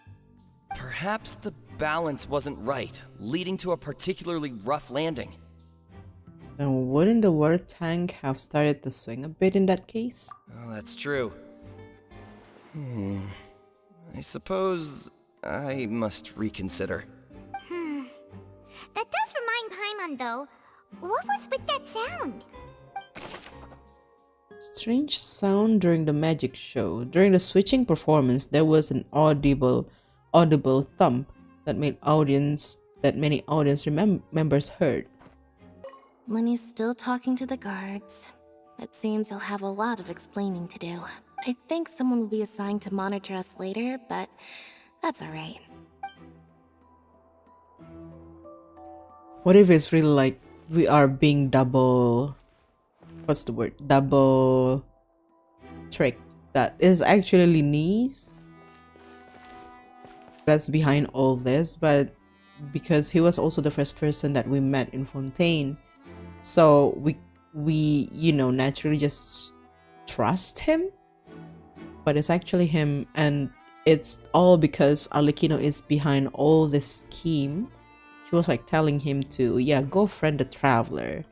Perhaps the balance wasn't right, leading to a particularly rough landing. Then wouldn't the water tank have started to swing a bit in that case? Oh, that's true. I suppose I must reconsider. That does remind Paimon, though. What was with that sound? Strange sound during the magic show. During the switching performance, there was an audible thump that many audience members heard. Lenny's still talking to the guards. It seems he'll have a lot of explaining to do. I think someone will be assigned to monitor us later, but that's alright. What if it's really like we are being double... What's the word? Double tricked. That is actually Lenny's that's behind all this, but because he was also the first person that we met in Fontaine, so we you know, naturally just trust him, but it's actually him, and it's all because Arlecchino is behind all this scheme. She was like telling him to, yeah, go friend the traveler,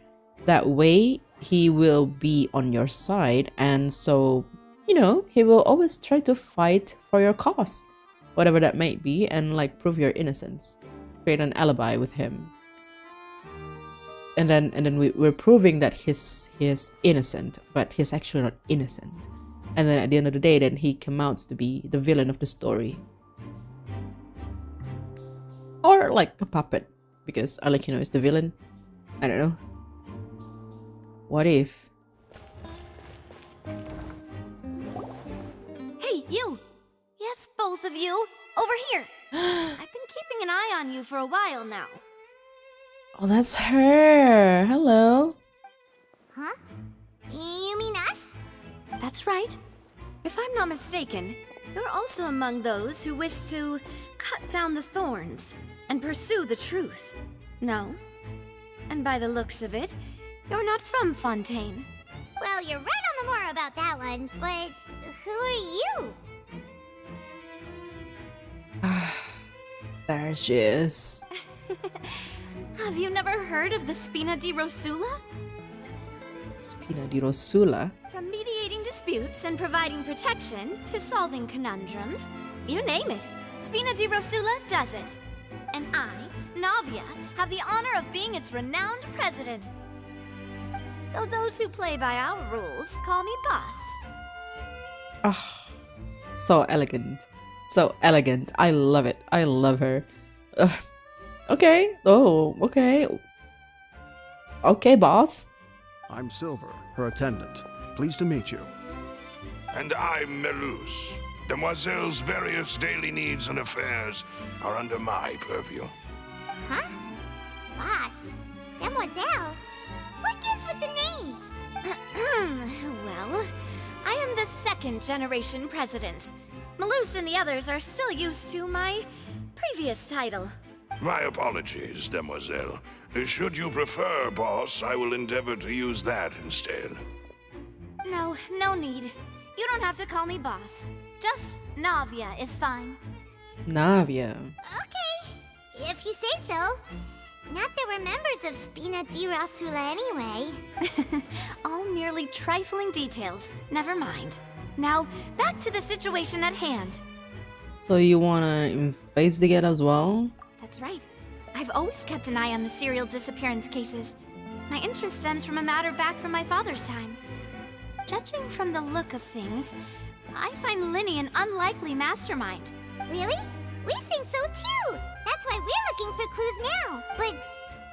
that way he will be on your side, and so, you know, he will always try to fight for your cause, whatever that might be, and like prove your innocence, create an alibi with him, and then we're proving that he's innocent, but he's actually not innocent, and then at the end of the day, then he comes out to be the villain of the story, or like a puppet, because Arlecchino is the villain. I don't know. What if? Hey, you! Yes, both of you! Over here! I've been keeping an eye on you for a while now. Oh, that's her! Hello! Huh? You mean us? That's right. If I'm not mistaken, you're also among those who wish to cut down the thorns and pursue the truth. No? And by the looks of it, you're not from Fontaine. Well, you're right on the more about that one, but who are you? There she is. Have you never heard of the Spina di Rosula? Spina di Rosula? From mediating disputes and providing protection to solving conundrums, you name it, Spina di Rosula does it. And I, Navia, have the honor of being its renowned president. Though those who play by our rules call me boss. Ah, so elegant. So elegant. I love it. I love her. Okay. Oh, okay. Okay, boss. I'm Silver, her attendant. Pleased to meet you. And I'm Melus. Demoiselle's various daily needs and affairs are under my purview. Huh? Boss? Demoiselle? What gives with the names? Well, I am the second generation president. Melus and the others are still used to my previous title. My apologies, Demoiselle. Should you prefer, boss, I will endeavor to use that instead. No, no need. You don't have to call me boss. Just Navia is fine. Navia. Okay, if you say so. Not that we're members of Spina di Rosula anyway. All merely trifling details. Never mind. Now, back to the situation at hand. So you wanna investigate as well? That's right. I've always kept an eye on the serial disappearance cases. My interest stems from a matter back from my father's time. Judging from the look of things, I find Linny an unlikely mastermind. Really? We think so too! That's why we're looking for clues now. But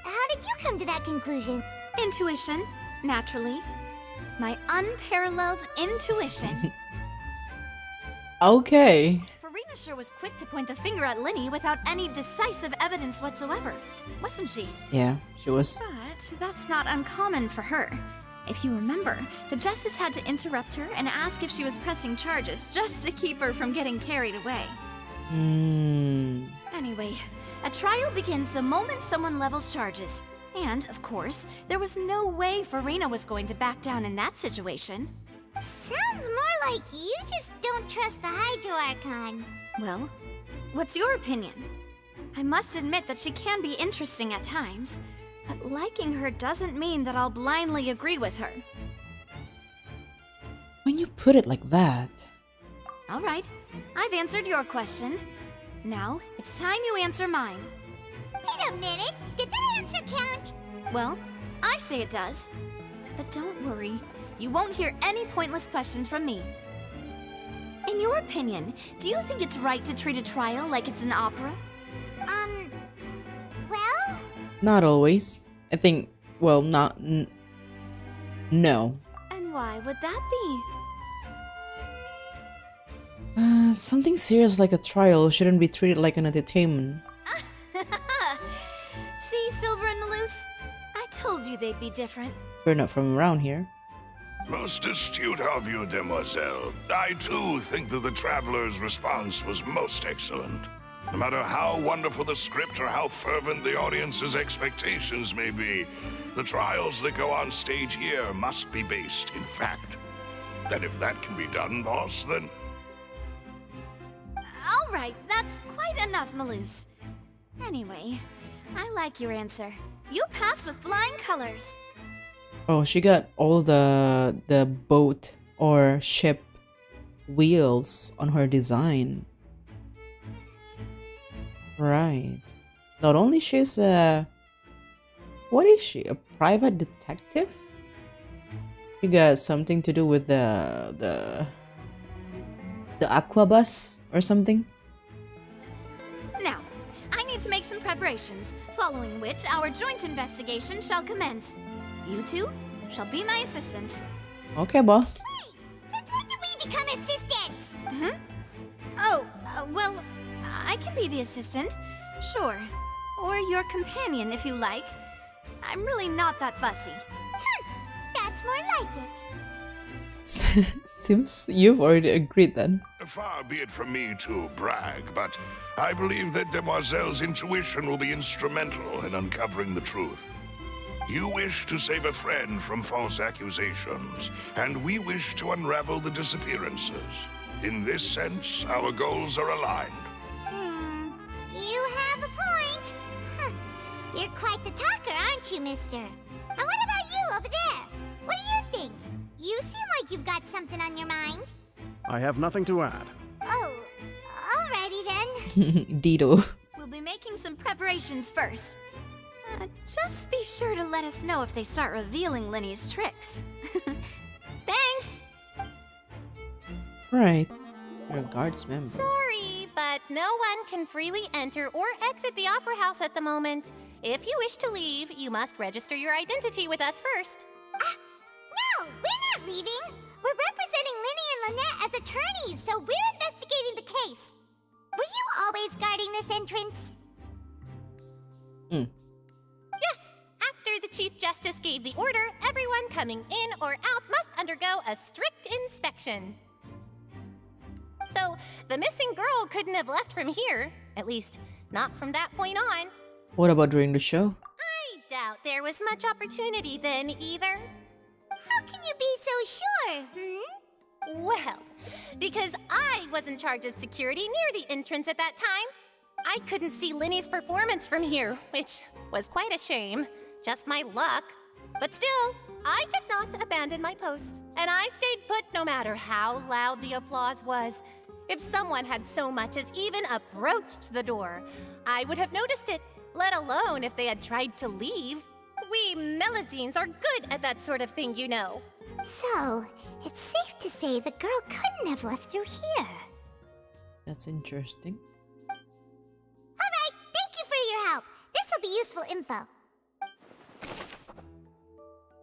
how did you come to that conclusion? Intuition, naturally. My unparalleled intuition. Okay. Furina sure was quick to point the finger at Linny without any decisive evidence whatsoever, wasn't she? Yeah, she was. But that's not uncommon for her. If you remember, the Justice had to interrupt her and ask if she was pressing charges just to keep her from getting carried away. Anyway, a trial begins the moment someone levels charges. And, of course, there was no way Furina was going to back down in that situation. Sounds more like you just don't trust the Hydro Archon. Well, what's your opinion? I must admit that she can be interesting at times, but liking her doesn't mean that I'll blindly agree with her. When you put it like that... All right, I've answered your question. Now, it's time you answer mine. Wait a minute, did that answer count? Well, I say it does. But don't worry, You won't hear any pointless questions from me. In your opinion, do you think it's right to treat a trial like it's an opera? Well? Not always. I think, well, not. No. And why would that be? Something serious like a trial shouldn't be treated like an entertainment. See, Silver and Malus? I told you they'd be different. We're not from around here. Most astute of you, demoiselle. I too think that the traveler's response was most excellent. No matter how wonderful the script or how fervent the audience's expectations may be, the trials that go on stage here must be based in fact. And if that can be done, boss, then... All right, that's quite enough, Malus. Anyway, I like your answer. You passed with flying colors. Oh, she got all the boat or ship wheels on her design. Right. Not only she's a... What is she? A private detective? She got something to do with the aquabus or something? Now, I need to make some preparations, following which our joint investigation shall commence. You two shall be my assistants. Okay, boss. Since when did we become assistants? Oh, well, I can be the assistant, sure. Or your companion, if you like. I'm really not that fussy. That's more like it. Seems you've already agreed then. Far be it from me to brag, but I believe that Demoiselle's intuition will be instrumental in uncovering the truth. You wish to save a friend from false accusations, and we wish to unravel the disappearances. In this sense, our goals are aligned. You have a point. You're quite the talker, aren't you, mister? And what about you over there? What do you think? You seem like you've got something on your mind. I have nothing to add. Oh, alrighty then. Dido. We'll be making some preparations first. Just be sure to let us know if they start revealing Linny's tricks. Thanks! Right. You're a guards member. Sorry, but no one can freely enter or exit the Opera House at the moment. If you wish to leave, you must register your identity with us first. No, we're not leaving. We're representing Linny and Lynette as attorneys, so we're investigating the case. Were you always guarding this entrance? Yes, after the Chief Justice gave the order, everyone coming in or out must undergo a strict inspection. So, the missing girl couldn't have left from here. At least, not from that point on. What about during the show? I doubt there was much opportunity then, either. How can you be so sure, Well, because I was in charge of security near the entrance at that time. I couldn't see Linny's performance from here, which was quite a shame. Just my luck. But still, I did not abandon my post. And I stayed put no matter how loud the applause was. If someone had so much as even approached the door, I would have noticed it, let alone if they had tried to leave. We Melazines are good at that sort of thing, you know. So, it's safe to say the girl couldn't have left through here. That's interesting. Alright, thank you for your help. This'll be useful info.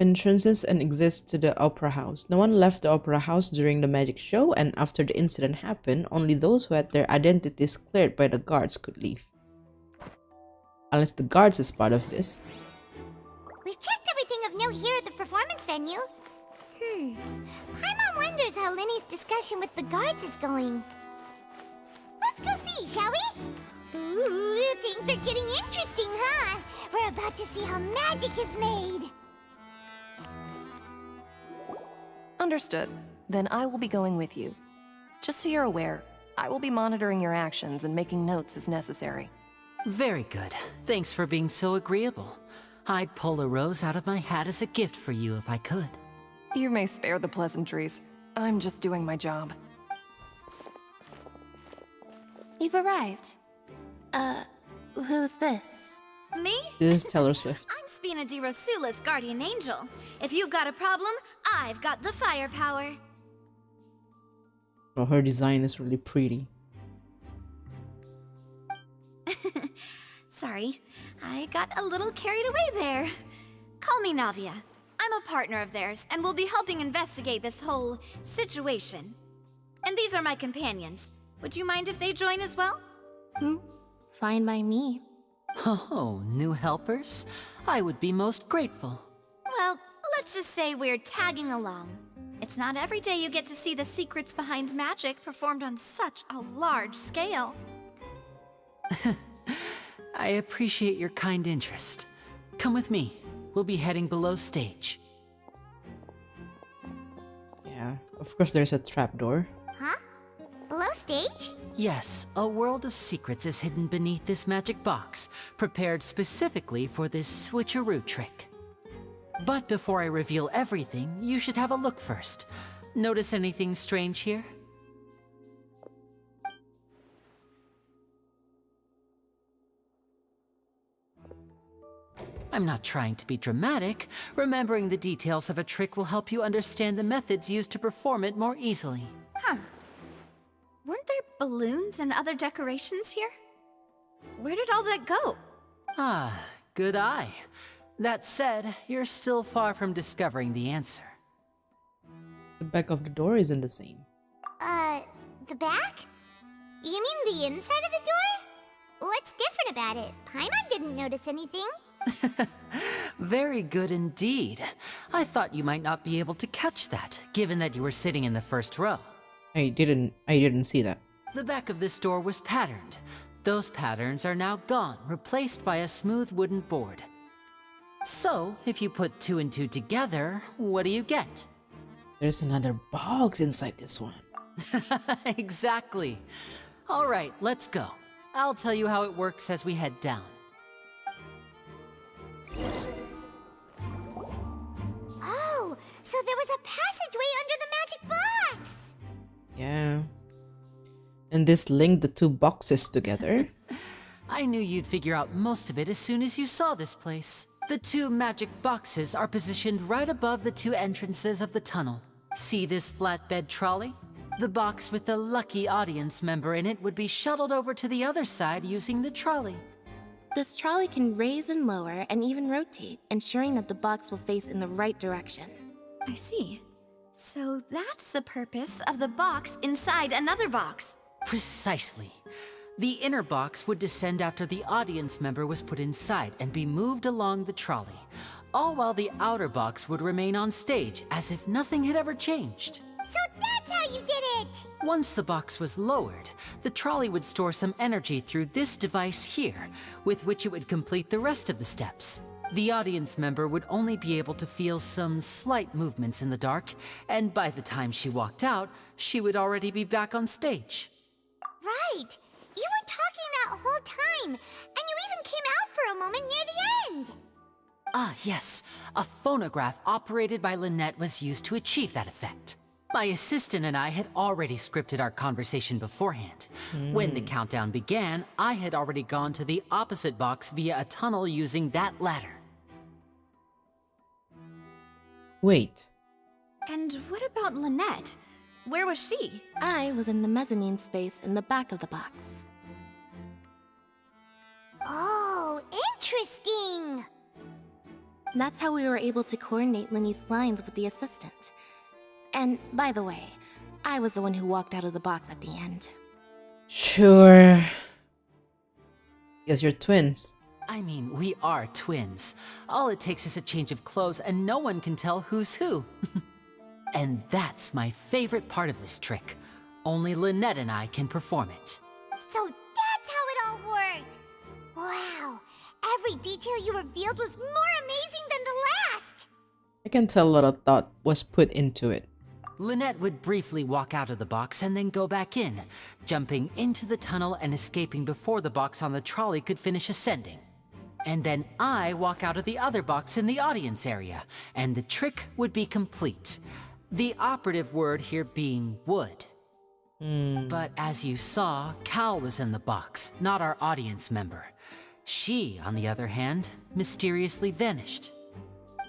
Entrances and exits to the opera house. No one left the opera house during the magic show, and after the incident happened, only those who had their identities cleared by the guards could leave. Unless the guards is part of this. We've checked everything of note here at the performance venue. Paimon wonders how Linny's discussion with the guards is going. Let's go see, shall we? Ooh, things are getting interesting, huh? We're about to see how magic is made. Understood. Then I will be going with you. Just so you're aware, I will be monitoring your actions and making notes as necessary. Very good. Thanks for being so agreeable. I'd pull a rose out of my hat as a gift for you if I could. You may spare the pleasantries. I'm just doing my job. You've arrived. Who's this? Me? This is Taylor Swift. I'm Spina di Rosula's guardian angel. If you've got a problem, I've got the firepower. Oh, her design is really pretty. Sorry, I got a little carried away there. Call me Navia. I'm a partner of theirs, and will be helping investigate this whole situation. And these are my companions. Would you mind if they join as well? Fine by me. Oh, new helpers? I would be most grateful. Well, let's just say we're tagging along. It's not every day you get to see the secrets behind magic performed on such a large scale. I appreciate your kind interest. Come with me. We'll be heading below stage. Yeah, of course there's a trapdoor. Huh? Below stage? Yes, a world of secrets is hidden beneath this magic box, prepared specifically for this switcheroo trick. But before I reveal everything, you should have a look first. Notice anything strange here? I'm not trying to be dramatic. Remembering the details of a trick will help you understand the methods used to perform it more easily. Huh. Weren't there balloons and other decorations here? Where did all that go? Ah, good eye. That said, you're still far from discovering the answer. The back of the door isn't the same. The back? You mean the inside of the door? What's different about it? Paimon didn't notice anything. Very good indeed. I thought you might not be able to catch that, given that you were sitting in the first row. I didn't see that. The back of this door was patterned. Those patterns are now gone, replaced by a smooth wooden board. So, if you put 2 and 2 together, what do you get? There's another box inside this one. Exactly. All right, let's go. I'll tell you how it works as we head down. Oh, so there was a passageway under the magic box! Yeah. And this linked the 2 boxes together. I knew you'd figure out most of it as soon as you saw this place. The 2 magic boxes are positioned right above the 2 entrances of the tunnel. See this flatbed trolley? The box with the lucky audience member in it would be shuttled over to the other side using the trolley. This trolley can raise and lower and even rotate, ensuring that the box will face in the right direction. I see. So that's the purpose of the box inside another box. Precisely. The inner box would descend after the audience member was put inside and be moved along the trolley, all while the outer box would remain on stage as if nothing had ever changed. So that's how you did it! Once the box was lowered, the trolley would store some energy through this device here, with which it would complete the rest of the steps. The audience member would only be able to feel some slight movements in the dark, and by the time she walked out, she would already be back on stage. Right! You were talking that whole time, and you even came out for a moment near the end! Ah, yes. A phonograph operated by Lynette was used to achieve that effect. My assistant and I had already scripted our conversation beforehand. When the countdown began, I had already gone to the opposite box via a tunnel using that ladder. Wait. And what about Lynette? Where was she? I was in the mezzanine space in the back of the box. Oh, interesting! That's how we were able to coordinate Linny's lines with the assistant. And, by the way, I was the one who walked out of the box at the end. Sure. Guess you're twins. I mean, we are twins. All it takes is a change of clothes and no one can tell who's who. And that's my favorite part of this trick. Only Lynette and I can perform it. So that's how it all worked! Wow, every detail you revealed was more amazing than the last! I can tell a lot of thought was put into it. Lynette would briefly walk out of the box and then go back in, jumping into the tunnel and escaping before the box on the trolley could finish ascending. And then I walk out of the other box in the audience area, and the trick would be complete. The operative word here being would. But as you saw, Cal was in the box, not our audience member. She, on the other hand, mysteriously vanished.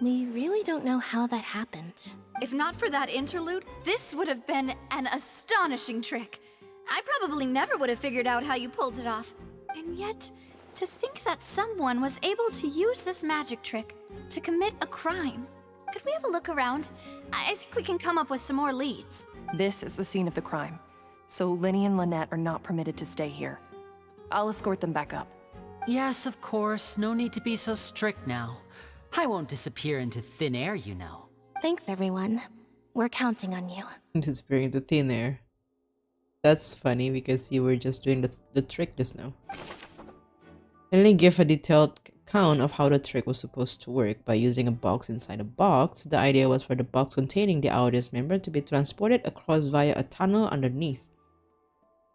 We really don't know how that happened. If not for that interlude, this would have been an astonishing trick. I probably never would have figured out how you pulled it off. And yet, to think that someone was able to use this magic trick to commit a crime. Could we have a look around? I think we can come up with some more leads. This is the scene of the crime, so Lyney and Lynette are not permitted to stay here. I'll escort them back up. Yes, of course. No need to be so strict now. I won't disappear into thin air, you know. Thanks, everyone. We're counting on you. Disappearing into thin air. That's funny because you were just doing the trick just now. Lyney gave a detailed account of how the trick was supposed to work by using a box inside a box. The idea was for the box containing the audience member to be transported across via a tunnel underneath.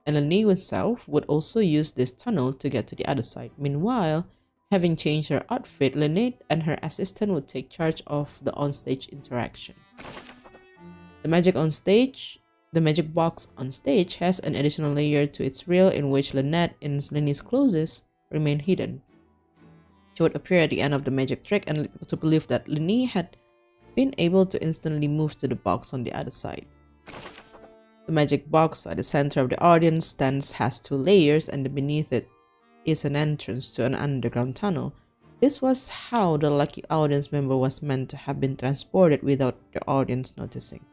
And Lyney herself would also use this tunnel to get to the other side. Meanwhile, having changed her outfit, Lynette and her assistant would take charge of the onstage interaction. The magic box on stage has an additional layer to its reel in which Lynette, in Lyney's clothes, remain hidden. She would appear at the end of the magic trick and lead people to believe that Lyney had been able to instantly move to the box on the other side. The magic box at the center of the audience stands has 2 layers, and beneath it is an entrance to an underground tunnel. This was how the lucky audience member was meant to have been transported without the audience noticing.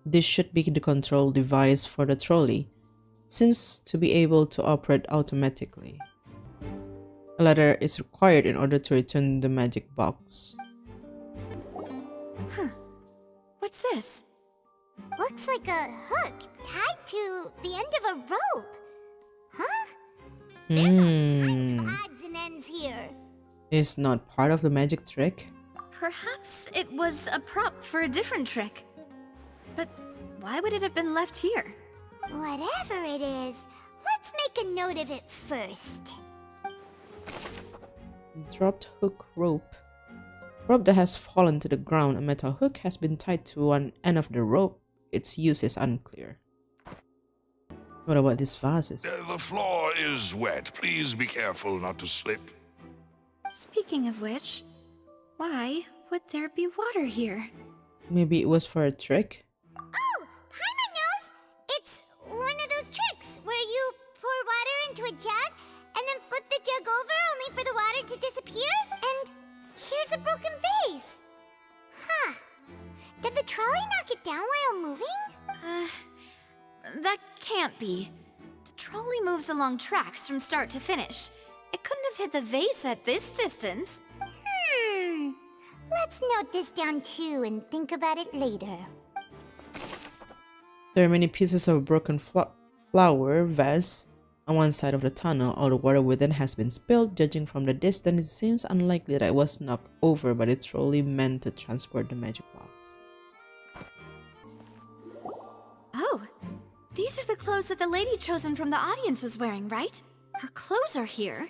This should be the control device for the trolley. Seems to be able to operate automatically. A letter is required in order to return the magic box. Huh. What's this? Looks like a hook tied to the end of a rope. Huh? Odds and ends here. Is not part of the magic trick? Perhaps it was a prop for a different trick. But why would it have been left here? Whatever it is, let's make a note of it first. Dropped hook rope. Rope that has fallen to the ground. A metal hook has been tied to one end of the rope. Its use is unclear. What about these vases? The floor is wet. Please be careful not to slip. Speaking of which, why would there be water here? Maybe it was for a trick? Oh, Paimon knows! It's one of those tricks where you pour water into a jug and then flip the jug over only for the water to disappear. And here's a broken vase. Huh. Did the trolley knock it down while moving? That can't be. The trolley moves along tracks from start to finish. It couldn't have hit the vase at this distance. Let's note this down too and think about it later. There are many pieces of broken flower vase on one side of the tunnel. All the water within has been spilled. Judging from the distance, it seems unlikely that it was knocked over by the trolley meant to transport the magic box. Oh, these are the clothes that the lady chosen from the audience was wearing, right? Her clothes are here,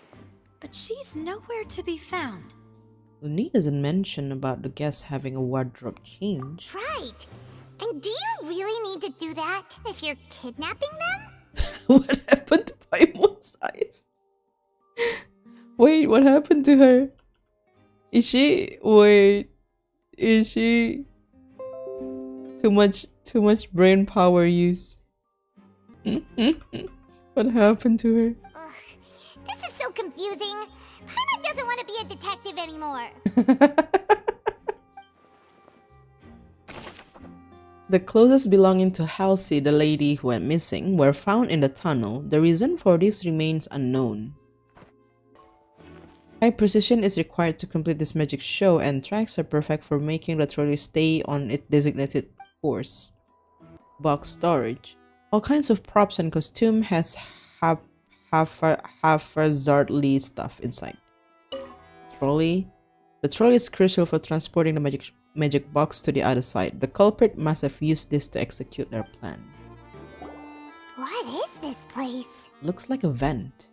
but she's nowhere to be found. Lyney doesn't mention about the guests having a wardrobe change. Right. And do you really need to do that if you're kidnapping them? What happened to Paimon's eyes? Wait, what happened to her? Is she... Wait. Is she... Too much brain power use. What happened to her? Ugh, this is so confusing. Paimon doesn't want to be a detective anymore. The clothes belonging to Halsey, the lady who went missing, were found in the tunnel. The reason for this remains unknown. High precision is required to complete this magic show, and tracks are perfect for making the trolley stay on its designated course. Box storage. All kinds of props and costume has haphazardly stuff inside. Trolley. The trolley is crucial for transporting the magic box to the other side. The culprit must have used this to execute their plan. What is this place? Looks like a vent.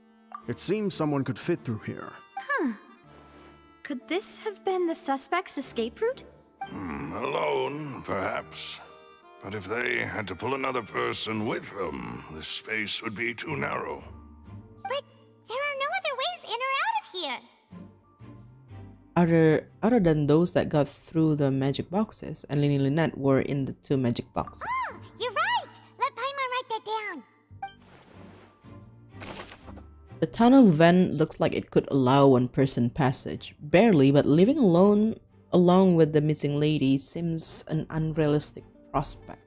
It seems someone could fit through here. Huh. Could this have been the suspect's escape route? Alone, perhaps. But if they had to pull another person with them, the space would be too narrow. But there are no other ways in or out of here. other than those that got through the magic boxes, and Lini and Lynette were in the 2 magic boxes. Oh, you're right! Let Paimon write that down. The tunnel vent looks like it could allow one-person passage. Barely, but living along with the missing lady seems an unrealistic prospect.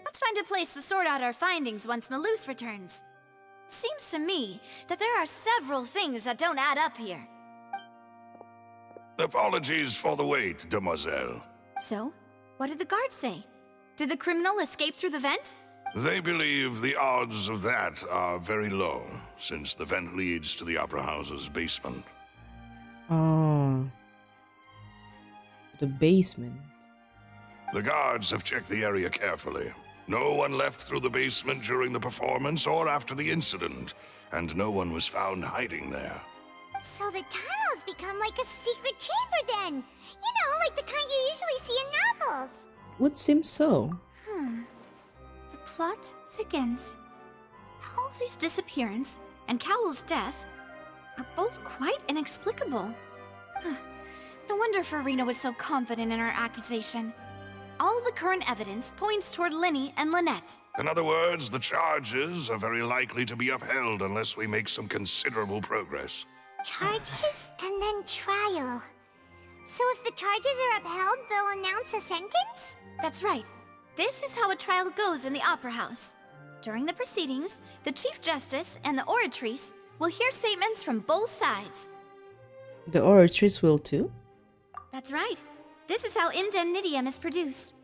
Let's find a place to sort out our findings once Malus returns. It seems to me that there are several things that don't add up here. Apologies for the wait, demoiselle. So, what did the guards say? Did the criminal escape through the vent? They believe the odds of that are very low, since the vent leads to the Opera House's basement. Oh. The basement. The guards have checked the area carefully. No one left through the basement during the performance or after the incident, and no one was found hiding there. So the tunnels become like a secret chamber then. You know, like the kind you usually see in novels. Would seem so. The plot thickens. Halsey's disappearance and Cowell's death are both quite inexplicable. No wonder Furina was so confident in her accusation. All the current evidence points toward Lini and Lynette. In other words, the charges are very likely to be upheld unless we make some considerable progress. Charges and then trial. So if the charges are upheld, they'll announce a sentence? That's right. This is how a trial goes in the Opera House. During the proceedings, the Chief Justice and the Oratrice will hear statements from both sides. The Oratrice will too? That's right. This is how indemnitium is produced.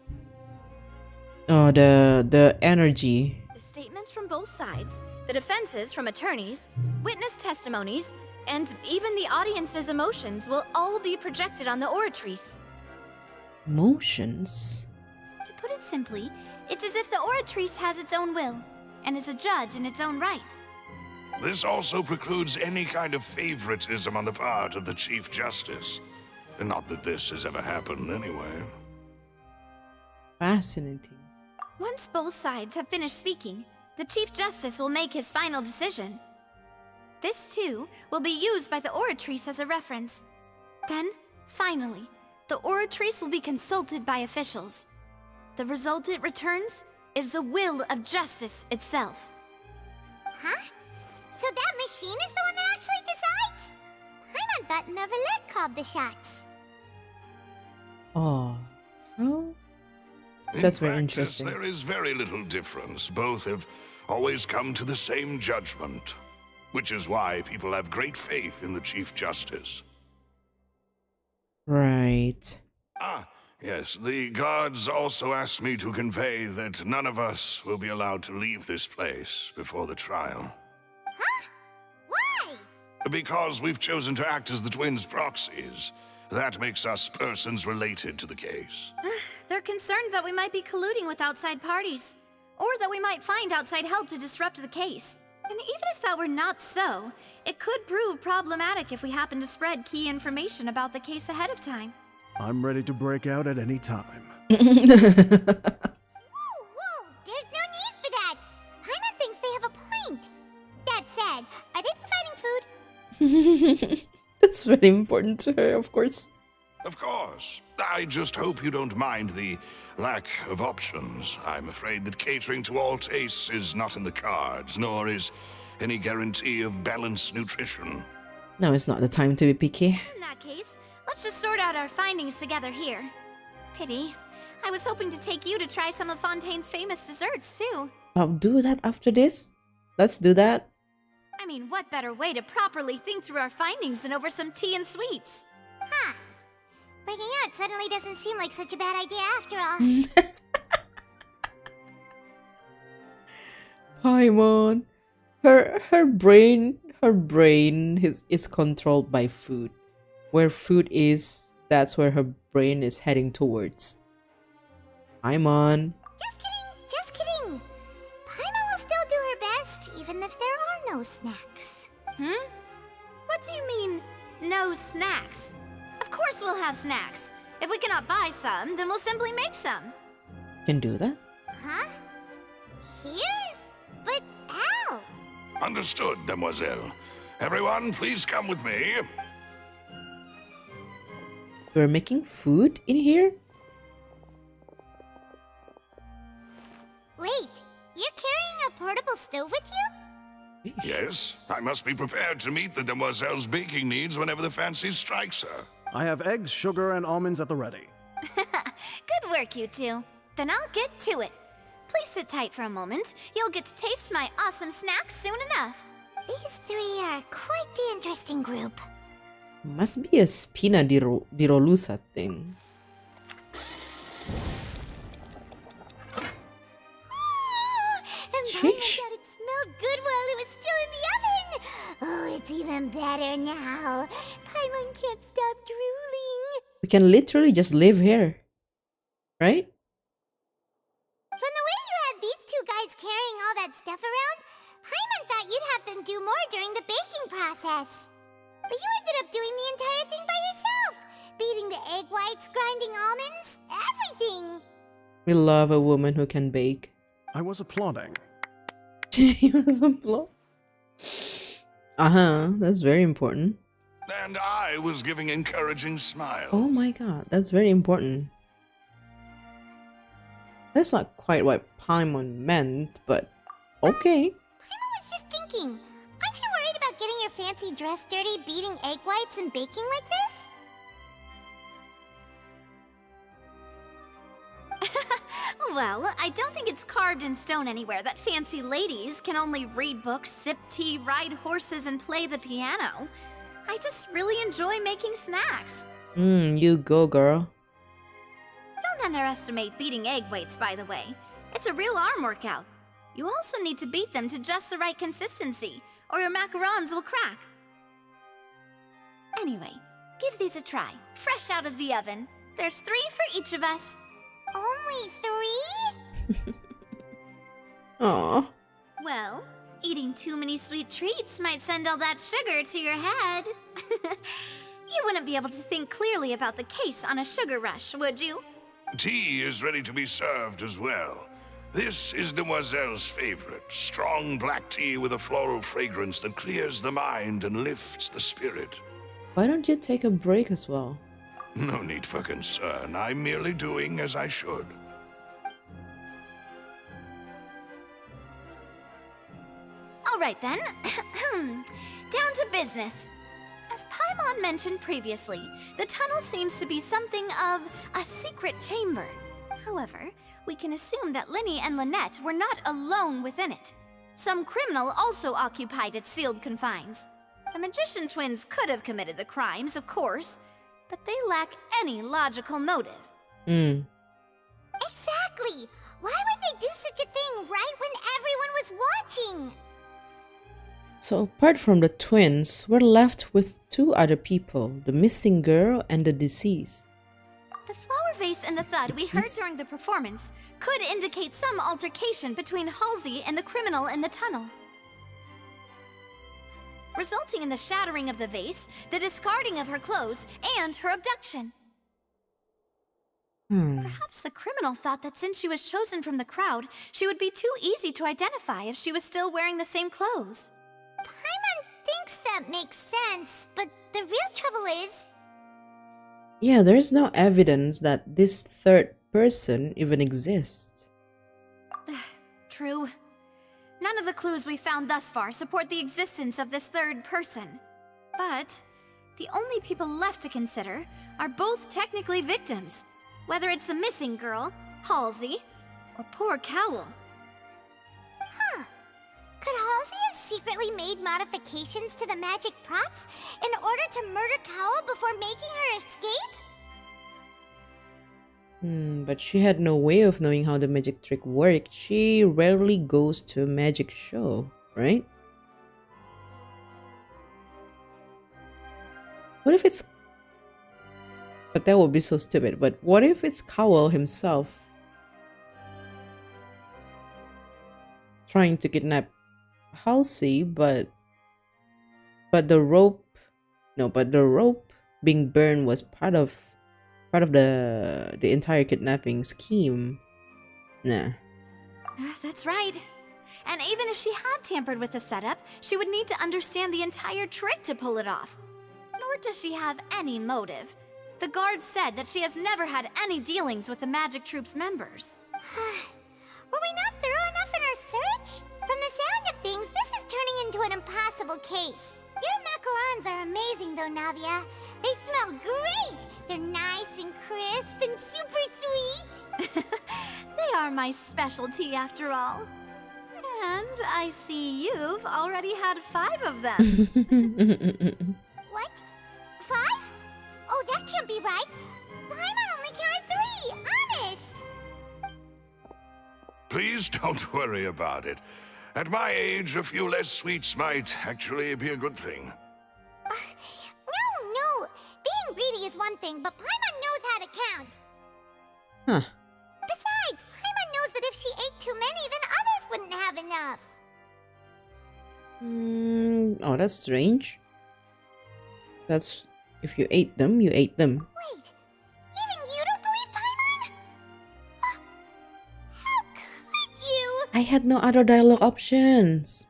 Oh, the energy. The statements from both sides, the defenses from attorneys, witness testimonies, and even the audience's emotions will all be projected on the Oratrice. Emotions? To put it simply, it's as if the Oratrice has its own will, and is a judge in its own right. This also precludes any kind of favoritism on the part of the Chief Justice. Not that this has ever happened anyway. Fascinating. Once both sides have finished speaking, the Chief Justice will make his final decision. This, too, will be used by the Oratrice as a reference. Then, finally, the Oratrice will be consulted by officials. The result it returns is the will of justice itself. Huh? So that machine is the one that actually decides? Paimon thought Novelet called the shots. Oh. Oh. That's very interesting. There is very little difference. Both have always come to the same judgment, which is why people have great faith in the Chief Justice. Right. Ah, yes. The guards also asked me to convey that none of us will be allowed to leave this place before the trial. Huh? Why? Because we've chosen to act as the twins' proxies. That makes us persons related to the case. They're concerned that we might be colluding with outside parties, or that we might find outside help to disrupt the case. And even if that were not so, it could prove problematic if we happen to spread key information about the case ahead of time. I'm ready to break out at any time. Whoa, there's no need for that. Paimon thinks they have a point. That said, are they providing food? That's very important to her, of course. Of course. I just hope you don't mind the lack of options. I'm afraid that catering to all tastes is not in the cards, nor is any guarantee of balanced nutrition. Now is not the time to be picky. In that case, let's just sort out our findings together here. Pity. I was hoping to take you to try some of Fontaine's famous desserts, too. I'll do that after this. Let's do that. I mean, what better way to properly think through our findings than over some tea and sweets? Huh. Breaking out suddenly doesn't seem like such a bad idea after all. Paimon. Her brain is controlled by food. Where food is, that's where her brain is heading towards. Paimon. Just kidding. Paimon will still do her best, even if there are no snacks. What do you mean, no snacks? Of course we'll have snacks. If we cannot buy some, then we'll simply make some. Can do that? Huh? Here? But how? Understood, demoiselle. Everyone, please come with me. We're making food in here? Wait, you're carrying a portable stove with you? Yes, I must be prepared to meet the demoiselle's baking needs whenever the fancy strikes her. I have eggs, sugar, and almonds at the ready. Good work, you two. Then I'll get to it. Please sit tight for a moment. You'll get to taste my awesome snacks soon enough. These three are quite the interesting group. Must be a spina di Rolusa thing. And Sheesh. thought it smelled good while it was still in the oven. Oh, it's even better now. Paimon can't stop drooling. We can literally just live here. Right? From the way you had these two guys carrying all that stuff around, Paimon thought you'd have them do more during the baking process. But you ended up doing the entire thing by yourself. Beating the egg whites, grinding almonds, everything. We love a woman who can bake. I was applauding. He was applauding. That's very important. And I was giving encouraging smiles. Oh my god, that's very important. That's not quite what Paimon meant, but okay. Paimon was just thinking, aren't you worried about getting your fancy dress dirty beating egg whites and baking like this? Well, I don't think it's carved in stone anywhere that fancy ladies can only read books, sip tea, ride horses, and play the piano. I just really enjoy making snacks. You go, girl. Don't underestimate beating egg weights, by the way. It's a real arm workout. You also need to beat them to just the right consistency, or your macarons will crack. Anyway, give these a try, fresh out of the oven. There's 3 for each of us. Only 3? Aw. Well, eating too many sweet treats might send all that sugar to your head. You wouldn't be able to think clearly about the case on a sugar rush, would you? Tea is ready to be served as well. This is Demoiselle's favorite, strong black tea with a floral fragrance that clears the mind and lifts the spirit. Why don't you take a break as well? No need for concern. I'm merely doing as I should. All right then. Down to business. As Paimon mentioned previously, the tunnel seems to be something of a secret chamber. However, we can assume that Linny and Lynette were not alone within it. Some criminal also occupied its sealed confines. The magician twins could have committed the crimes, of course, but they lack any logical motive. Exactly! Why would they do such a thing right when everyone was watching? So apart from the twins, we're left with 2 other people, the missing girl and the deceased. The flower vase and the thud we heard during the performance could indicate some altercation between Halsey and the criminal in the tunnel, resulting in the shattering of the vase, the discarding of her clothes, and her abduction. Perhaps the criminal thought that since she was chosen from the crowd, she would be too easy to identify if she was still wearing the same clothes. Paimon thinks that makes sense, but the real trouble is... Yeah, there's no evidence that this third person even exists. True. None of the clues we found thus far support the existence of this third person. But the only people left to consider are both technically victims, whether it's the missing girl, Halsey, or poor Cowell. Huh. Could Halsey have secretly made modifications to the magic props in order to murder Cowell before making her escape? But she had no way of knowing how the magic trick worked. She rarely goes to a magic show, right? What if it's... But that would be so stupid. But what if it's Cowell himself trying to kidnap Halsey, but the rope... No, but the rope being burned was part of the entire kidnapping scheme. Nah. That's right. And even if she had tampered with the setup, she would need to understand the entire trick to pull it off. Nor does she have any motive. The guard said that she has never had any dealings with the magic troop's members. Were we not thorough enough in our search? From the sound of things, this is turning into an impossible case. Your macarons are amazing though, Navia. They smell great! They're nice and crisp and super sweet! They are my specialty after all. And I see you've already had 5 of them. What? 5? Oh, that can't be right. Paimon only counted 3, honest! Please don't worry about it. At my age, a few less sweets might actually be a good thing. No. Being greedy is one thing, but Paimon knows how to count. Huh. Besides, Paimon knows that if she ate too many, then others wouldn't have enough. Oh, that's strange. That's if you ate them, you ate them. Wait, even you don't believe Paimon? How could you? I had no other dialogue options.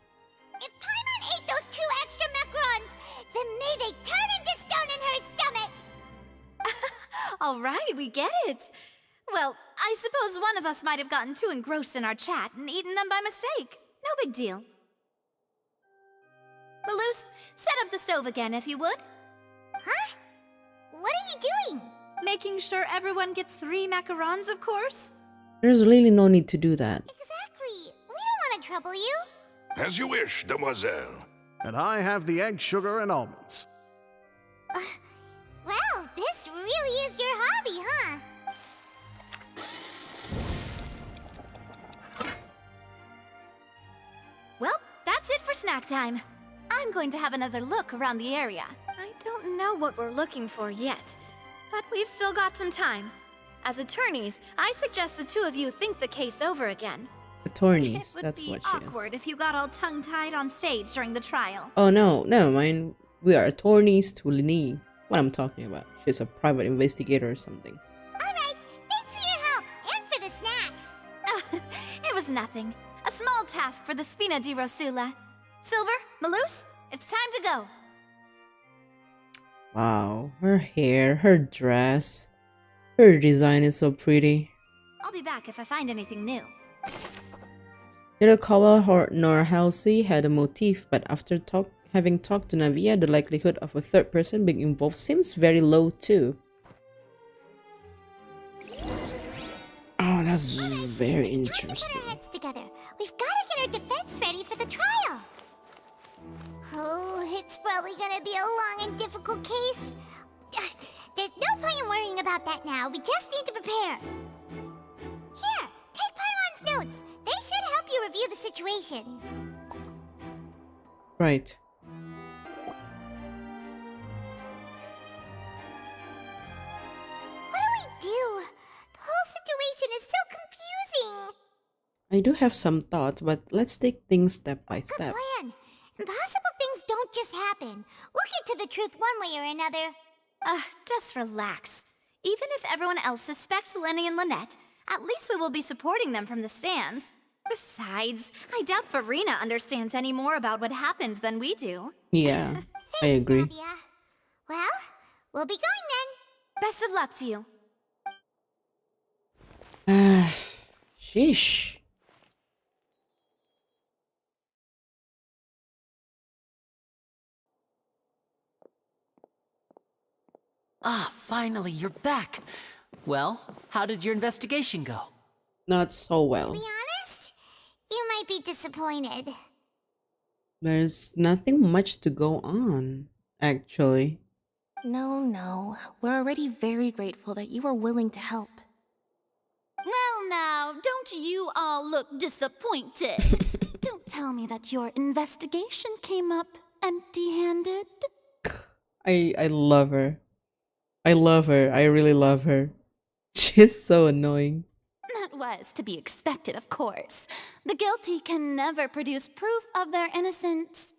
If Paimon ate those 2 extra macarons, then may they turn into stone in her stomach! All right, we get it. Well, I suppose one of us might have gotten too engrossed in our chat and eaten them by mistake. No big deal. Malus, set up the stove again if you would. Huh? What are you doing? Making sure everyone gets 3 macarons, of course. There's really no need to do that. Exactly. We don't want to trouble you. As you wish, demoiselle. And I have the egg, sugar, and almonds. Well, this really is your hobby, huh? Well, that's it for snack time. I'm going to have another look around the area. I don't know what we're looking for yet, but we've still got some time. As attorneys, I suggest the 2 of you think the case over again. Attorneys, It would that's be what she awkward is. if you got all tongue-tied on stage during the trial. Oh no, never mind. We are attorneys to Lini. What I'm talking about. She's a private investigator or something. Alright, thanks for your help, and for the snacks. It was nothing. A small task for the Spina di Rosula. Silver, Malus, it's time to go. Wow, her hair, her dress, her design is so pretty. I'll be back if I find anything new. Neither Kawa nor Halsey had a motive, but after having talked to Navia, the likelihood of a third person being involved seems very low too. Oh, that's very interesting. Put our heads together. We've got to get our defense ready for the trial. Oh, it's probably gonna be a long and difficult case. There's no point in worrying about that now. We just need to prepare. Here, take Paimon's notes. They should help you review the situation. Right. What do we do? The whole situation is so confusing. I do have some thoughts, but let's take things step by step. Plan. Impossible things don't just happen. We'll get to the truth one way or another. Just relax. Even if everyone else suspects Lenny and Lynette, at least we will be supporting them from the stands. Besides, I doubt Furina understands any more about what happened than we do. Yeah, I agree. Navia. Well, we'll be going then. Best of luck to you. Sheesh. Ah, finally, you're back. Well, how did your investigation go? Not so well. To be honest, you might be disappointed. There's nothing much to go on, actually. No. We're already very grateful that you were willing to help. Well now, don't you all look disappointed? Don't tell me that your investigation came up empty-handed. I love her. I love her. I really love her. She's so annoying. That was to be expected, of course. The guilty can never produce proof of their innocence.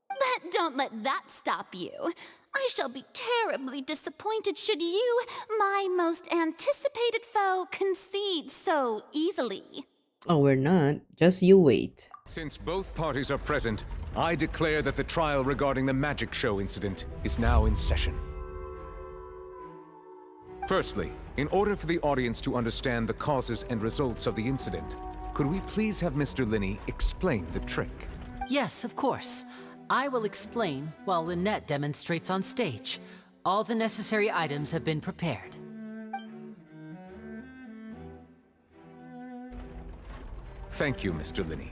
But don't let that stop you. I shall be terribly disappointed should you, my most anticipated foe, concede so easily. Oh, we're not. Just you wait. Since both parties are present, I declare that the trial regarding the magic show incident is now in session. Firstly, in order for the audience to understand the causes and results of the incident, could we please have Mr. Linney explain the trick? Yes, of course. I will explain while Lynette demonstrates on stage. All the necessary items have been prepared. Thank you, Mr. Linney.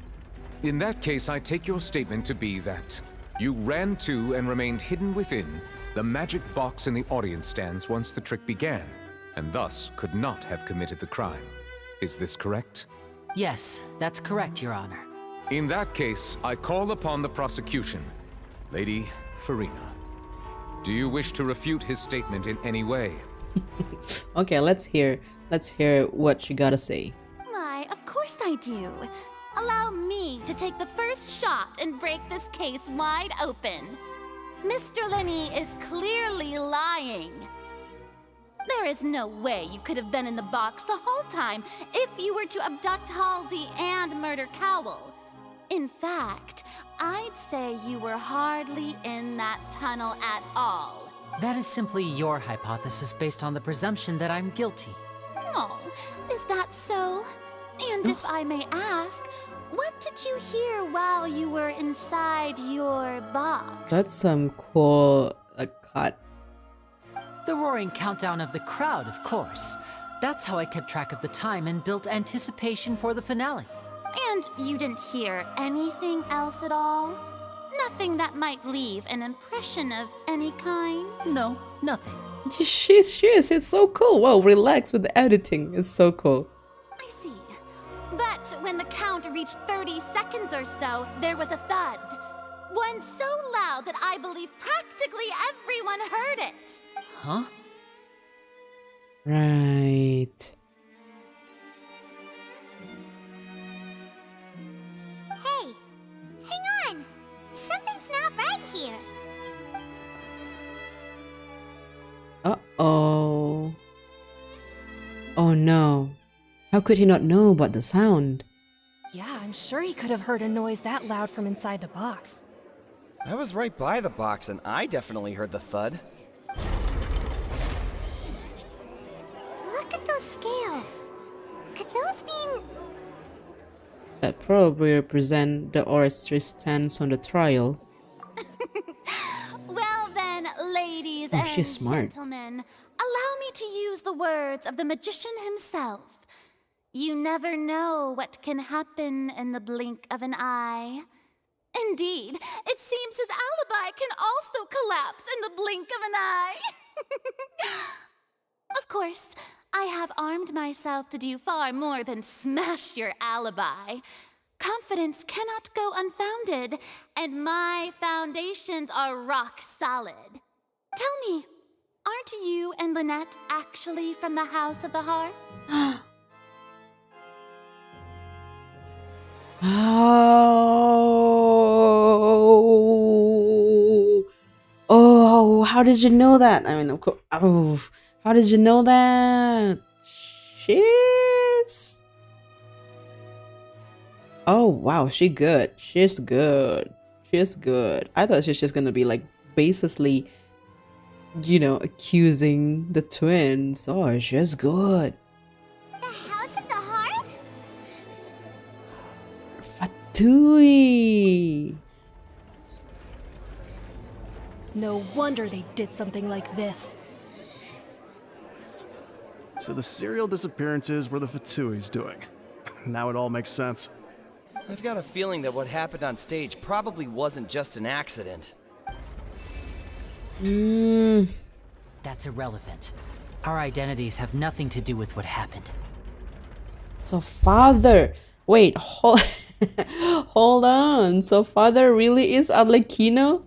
In that case, I take your statement to be that you ran to and remained hidden within the magic box in the audience stands once the trick began, and thus could not have committed the crime. Is this correct? Yes, that's correct, Your Honor. In that case, I call upon the prosecution. Lady Furina, do you wish to refute his statement in any way? Okay, let's hear what you gotta say. Why, of course I do. Allow me to take the first shot and break this case wide open. Mr. Linney is clearly lying. There is no way you could have been in the box the whole time if you were to abduct Halsey and murder Cowell. In fact, I'd say you were hardly in that tunnel at all. That is simply your hypothesis based on the presumption that I'm guilty. Oh, is that so? And if I may ask, what did you hear while you were inside your box? That's some cool cut. The roaring countdown of the crowd, of course. That's how I kept track of the time and built anticipation for the finale. And you didn't hear anything else at all? Nothing that might leave an impression of any kind? No, nothing. She's it's so cool. Wow, relax with the editing. It's so cool. I see. But when the count reached 30 seconds or so, there was a thud. One so loud that I believe practically everyone heard it. Huh? Right. Hey, hang on. Something's not right here. Uh-oh. Oh no. How could he not know about the sound? Yeah, I'm sure he could have heard a noise that loud from inside the box. I was right by the box, and I definitely heard the thud. Look at those scales. Could those mean... That probably represent the orchestra's stance on the trial. Well then, ladies and she's smart. gentlemen, allow me to use the words of the magician himself. You never know what can happen in the blink of an eye. Indeed, it seems his alibi can also collapse in the blink of an eye. Of course, I have armed myself to do far more than smash your alibi. Confidence cannot go unfounded, and my foundations are rock solid. Tell me, aren't you and Lynette actually from the House of the Hearth? Oh, how did you know that? I mean, of course. Oh, how did you know that? She's... Oh, wow, she's good. She's good. She's good. I thought she's just gonna be like basically, you know, accusing the twins. Oh, she's good. The House of the Hearth? Fatui. No wonder they did something like this. So the serial disappearances were the Fatui's doing. Now it all makes sense. I've got a feeling that what happened on stage probably wasn't just an accident. That's irrelevant. Our identities have nothing to do with what happened. So father, wait, hold on. So father really is Arlecchino?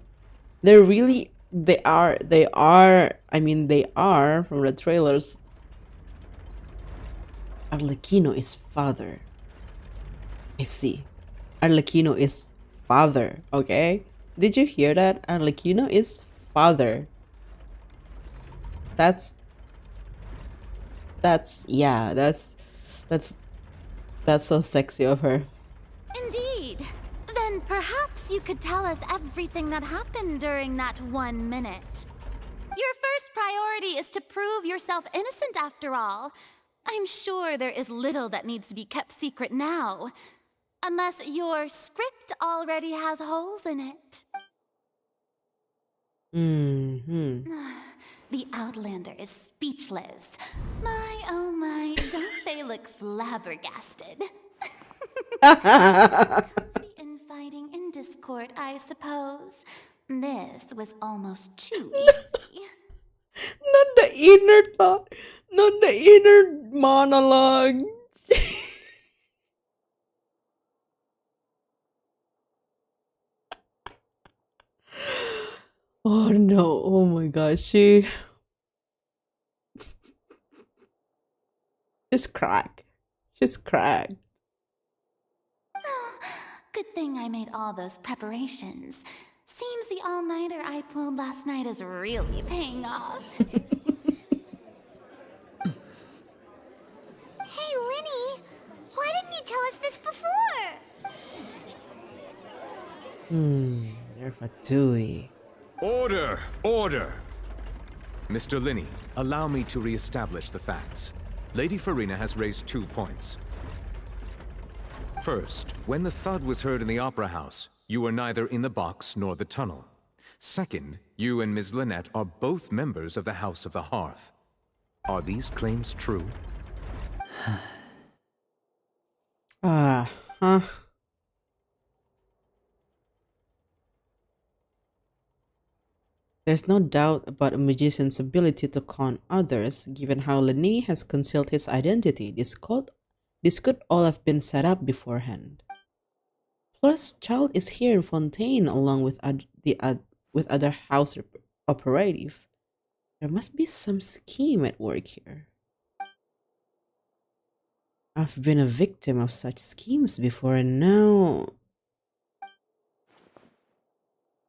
They are from the trailers. Arlecchino is father. I see. Arlecchino is father, okay? Did you hear that? Arlecchino is father. That's so sexy of her. Indeed. Then perhaps you could tell us everything that happened during that 1 minute. Your first priority is to prove yourself innocent after all. I'm sure there is little that needs to be kept secret now. Unless your script already has holes in it. The Outlander is speechless. My, oh my, don't they look flabbergasted? The infighting in Discord, I suppose. This was almost too easy. Not the inner thought, not the inner monologue. Oh no, oh my gosh, she's cracked. She's cracked. Good thing I made all those preparations. Seems the all-nighter I pulled last night is really paying off. Hey, Linny, why didn't you tell us this before? They're fatui. Order! Order! Mr. Linney, allow me to re-establish the facts. Lady Furina has raised 2 points. First, when the thud was heard in the Opera House, you were neither in the box nor the tunnel. Second, you and Ms. Lynette are both members of the House of the Hearth. Are these claims true? There's no doubt about a magician's ability to con others, given how Lenny has concealed his identity. This could all have been set up beforehand. Plus, Child is here in Fontaine along with other house operative. There must be some scheme at work here. I've been a victim of such schemes before, and now...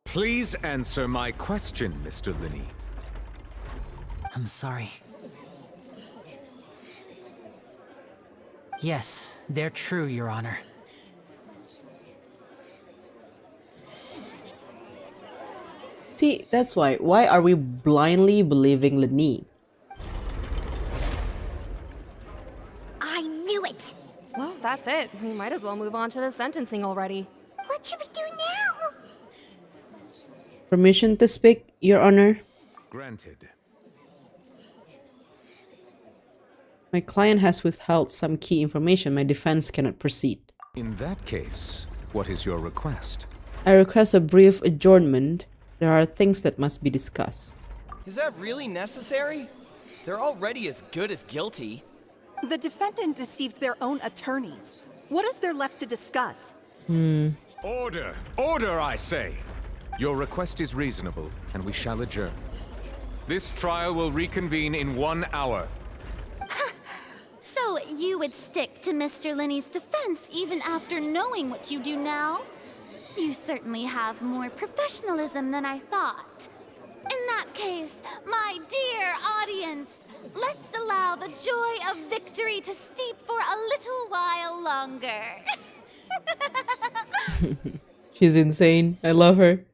Please answer my question, Mr. Linney. I'm sorry. Yes, they're true, Your Honor. See, that's why. Why are we blindly believing Lenny? I knew it! Well, that's it. We might as well move on to the sentencing already. What should we do now? Permission to speak, Your Honor. Granted. My client has withheld some key information. My defense cannot proceed. In that case, what is your request? I request a brief adjournment. There are things that must be discussed. Is that really necessary? They're already as good as guilty. The defendant deceived their own attorneys. What is there left to discuss? Order! Order, I say! Your request is reasonable, and we shall adjourn. This trial will reconvene in 1 hour. So you would stick to Mr. Linney's defense even after knowing what you do now? You certainly have more professionalism than I thought. In that case, my dear audience, let's allow the joy of victory to steep for a little while longer. She's insane. I love her.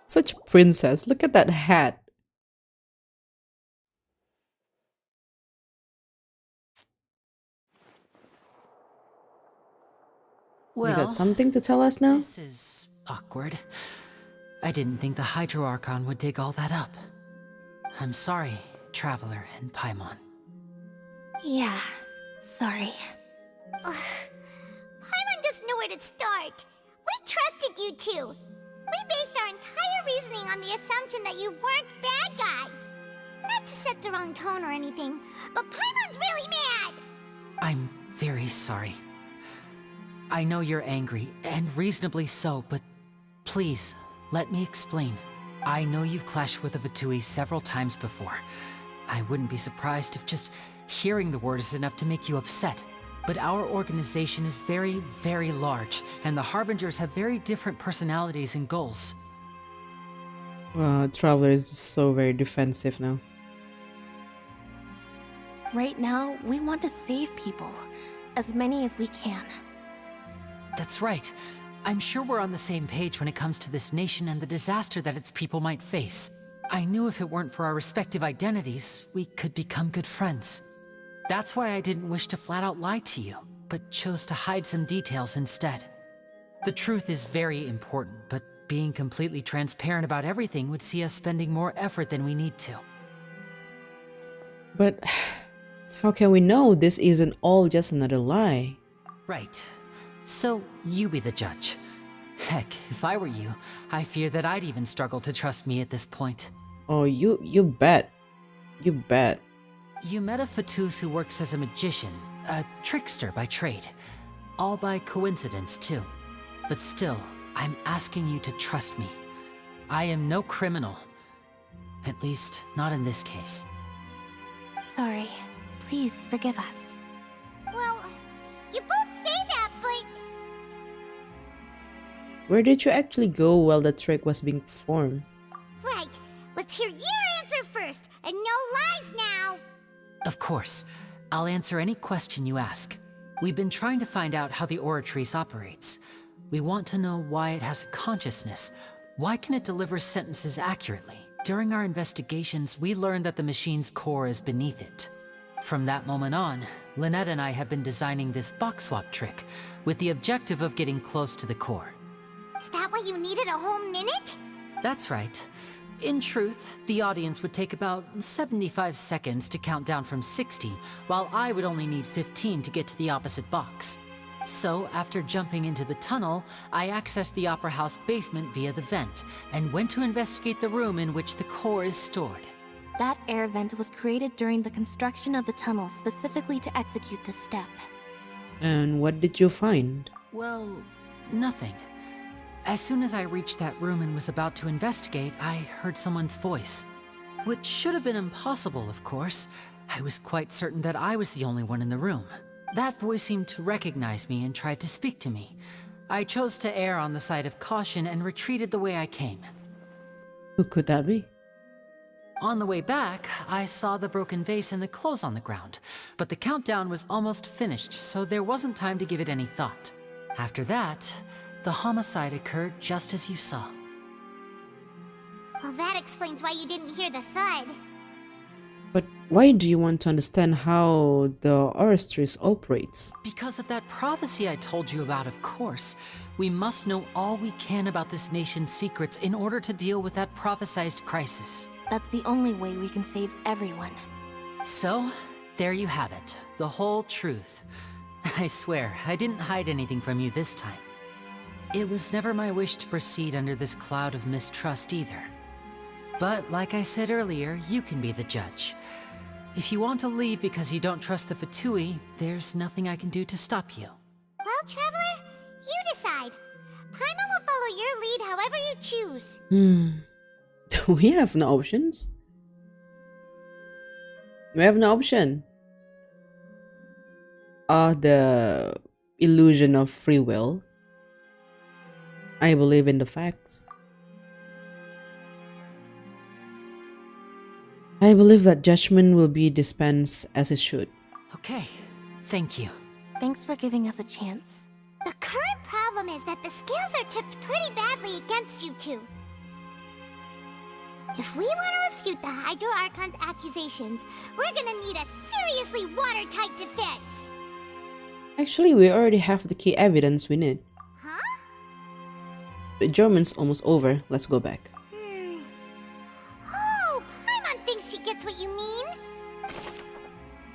Such a princess. Look at that hat. Well, you got something to tell us now? This is awkward. I didn't think the Hydro Archon would dig all that up. I'm sorry, Traveler and Paimon. Yeah, sorry. Paimon doesn't know where to start. We trusted you two. We based our entire reasoning on the assumption that you weren't bad guys. Not to set the wrong tone or anything, but Paimon's really mad! I'm very sorry. I know you're angry, and reasonably so, but please, let me explain. I know you've clashed with the Fatui several times before. I wouldn't be surprised if just hearing the word is enough to make you upset. But our organization is very, very large, and the Harbingers have very different personalities and goals. Traveler is so very defensive now. Right now, we want to save people. As many as we can. That's right. I'm sure we're on the same page when it comes to this nation and the disaster that its people might face. I knew if it weren't for our respective identities, we could become good friends. That's why I didn't wish to flat out lie to you, but chose to hide some details instead. The truth is very important, but being completely transparent about everything would see us spending more effort than we need to. But how can we know this isn't all just another lie? Right. So, you be the judge. Heck, if I were you, I fear that I'd even struggle to trust me at this point. Oh, you bet. You bet. You met a Fatus who works as a magician, a trickster by trade. All by coincidence, too. But still, I'm asking you to trust me. I am no criminal. At least, not in this case. Sorry. Please forgive us. Well, you both say that, but... Where did you actually go while the trick was being performed? Right. Let's hear your answer first, and no lies now! Of course. I'll answer any question you ask. We've been trying to find out how the Oratrice operates. We want to know why it has a consciousness. Why can it deliver sentences accurately? During our investigations, we learned that the machine's core is beneath it. From that moment on, Lynette and I have been designing this box swap trick with the objective of getting close to the core. Is that why you needed a whole minute? That's right. In truth, the audience would take about 75 seconds to count down from 60, while I would only need 15 to get to the opposite box. So, after jumping into the tunnel, I accessed the Opera House basement via the vent, and went to investigate the room in which the core is stored. That air vent was created during the construction of the tunnel specifically to execute this step. And what did you find? Well, nothing. As soon as I reached that room and was about to investigate, I heard someone's voice. Which should have been impossible, of course. I was quite certain that I was the only one in the room. That voice seemed to recognize me and tried to speak to me. I chose to err on the side of caution and retreated the way I came. Who could that be? On the way back, I saw the broken vase and the clothes on the ground, but the countdown was almost finished, so there wasn't time to give it any thought. After that, the homicide occurred just as you saw. Well, that explains why you didn't hear the thud. But why do you want to understand how the Oratrice operates? Because of that prophecy I told you about, of course. We must know all we can about this nation's secrets in order to deal with that prophesized crisis. That's the only way we can save everyone. So, there you have it. The whole truth. I swear, I didn't hide anything from you this time. It was never my wish to proceed under this cloud of mistrust either. But like I said earlier, you can be the judge. If you want to leave because you don't trust the Fatui, there's nothing I can do to stop you. Well, Traveler, you decide. Paimon will follow your lead however you choose. Do we have no options? We have no option. The illusion of free will. I believe in the facts. I believe that judgment will be dispensed as it should. Okay, thank you. Thanks for giving us a chance. The current problem is that the scales are tipped pretty badly against you two. If we want to refute the Hydro Archon's accusations, we're gonna need a seriously watertight defense. Actually, we already have the key evidence we need. Huh? The German's almost over. Let's go back. Oh, Paimon thinks she gets what you mean.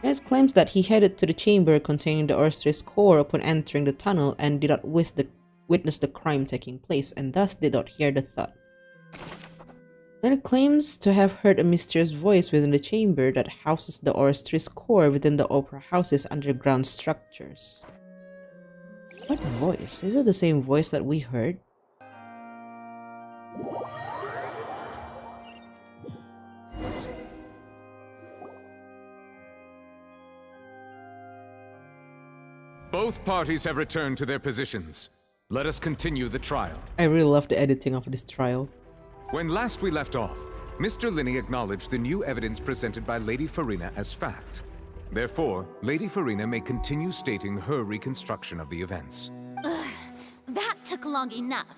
Guys claims that he headed to the chamber containing the Oratrice core upon entering the tunnel and did not witness the crime taking place and thus did not hear the thud. Then it claims to have heard a mysterious voice within the chamber that houses the Oratrice core within the Opera House's underground structures. What voice? Is it the same voice that we heard? Both parties have returned to their positions. Let us continue the trial. I really love the editing of this trial. When last we left off, Mr. Linney acknowledged the new evidence presented by Lady Furina as fact. Therefore, Lady Furina may continue stating her reconstruction of the events. Ugh, that took long enough.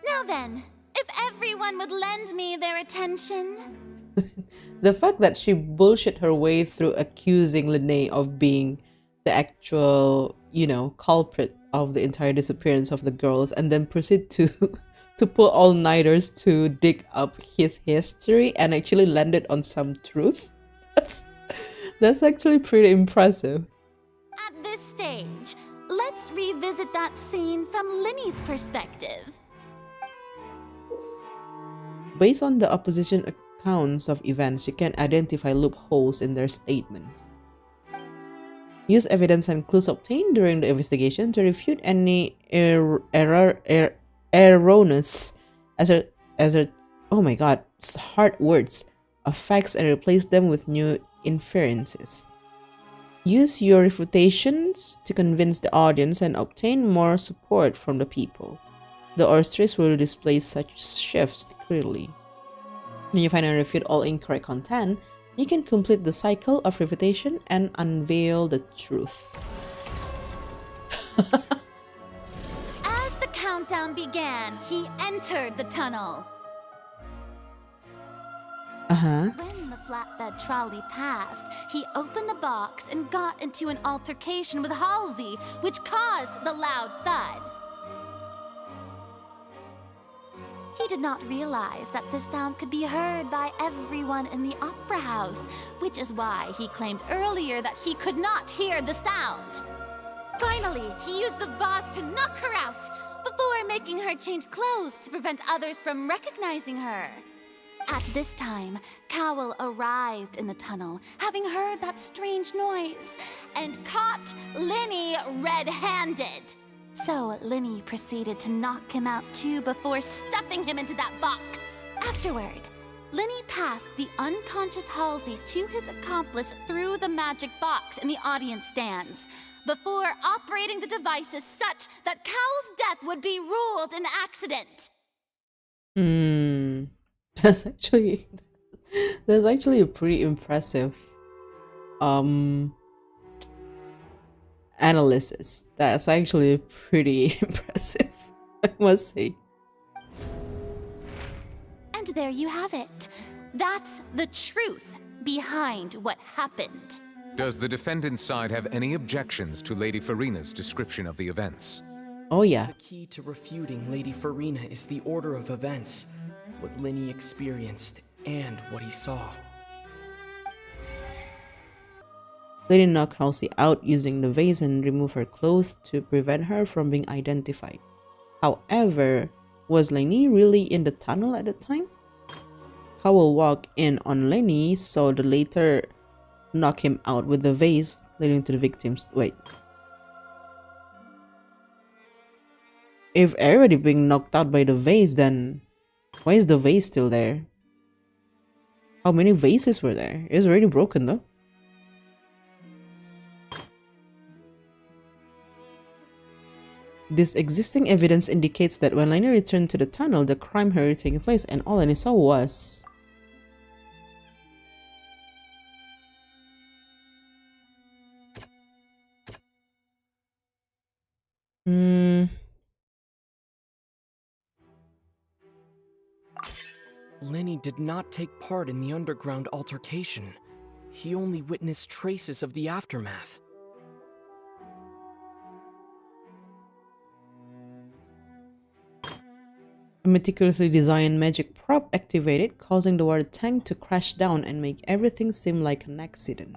Now then, if everyone would lend me their attention. The fact that she bullshit her way through accusing Linné of being the actual, culprit of the entire disappearance of the girls, and then proceed to to pull all-nighters to dig up his history and actually landed on some truth. That's actually pretty impressive. At this stage, let's revisit that scene from Linny's perspective. Based on the opposition accounts of events, you can identify loopholes in their statements. Use evidence and clues obtained during the investigation to refute any erroneous oh my god, hard words of facts and replace them with new inferences. Use your refutations to convince the audience and obtain more support from the people. The orchestra will display such shifts clearly. When you find and refute all incorrect content, you can complete the cycle of refutation and unveil the truth. As the countdown began, he entered the tunnel. When the flatbed trolley passed, he opened the box and got into an altercation with Halsey, which caused the loud thud. He did not realize that the sound could be heard by everyone in the opera house, which is why he claimed earlier that he could not hear the sound. Finally, he used the vase to knock her out, before making her change clothes to prevent others from recognizing her. At this time, Cowell arrived in the tunnel, having heard that strange noise, and caught Linny red-handed. So Linny proceeded to knock him out too before stuffing him into that box. Afterward, Linny passed the unconscious Halsey to his accomplice through the magic box in the audience stands, before operating the devices such that Cowell's death would be ruled an accident. That's actually a pretty impressive analysis. That's actually pretty impressive, I must say. And there you have it. That's the truth behind what happened. Does the defendant's side have any objections to Lady Furina's description of the events? Oh yeah. The key to refuting Lady Furina is the order of events, what Linny experienced and what he saw. Lady knocked Halsey out using the vase and removed her clothes to prevent her from being identified. However, was Lenny really in the tunnel at the time? Cowell walked in on Lenny, so the latter knocked him out with the vase, leading to the victim's... Wait. If everybody being knocked out by the vase, then why is the vase still there? How many vases were there? It was already broken though. This existing evidence indicates that when Lenny returned to the tunnel, the crime had already taken place and all Lenny saw was... Lenny did not take part in the underground altercation. He only witnessed traces of the aftermath. A meticulously designed magic prop activated, causing the water tank to crash down and make everything seem like an accident.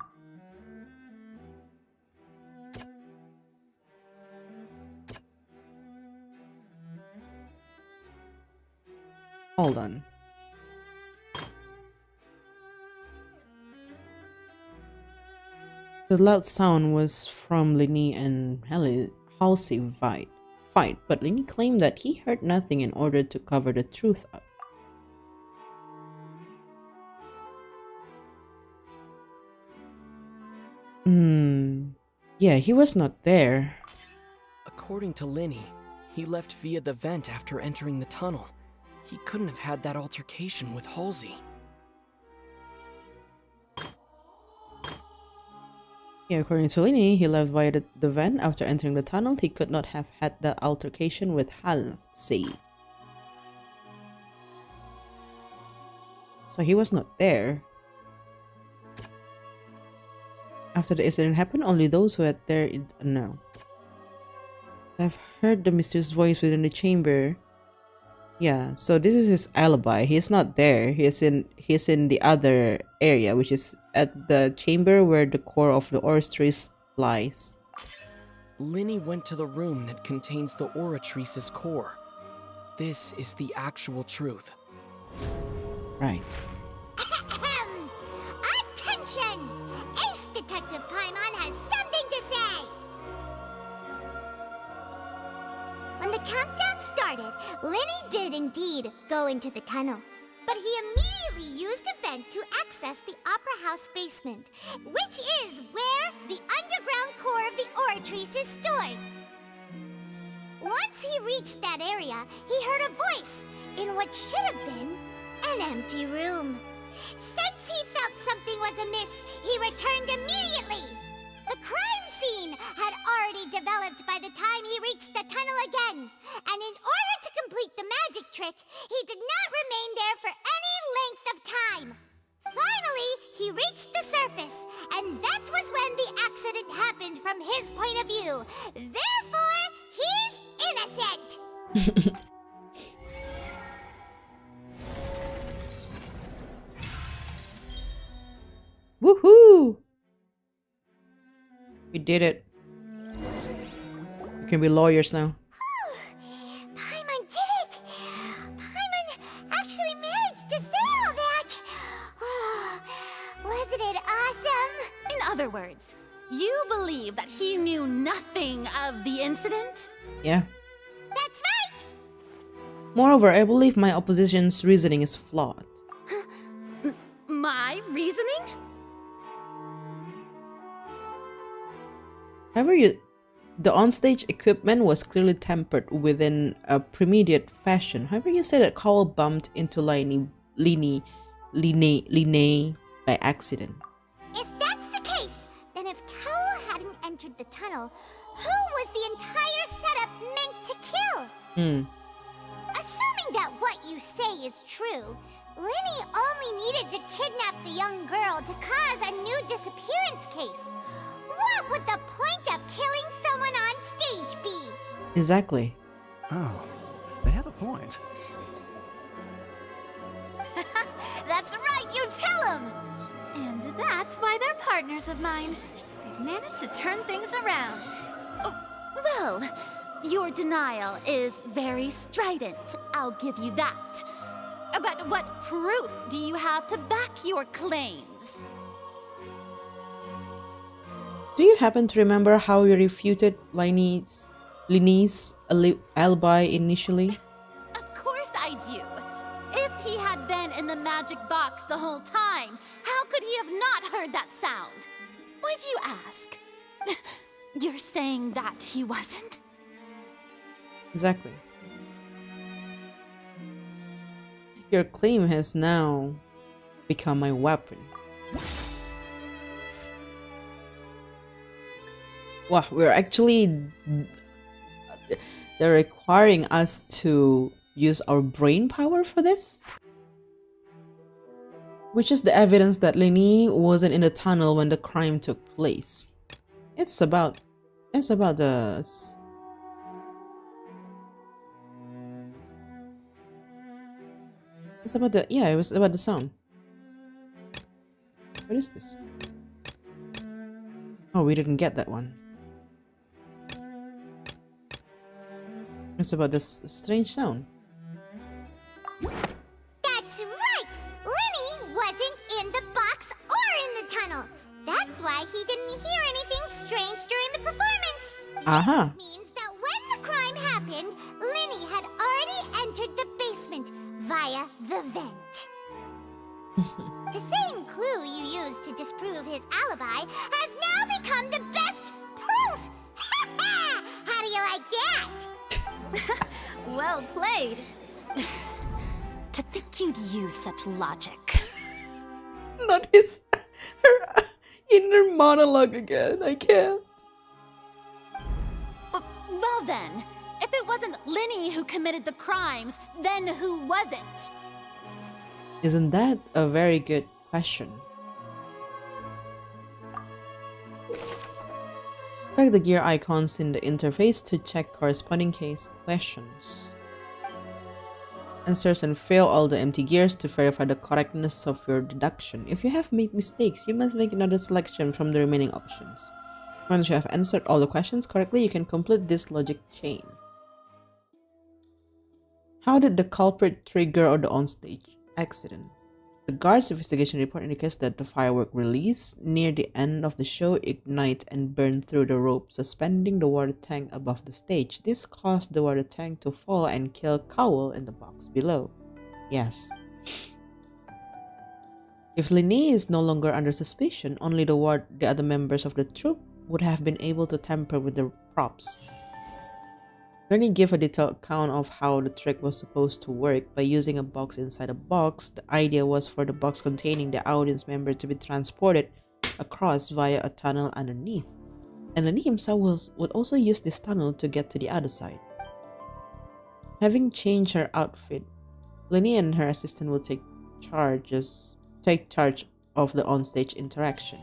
Hold on. The loud sound was from Lenny and Halsey fight, but Lenny claimed that he heard nothing in order to cover the truth up. Yeah, he was not there. According to Lenny, he left via the vent after entering the tunnel. He couldn't have had that altercation with Halsey. Yeah, according to Lini, he left via the vent after entering the tunnel. He could not have had the altercation with Halsey. So he was not there. After the incident happened, only those who had there know. I've heard the mysterious voice within the chamber. Yeah, so this is his alibi. He's not there. He's in the other area, which is at the chamber where the core of the Oratrice lies. Lini went to the room that contains the Oratrice's core. This is the actual truth. Right. Attention! Ace Detective Paimon has something to say! When the countdown started, Lini did indeed go into the tunnel. But he immediately used a vent to access the Opera House basement, which is where the underground core of the Oratrice is stored. Once he reached that area, he heard a voice in what should have been an empty room. Since he felt something was amiss, he returned immediately. The crime scene had already developed by the time he reached the tunnel again, and in order to complete the magic trick, he did not remain there for any length of time. Finally, he reached the surface, and that was when the accident happened from his point of view. Therefore, he's innocent. Woohoo! We did it. We can be lawyers now. Paimon did it! Paimon actually managed to say all that! Oh, wasn't it awesome? In other words, you believe that he knew nothing of the incident? Yeah. That's right! Moreover, I believe my opposition's reasoning is flawed. My reasoning? However, the onstage equipment was clearly tempered within a premeditated fashion. However, you say that Cowell bumped into Lini by accident. If that's the case, then if Cowell hadn't entered the tunnel, who was the entire setup meant to kill? Assuming that what you say is true, Lini only needed to kidnap the young girl to cause a new disappearance case. What would the point of killing someone on stage be? Exactly. Oh, they have a point. That's right, you tell them! And that's why they're partners of mine. They've managed to turn things around. Oh, well, your denial is very strident, I'll give you that. But what proof do you have to back your claims? Do you happen to remember how you refuted Lini's alibi initially? Of course I do. If he had been in the magic box the whole time, how could he have not heard that sound? Why do you ask? You're saying that he wasn't? Exactly. Your claim has now become my weapon. Wow, we're actually... They're requiring us to use our brain power for this? Which is the evidence that Lini wasn't in the tunnel when the crime took place. It's about the... It's about the... Yeah, it was about the sound. What is this? Oh, we didn't get that one. It's about this strange sound. That's right! Lini wasn't in the box or in the tunnel. That's why he didn't hear anything strange during the performance. Aha. This means that when the crime happened, Lini had already entered the basement via the vent. The same clue you used to disprove his alibi has now become the best proof! How do you like that? Well played. To think you'd use such logic. Not his... Inner monologue again. I can't. Well then, if it wasn't Linny who committed the crimes, then who was it? Isn't that a very good question? Click the gear icons in the interface to check corresponding case questions. Answers and fill all the empty gears to verify the correctness of your deduction. If you have made mistakes, you must make another selection from the remaining options. Once you have answered all the questions correctly, you can complete this logic chain. How did the culprit trigger the onstage accident? The guard's investigation report indicates that the firework release near the end of the show ignited and burned through the rope suspending the water tank above the stage. This caused the water tank to fall and kill Cowell in the box below. Yes. If Linny is no longer under suspicion, only the other members of the troupe would have been able to tamper with the props. Linny gave a detailed account of how the trick was supposed to work. By using a box inside a box, the idea was for the box containing the audience member to be transported across via a tunnel underneath. And Linny himself would also use this tunnel to get to the other side. Having changed her outfit, Linny and her assistant will take charge of the onstage interaction.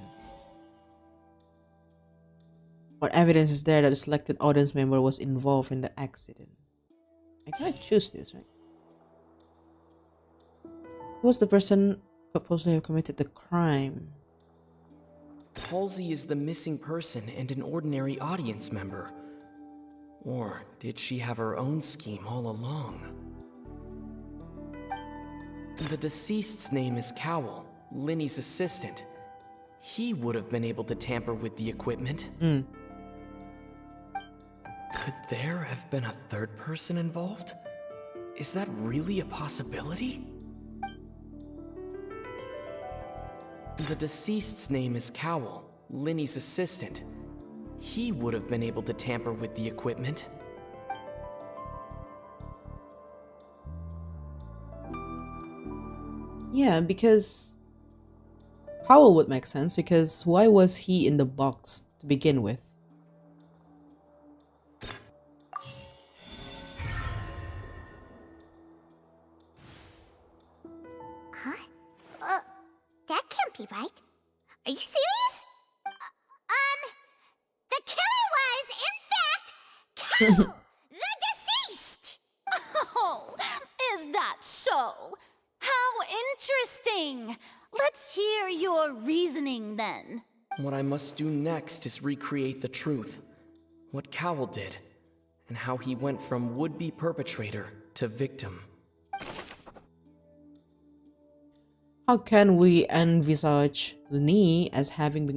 What evidence is there that a selected audience member was involved in the accident? I cannot choose this, right? Who was the person supposedly who committed the crime? Halsey is the missing person and an ordinary audience member. Or did she have her own scheme all along? The deceased's name is Cowell, Linny's assistant. He would have been able to tamper with the equipment. Could there have been a third person involved? Is that really a possibility? The deceased's name is Cowell, Linny's assistant. He would have been able to tamper with the equipment. Yeah, because Cowell would make sense, because why was he in the box to begin with? That can't be right. Are you serious? The killer was, in fact, Cowell, the deceased! Oh, is that so? How interesting! Let's hear your reasoning then. What I must do next is recreate the truth. What Cowell did, and how he went from would-be perpetrator to victim. How can we envisage Linny as having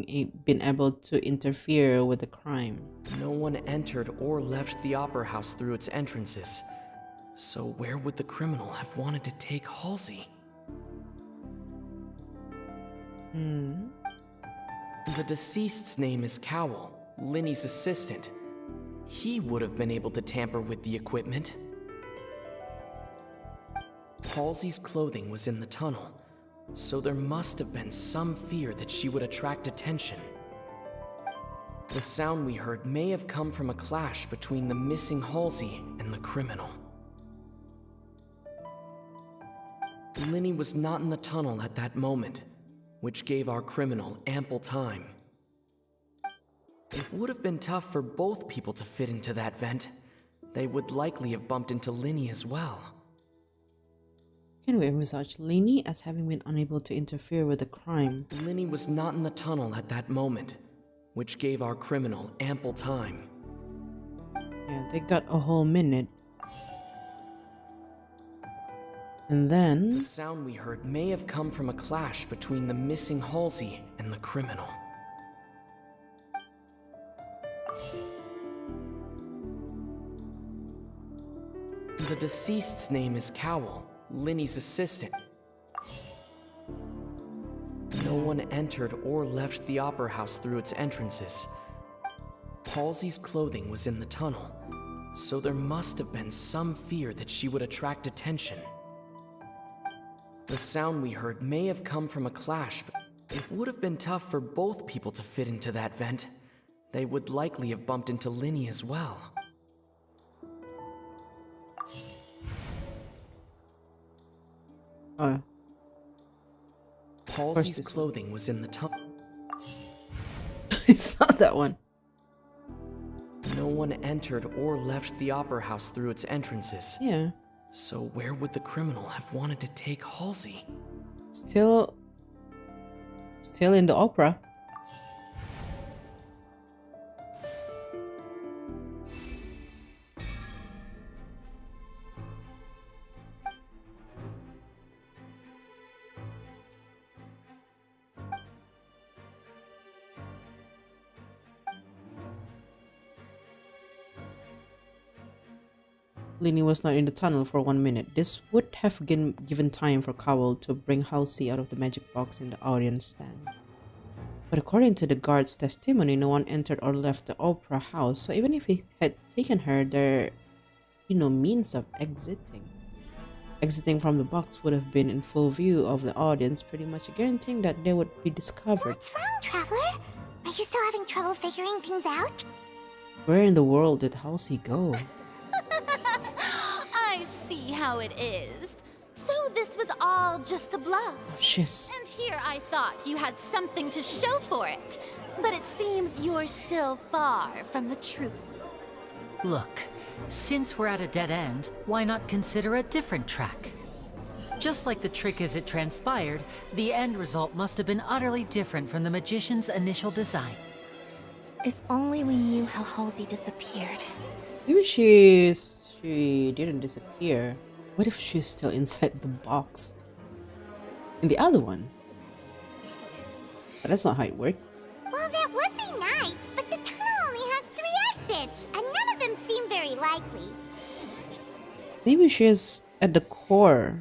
been able to interfere with the crime? No one entered or left the opera house through its entrances. So where would the criminal have wanted to take Halsey? The deceased's name is Cowell, Linny's assistant. He would have been able to tamper with the equipment. Halsey's clothing was in the tunnel, so there must have been some fear that she would attract attention. The sound we heard may have come from a clash between the missing Halsey and the criminal. Linny was not in the tunnel at that moment, which gave our criminal ample time. It would have been tough for both people to fit into that vent. They would likely have bumped into Linny as well. Can we envisage Linny as having been unable to interfere with the crime? Linny was not in the tunnel at that moment, which gave our criminal ample time. Yeah, they got a whole minute. And then... The sound we heard may have come from a clash between the missing Halsey and the criminal. The deceased's name is Cowell, Linny's assistant. No one entered or left the opera house through its entrances. Halsey's clothing was in the tunnel, so there must have been some fear that she would attract attention. The sound we heard may have come from a clash. It would have been tough for both people to fit into that vent. They would likely have bumped into Linny as well. Oh. Halsey's clothing was in the tunnel. It's not that one. No one entered or left the opera house through its entrances. Yeah. So where would the criminal have wanted to take Halsey? Still in the opera. Linny was not in the tunnel for 1 minute. This would have given time for Cowell to bring Halsey out of the magic box in the audience stands. But according to the guard's testimony, no one entered or left the opera house, so even if he had taken her, there no means of exiting. Exiting from the box would have been in full view of the audience, pretty much guaranteeing that they would be discovered. What's wrong, Traveler? Are you still having trouble figuring things out? Where in the world did Halsey go? I see how it is. So this was all just a bluff. Shiz. And here I thought you had something to show for it. But it seems you're still far from the truth. Look, since we're at a dead end, why not consider a different track? Just like the trick as it transpired, the end result must have been utterly different from the magician's initial design. If only we knew how Halsey disappeared. Maybe she didn't disappear. What if she's still inside the box? In the other one? But that's not how it worked. Well, that would be nice, but the tunnel only has 3 exits, and none of them seem very likely. Maybe she's at the core,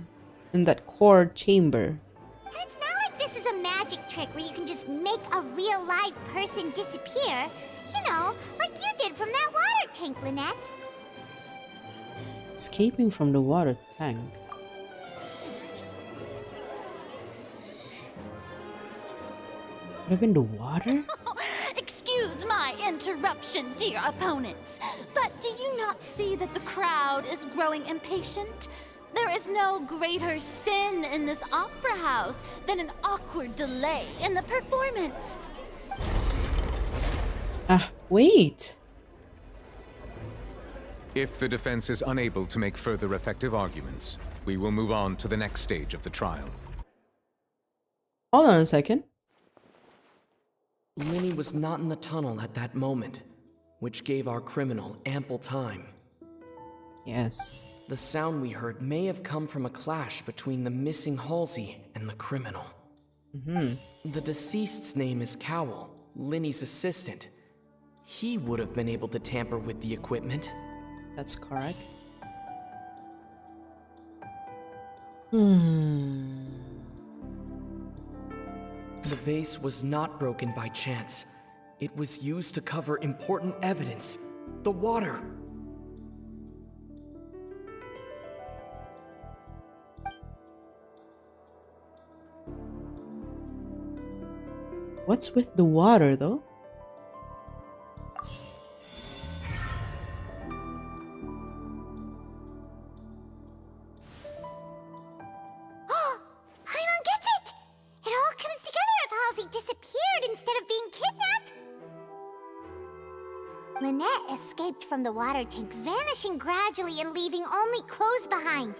in that core chamber. And it's not like this is a magic trick where you can just make a real live person disappear. You know, like you did from that water tank, Lynette. Escaping from the water tank. Could have been the water? Excuse my interruption, dear opponents, but do you not see that the crowd is growing impatient? There is no greater sin in this opera house than an awkward delay in the performance. Wait. If the defense is unable to make further effective arguments, we will move on to the next stage of the trial. Hold on a second. Linny was not in the tunnel at that moment, which gave our criminal ample time. Yes. The sound we heard may have come from a clash between the missing Halsey and the criminal. The deceased's name is Cowell, Linny's assistant. He would have been able to tamper with the equipment. That's correct. The vase was not broken by chance. It was used to cover important evidence. The water. What's with the water, though? Paimon gets it! It all comes together if Halsey disappeared instead of being kidnapped. Lynette escaped from the water tank, vanishing gradually and leaving only clothes behind.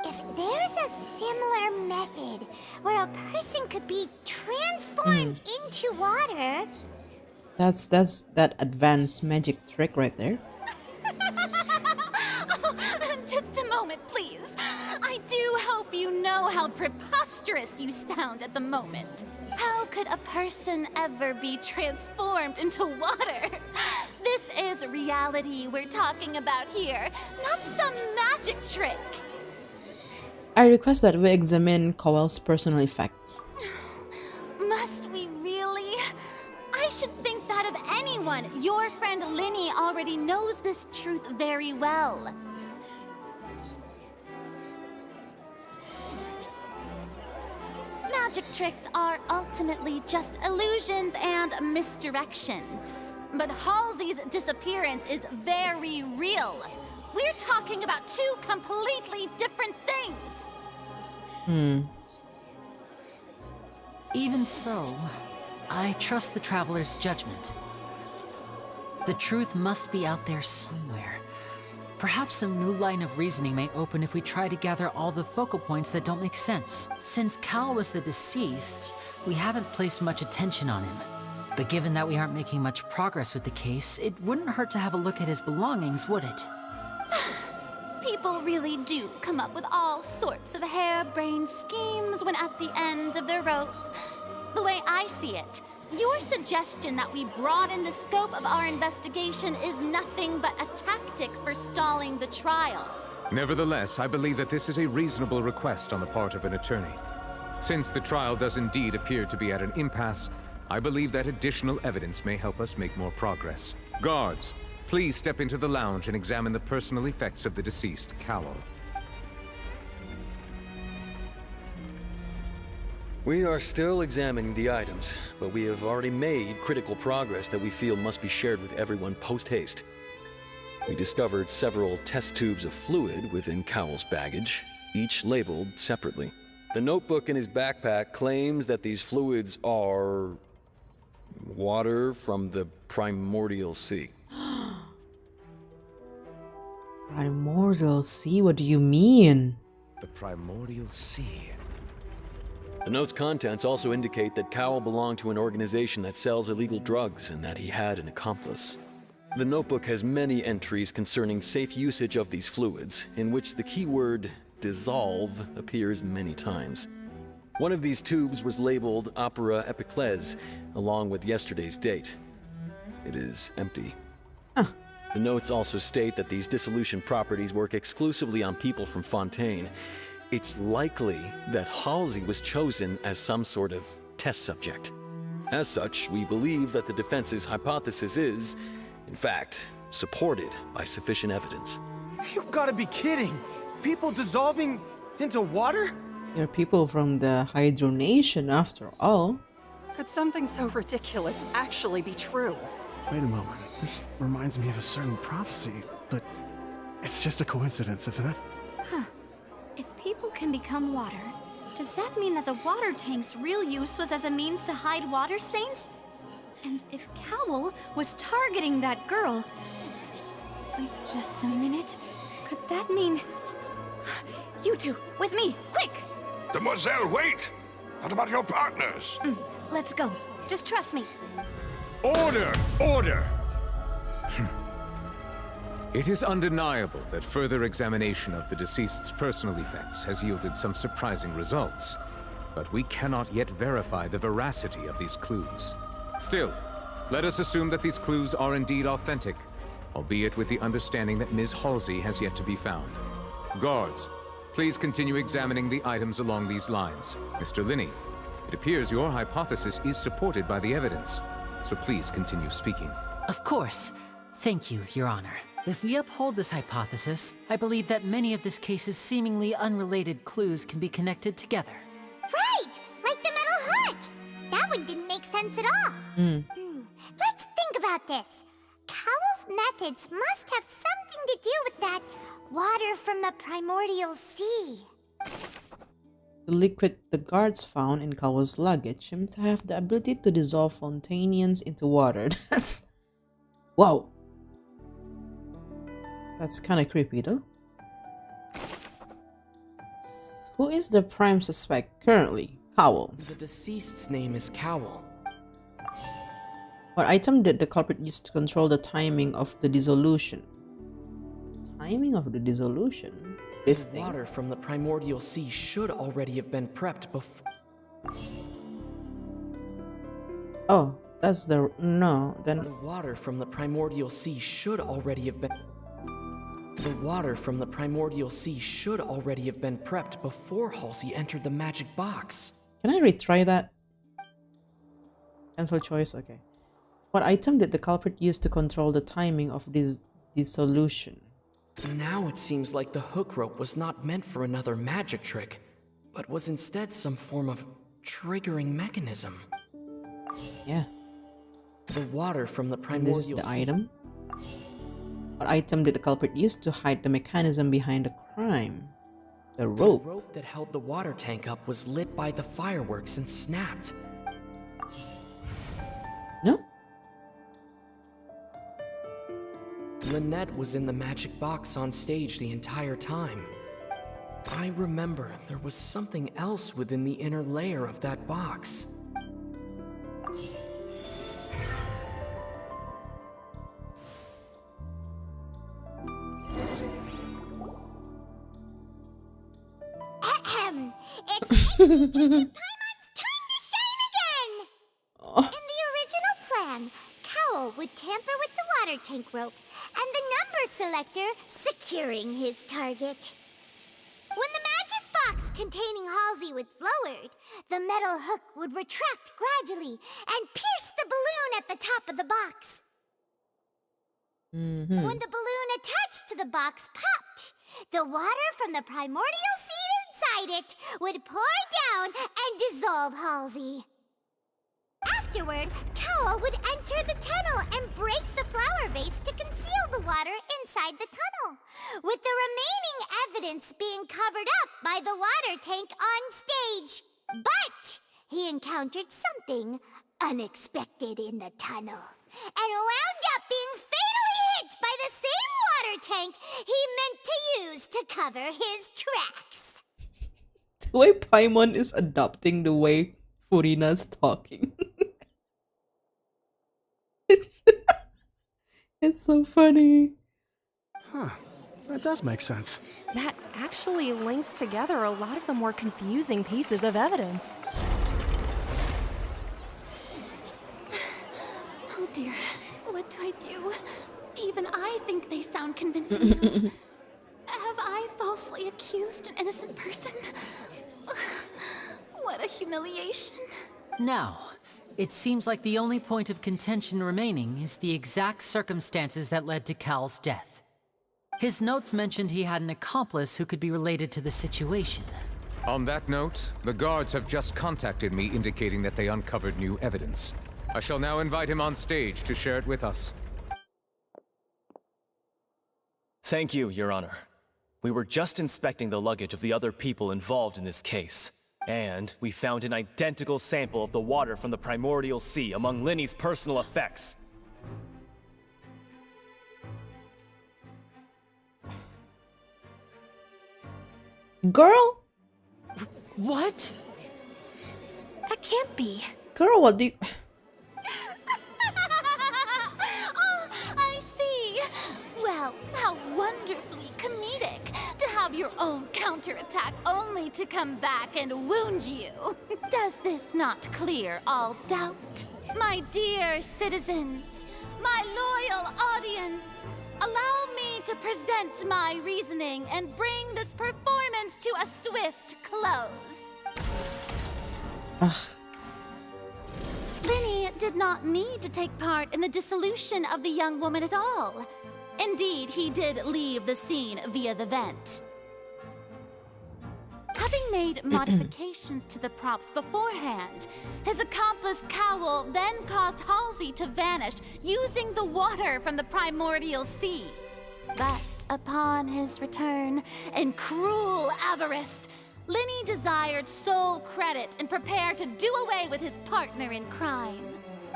If there's a similar method where a person could be transformed into water... That's that advanced magic trick right there. Just a moment, please. I do hope you know how preposterous you sound at the moment. How could a person ever be transformed into water? This is reality we're talking about here, not some magic trick. I request that we examine Cowell's personal effects. Must we really? I should think that of anyone. Your friend Linny already knows this truth very well. Now magic tricks are ultimately just illusions and misdirection. But Halsey's disappearance is very real. We're talking about two completely different things. Even so, I trust the Traveler's judgment. The truth must be out there somewhere. Perhaps some new line of reasoning may open if we try to gather all the focal points that don't make sense. Since Cal was the deceased, we haven't placed much attention on him. But given that we aren't making much progress with the case, it wouldn't hurt to have a look at his belongings, would it? People really do come up with all sorts of harebrained schemes when at the end of their rope. The way I see it, your suggestion that we broaden the scope of our investigation is nothing but a tactic for stalling the trial. Nevertheless, I believe that this is a reasonable request on the part of an attorney. Since the trial does indeed appear to be at an impasse, I believe that additional evidence may help us make more progress. Guards, please step into the lounge and examine the personal effects of the deceased Cowell. We are still examining the items, but we have already made critical progress that we feel must be shared with everyone post-haste. We discovered several test tubes of fluid within Cowell's baggage, each labeled separately. The notebook in his backpack claims that these fluids are water from the primordial sea. Primordial sea? What do you mean? The primordial sea. The note's contents also indicate that Cowell belonged to an organization that sells illegal drugs and that he had an accomplice. The notebook has many entries concerning safe usage of these fluids, in which the keyword dissolve appears many times. One of these tubes was labeled Opera Epiclese, along with yesterday's date. It is empty. The notes also state that these dissolution properties work exclusively on people from Fontaine. It's likely that Halsey was chosen as some sort of test subject. As such, we believe that the defense's hypothesis is, in fact, supported by sufficient evidence. You've got to be kidding! People dissolving into water? You're people from the Hydro Nation, after all. Could something so ridiculous actually be true? Wait a moment. This reminds me of a certain prophecy, but it's just a coincidence, isn't it? Huh. If people can become water, does that mean that the water tank's real use was as a means to hide water stains? And if Cowell was targeting that girl... Wait just a minute. Could that mean... You two, with me, quick! Demoiselle, wait! What about your partners? Let's go. Just trust me. Order! Order! It is undeniable that further examination of the deceased's personal effects has yielded some surprising results, but we cannot yet verify the veracity of these clues. Still, let us assume that these clues are indeed authentic, albeit with the understanding that Ms. Halsey has yet to be found. Guards, please continue examining the items along these lines. Mr. Linney, it appears your hypothesis is supported by the evidence, so please continue speaking. Of course. Thank you, Your Honor. If we uphold this hypothesis, I believe that many of this case's seemingly unrelated clues can be connected together. Right! Like the metal hook! That one didn't make sense at all. Let's think about this. Cowell's methods must have something to do with that water from the primordial sea. The liquid the guards found in Cowell's luggage seemed to have the ability to dissolve Fontainians into water. That's... Wow! That's kind of creepy, though. Who is the prime suspect currently? Cowell. The deceased's name is Cowell. What item did the culprit use to control the timing of the dissolution? Timing of the dissolution? This thing. Water from the primordial sea should already have been prepped before. Oh, that's the... No, then... The water from the primordial sea should already have been... The water from the primordial sea should already have been prepped before Halsey entered the magic box. Can I retry that? Cancel choice? Okay. What item did the culprit use to control the timing of this dissolution? Now it seems like the hook rope was not meant for another magic trick, but was instead some form of triggering mechanism. Yeah. The water from the And this is primordial the sea. item. What item did the culprit use to hide the mechanism behind the crime? The rope. The rope that held the water tank up was lit by the fireworks and snapped. No? Lynette was in the magic box on stage the entire time. I remember there was something else within the inner layer of that box. It's Paimon's time to shine again! In the original plan, Cowl would tamper with the water tank rope and the number selector securing his target. When the magic box containing Halsey was lowered, the metal hook would retract gradually and pierce the balloon at the top of the box. When the balloon attached to the box popped, the water from the primordial seed inside it would pour down and dissolve Halsey. Afterward, Cowl would enter the tunnel and break the flower vase to conceal the water inside the tunnel, with the remaining evidence being covered up by the water tank on stage. But he encountered something unexpected in the tunnel and wound up being fatally hit by the same water tank he meant to use to cover his tracks. The way Paimon is adopting the way Furina's talking. It's so funny. Huh. That does make sense. That actually links together a lot of the more confusing pieces of evidence. Oh dear, what do I do? Even I think they sound convincing now. Have I falsely accused an innocent person? What a humiliation. Now, it seems like the only point of contention remaining is the exact circumstances that led to Cowl's death. His notes mentioned he had an accomplice who could be related to the situation. On that note, the guards have just contacted me indicating that they uncovered new evidence. I shall now invite him on stage to share it with us. Thank you, Your Honor. We were just inspecting the luggage of the other people involved in this case, and we found an identical sample of the water from the primordial sea among Linny's personal effects. Girl? What? That can't be. Girl, what do you... Oh, I see. Well, how wonderfully comedic to have your own counterattack only to come back and wound you. Does this not clear all doubt? My dear citizens, my loyal audience, allow me to present my reasoning and bring this performance to a swift close. Ugh. Linny did not need to take part in the dissolution of the young woman at all. Indeed, he did leave the scene via the vent. Having made modifications to the props beforehand, his accomplice Cowl then caused Halsey to vanish using the water from the primordial sea. But upon his return, in cruel avarice, Linny desired sole credit and prepared to do away with his partner in crime.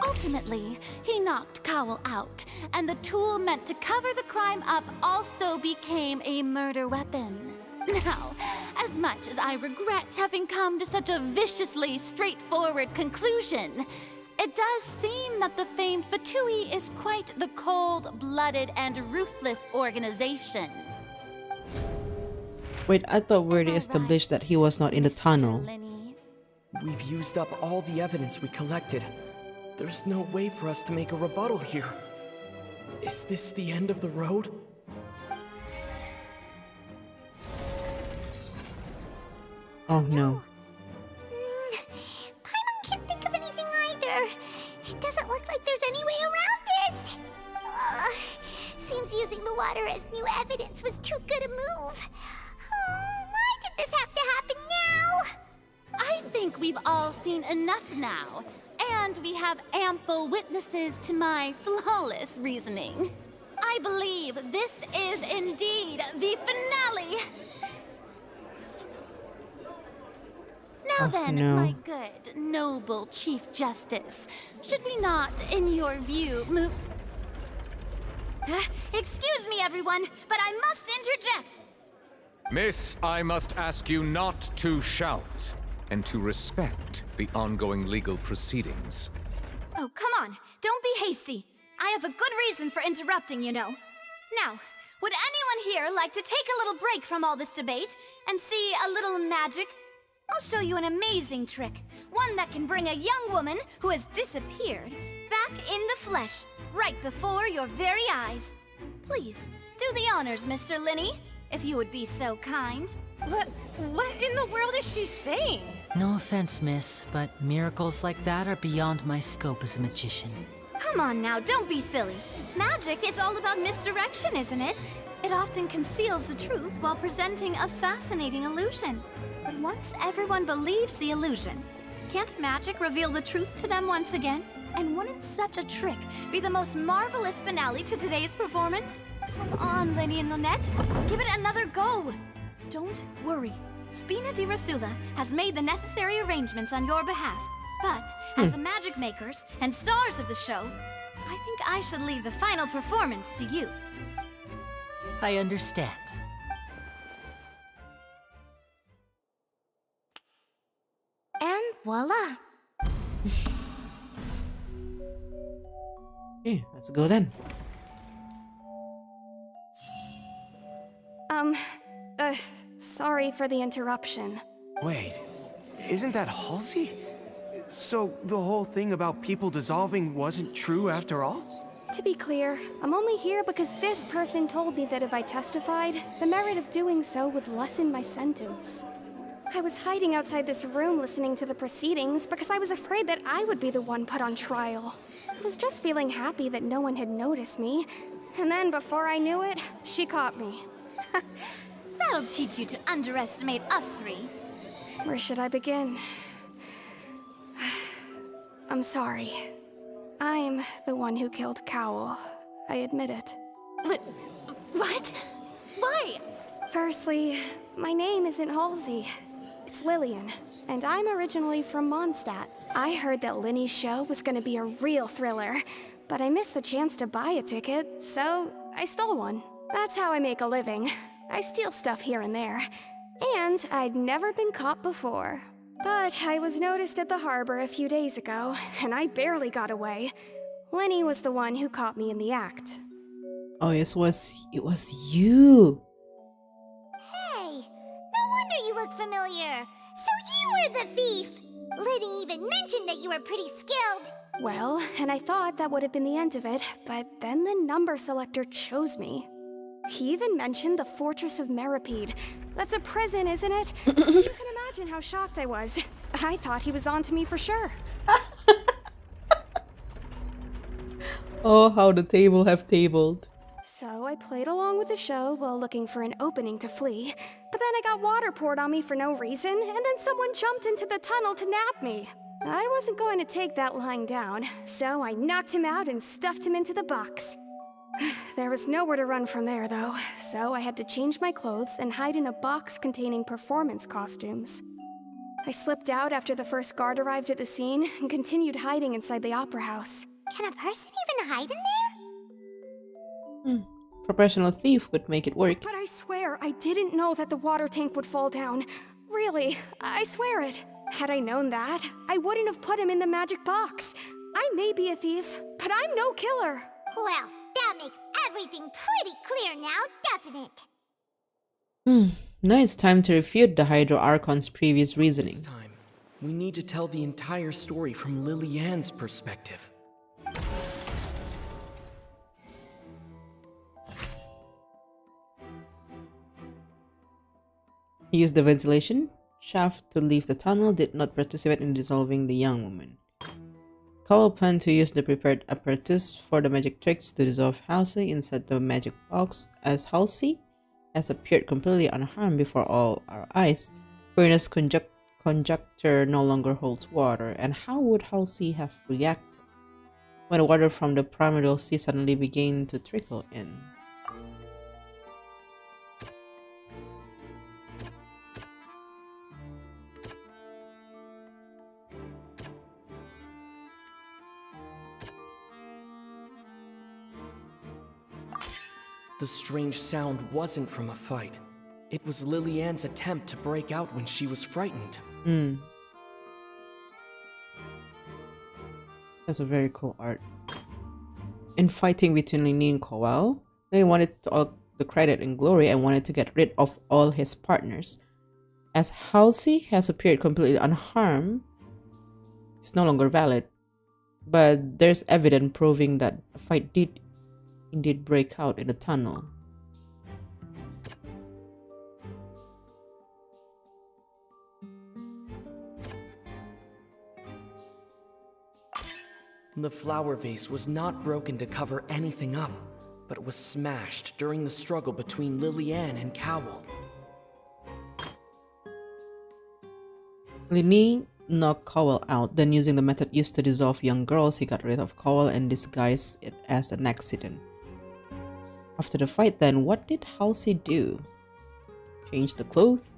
Ultimately, he knocked Cowl out, and the tool meant to cover the crime up also became a murder weapon. Now, as much as I regret having come to such a viciously straightforward conclusion, it does seem that the famed Fatui is quite the cold-blooded and ruthless organization. Wait, I thought we already established that he was not in the tunnel. We've used up all the evidence we collected. There's no way for us to make a rebuttal here. Is this the end of the road? Oh no. Paimon can't think of anything either. It doesn't look like there's any way around this. Seems using the water as new evidence was too good a move. Why did this have to happen now? I think we we've all seen enough now, and we have ample witnesses to my flawless reasoning. I believe this is indeed the finale. Now then, no. my good, noble Chief Justice, should we not, in your view, move... Excuse me, everyone, but I must interject. Miss, I must ask you not to shout, and to respect the ongoing legal proceedings. Oh, come on. Don't be hasty. I have a good reason for interrupting, you know. Now, would anyone here like to take a little break from all this debate and see a little magic? I'll show you an amazing trick. One that can bring a young woman who has disappeared back in the flesh, right before your very eyes. Please, do the honors, Mr. Linny, if you would be so kind. What in the world is she saying? No offense, miss, but miracles like that are beyond my scope as a magician. Come on now, don't be silly. Magic is all about misdirection, isn't it? It often conceals the truth while presenting a fascinating illusion. But once everyone believes the illusion, can't magic reveal the truth to them once again? And wouldn't such a trick be the most marvelous finale to today's performance? Come on, Lenny and Lynette, give it another go. Don't worry. Spina di Rosula has made the necessary arrangements on your behalf. But, as the magic makers and stars of the show, I think I should leave the final performance to you. I understand. And voila! Okay, let's go then. Sorry for the interruption. Wait, isn't that Halsey? So the whole thing about people dissolving wasn't true after all? To be clear, I'm only here because this person told me that if I testified, the merit of doing so would lessen my sentence. I was hiding outside this room listening to the proceedings because I was afraid that I would be the one put on trial. I was just feeling happy that no one had noticed me, and then before I knew it, she caught me. That'll teach you to underestimate us three. Where should I begin? I'm sorry. I'm the one who killed Cowell. I admit it. What? Why? Firstly, my name isn't Halsey. It's Lillian, and I'm originally from Mondstadt. I heard that Linny's show was gonna be a real thriller, but I missed the chance to buy a ticket, so I stole one. That's how I make a living. I steal stuff here and there. And I'd never been caught before. But I was noticed at the harbor a few days ago, and I barely got away. Linny was the one who caught me in the act. Oh, it was you. Hey, no wonder you look familiar. So you were the thief. Liddy even mentioned that you were pretty skilled. Well, and I thought that would have been the end of it, but then the number selector chose me. He even mentioned the Fortress of Meripede. That's a prison, isn't it? You can imagine how shocked I was. I thought he was on to me for sure. Oh, how the table have tabled. So I played along with the show while looking for an opening to flee. But then I got water poured on me for no reason, and then someone jumped into the tunnel to nab me. I wasn't going to take that lying down, so I knocked him out and stuffed him into the box. There was nowhere to run from there, though, so I had to change my clothes and hide in a box containing performance costumes. I slipped out after the first guard arrived at the scene and continued hiding inside the opera house. Can a person even hide in there? Professional thief would make it work. But I swear I didn't know that the water tank would fall down. Really, I swear it. Had I known that, I wouldn't have put him in the magic box. I may be a thief, but I'm no killer. Well, that makes everything pretty clear now, doesn't it? Now it's time to refute the Hydro Archon's previous reasoning. This time, we need to tell the entire story from Lillian's perspective. He used the ventilation shaft to leave the tunnel, did not participate in dissolving the young woman. Cowell planned to use the prepared apparatus for the magic tricks to dissolve Halsey inside the magic box, as Halsey has appeared completely unharmed before all our eyes. Furina's conjecture no longer holds water, and how would Halsey have reacted when the water from the primordial sea suddenly began to trickle in? The strange sound wasn't from a fight. It was Lillian's attempt to break out when she was frightened. That's a very cool art. In fighting between Lini and Kowal, they wanted all the credit and glory and wanted to get rid of all his partners. As Halsey has appeared completely unharmed, it's no longer valid. But there's evidence proving that a fight did indeed break out in the tunnel. The flower vase was not broken to cover anything up, but was smashed during the struggle between Lillian and Cowell. Lini knocked Cowell out, then using the method used to dissolve young girls, he got rid of Cowell and disguised it as an accident. After the fight then, what did Halsey do? Change the clothes?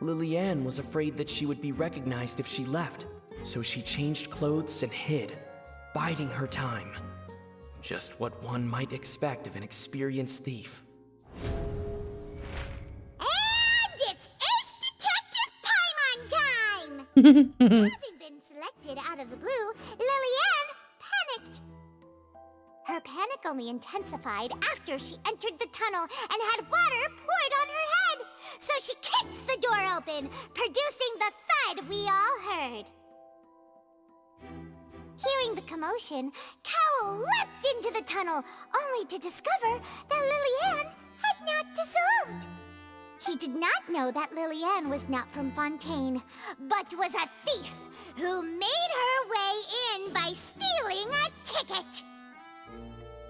Lillian was afraid that she would be recognized if she left, so she changed clothes and hid, biding her time. Just what one might expect of an experienced thief. And it's Ace Detective Paimon time! Having been selected out of the blue, Lillian panicked. Her panic only intensified after she entered the tunnel and had water poured on her head. So she kicked the door open, producing the thud we all heard. Hearing the commotion, Cowell leapt into the tunnel, only to discover that Lillian had not dissolved. He did not know that Lillian was not from Fontaine, but was a thief who made her way in by stealing a ticket.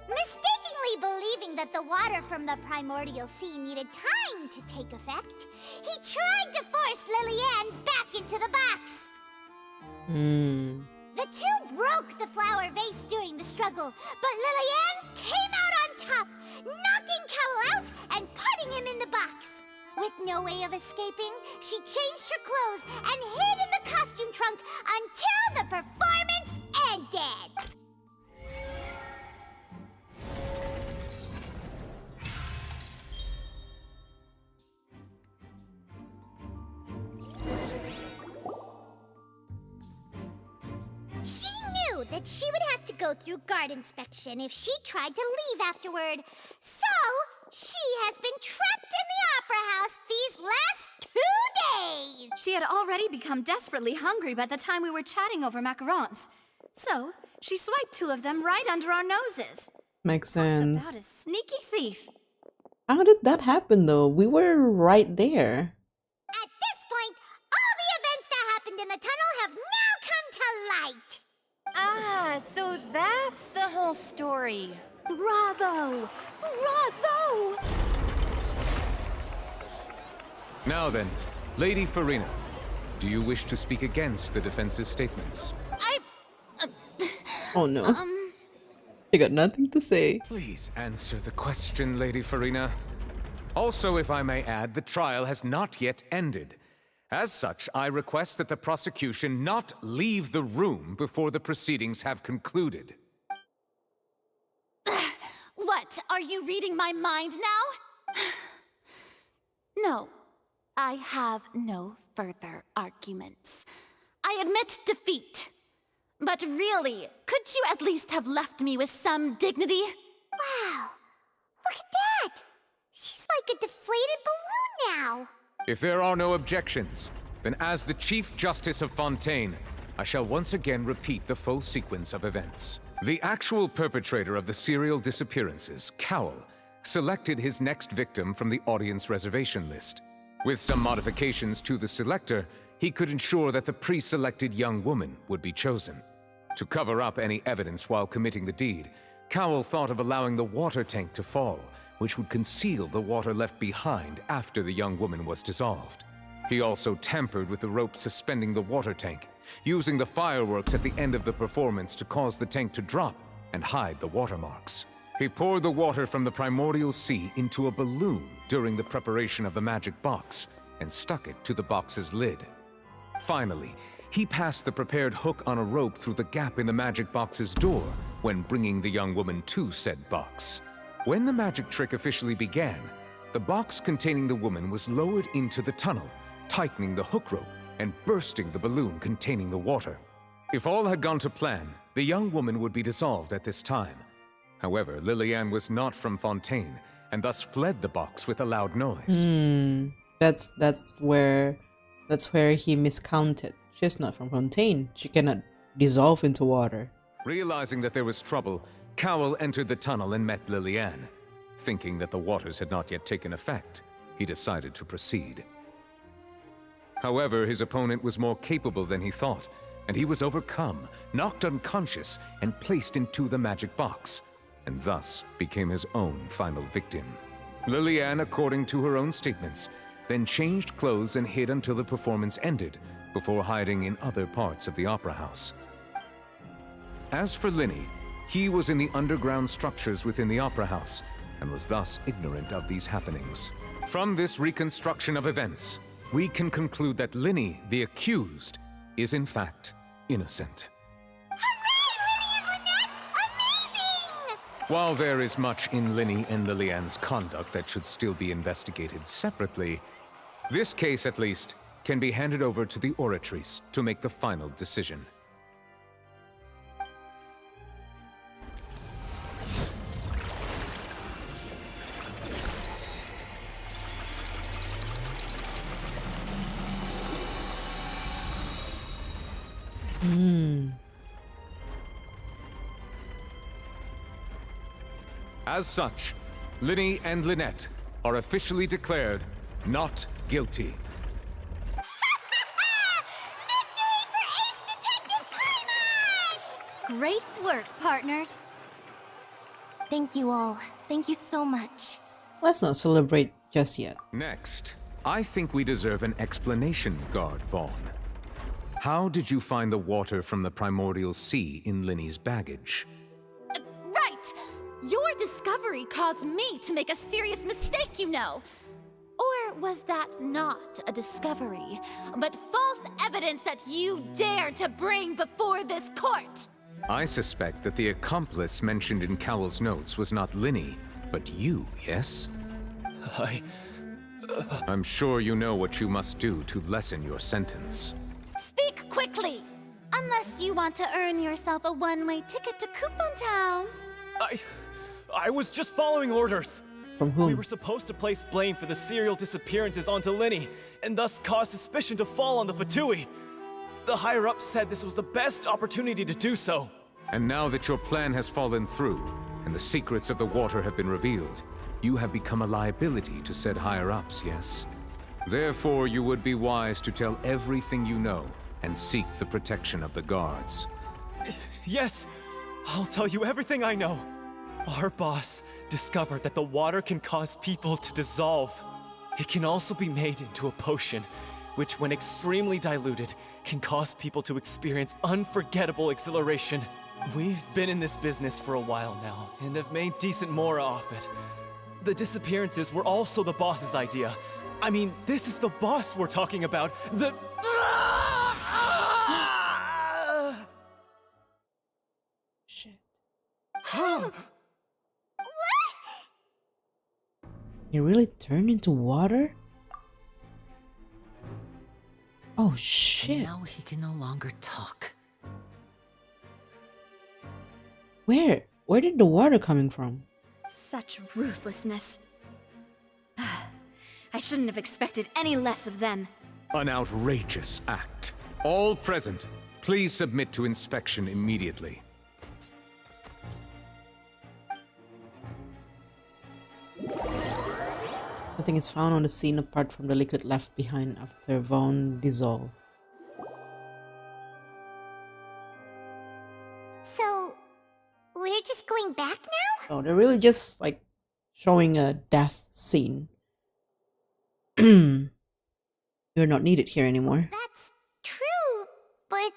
Mistakenly believing that the water from the primordial sea needed time to take effect, he tried to force Lillian back into the box. The two broke the flower vase during the struggle, but Lillian came out on top, knocking Cowell out and putting him in the box. With no way of escaping, she changed her clothes and hid in the costume trunk until the performance ended. She knew that she would have to go through guard inspection if she tried to leave afterward. So, she has been trapped in the Opera House these last 2 days. She had already become desperately hungry by the time we were chatting over macarons. So, she swiped 2 of them right under our noses. Makes sense. About a sneaky thief. How did that happen though? We were right there. At this point, all the events that happened in the tunnel have now come to light. Ah, so that's the whole story. Bravo! Bravo! Now then, Lady Furina, do you wish to speak against the defense's statements? Oh no. I got nothing to say. Please answer the question, Lady Furina. Also, if I may add, the trial has not yet ended. As such, I request that the prosecution not leave the room before the proceedings have concluded. What? Are you reading my mind now? No, I have no further arguments. I admit defeat. But really, could you at least have left me with some dignity? Wow, look at that! She's like a deflated balloon now. If there are no objections, then as the Chief Justice of Fontaine, I shall once again repeat the full sequence of events. The actual perpetrator of the serial disappearances, Cowell, selected his next victim from the audience reservation list. With some modifications to the selector, he could ensure that the pre-selected young woman would be chosen. To cover up any evidence while committing the deed, Cowell thought of allowing the water tank to fall, which would conceal the water left behind after the young woman was dissolved. He also tampered with the rope suspending the water tank, using the fireworks at the end of the performance to cause the tank to drop and hide the watermarks. He poured the water from the primordial sea into a balloon during the preparation of the magic box and stuck it to the box's lid. Finally, he passed the prepared hook on a rope through the gap in the magic box's door when bringing the young woman to said box. When the magic trick officially began, the box containing the woman was lowered into the tunnel, tightening the hook rope and bursting the balloon containing the water. If all had gone to plan, the young woman would be dissolved at this time. However, Lillian was not from Fontaine and thus fled the box with a loud noise. That's where he miscounted. She's not from Fontaine. She cannot dissolve into water. Realizing that there was trouble, Cowell entered the tunnel and met Lillian. Thinking that the waters had not yet taken effect, he decided to proceed. However, his opponent was more capable than he thought, and he was overcome, knocked unconscious, and placed into the magic box, and thus became his own final victim. Lillian, according to her own statements, then changed clothes and hid until the performance ended, before hiding in other parts of the opera house. As for Linny, he was in the underground structures within the opera house, and was thus ignorant of these happenings. From this reconstruction of events, we can conclude that Linny, the accused, is in fact innocent. While there is much in Linny and Lillian's conduct that should still be investigated separately, this case, at least, can be handed over to the Oratrice to make the final decision. As such, Linny and Lynette are officially declared not guilty. Great work, partners. Thank you all. Thank you so much. Let's not celebrate just yet. Next, I think we deserve an explanation, Guard Vaughn. How did you find the water from the primordial sea in Linny's baggage? Right! Your discovery caused me to make a serious mistake, you know. Or was that not a discovery, but false evidence that you dared to bring before this court? I suspect that the accomplice mentioned in Cowell's notes was not Linny, but you, yes? I'm sure you know what you must do to lessen your sentence. Speak quickly! Unless you want to earn yourself a one-way ticket to Coupon Town. I was just following orders. From whom? We were supposed to place blame for the serial disappearances onto Linny, and thus cause suspicion to fall on the Fatui. The higher-ups said this was the best opportunity to do so. And now that your plan has fallen through, and the secrets of the water have been revealed, you have become a liability to said higher-ups, yes? Therefore, you would be wise to tell everything you know, and seek the protection of the guards. Yes, I'll tell you everything I know. Our boss discovered that the water can cause people to dissolve. It can also be made into a potion, which when extremely diluted, can cause people to experience unforgettable exhilaration. We've been in this business for a while now, and have made decent mora off it. The disappearances were also the boss's idea. I mean, this is the boss we're talking about. The... Shit. What? You really turned into water? Oh shit. Now he can no longer talk. Where did the water coming from? Such ruthlessness. I shouldn't have expected any less of them. An outrageous act. All present, please submit to inspection immediately. Nothing is found on the scene apart from the liquid left behind after Vaughn dissolved. So, we're just going back now? Oh, they're really just like showing a death scene. You're not needed here anymore. That's true, but...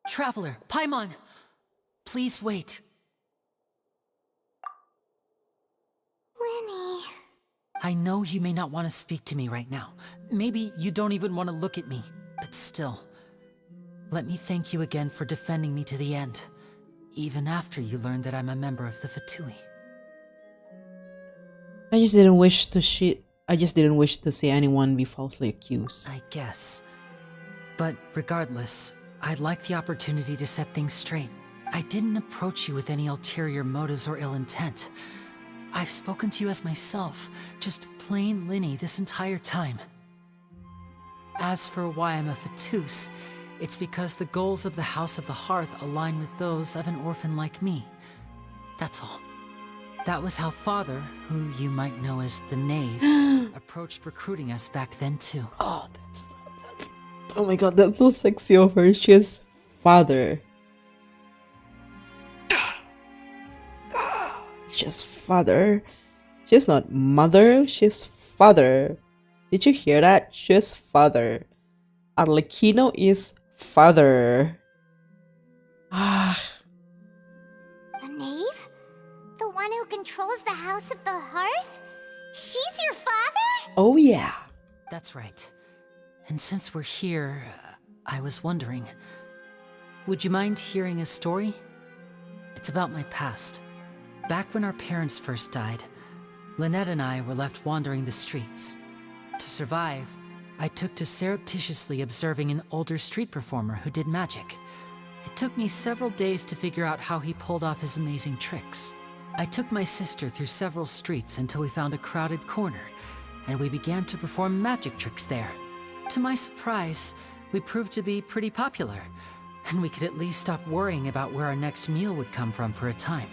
Traveler, Paimon! Please wait. Lenny... I know you may not want to speak to me right now. Maybe you don't even want to look at me. But still, let me thank you again for defending me to the end. Even after you learned that I'm a member of the Fatui. I just didn't wish to see anyone be falsely accused. I guess. But regardless, I'd like the opportunity to set things straight. I didn't approach you with any ulterior motives or ill intent. I've spoken to you as myself, just plain Linny this entire time. As for why I'm a Fatus, it's because the goals of the House of the Hearth align with those of an orphan like me. That's all. That was how Father, who you might know as the Knave, approached recruiting us back then too. Oh, oh my god, that's so sexy of her. She's father. She's father. She's not mother, she's father. Did you hear that? She's father. Arlecchino is father. Ah. The Knave? The one who controls the House of the Hearth? She's your father? Oh yeah. That's right. And since we're here, I was wondering, would you mind hearing a story? It's about my past. Back when our parents first died, Lynette and I were left wandering the streets. To survive, I took to surreptitiously observing an older street performer who did magic. It took me several days to figure out how he pulled off his amazing tricks. I took my sister through several streets until we found a crowded corner, and we began to perform magic tricks there. To my surprise, we proved to be pretty popular, and we could at least stop worrying about where our next meal would come from for a time.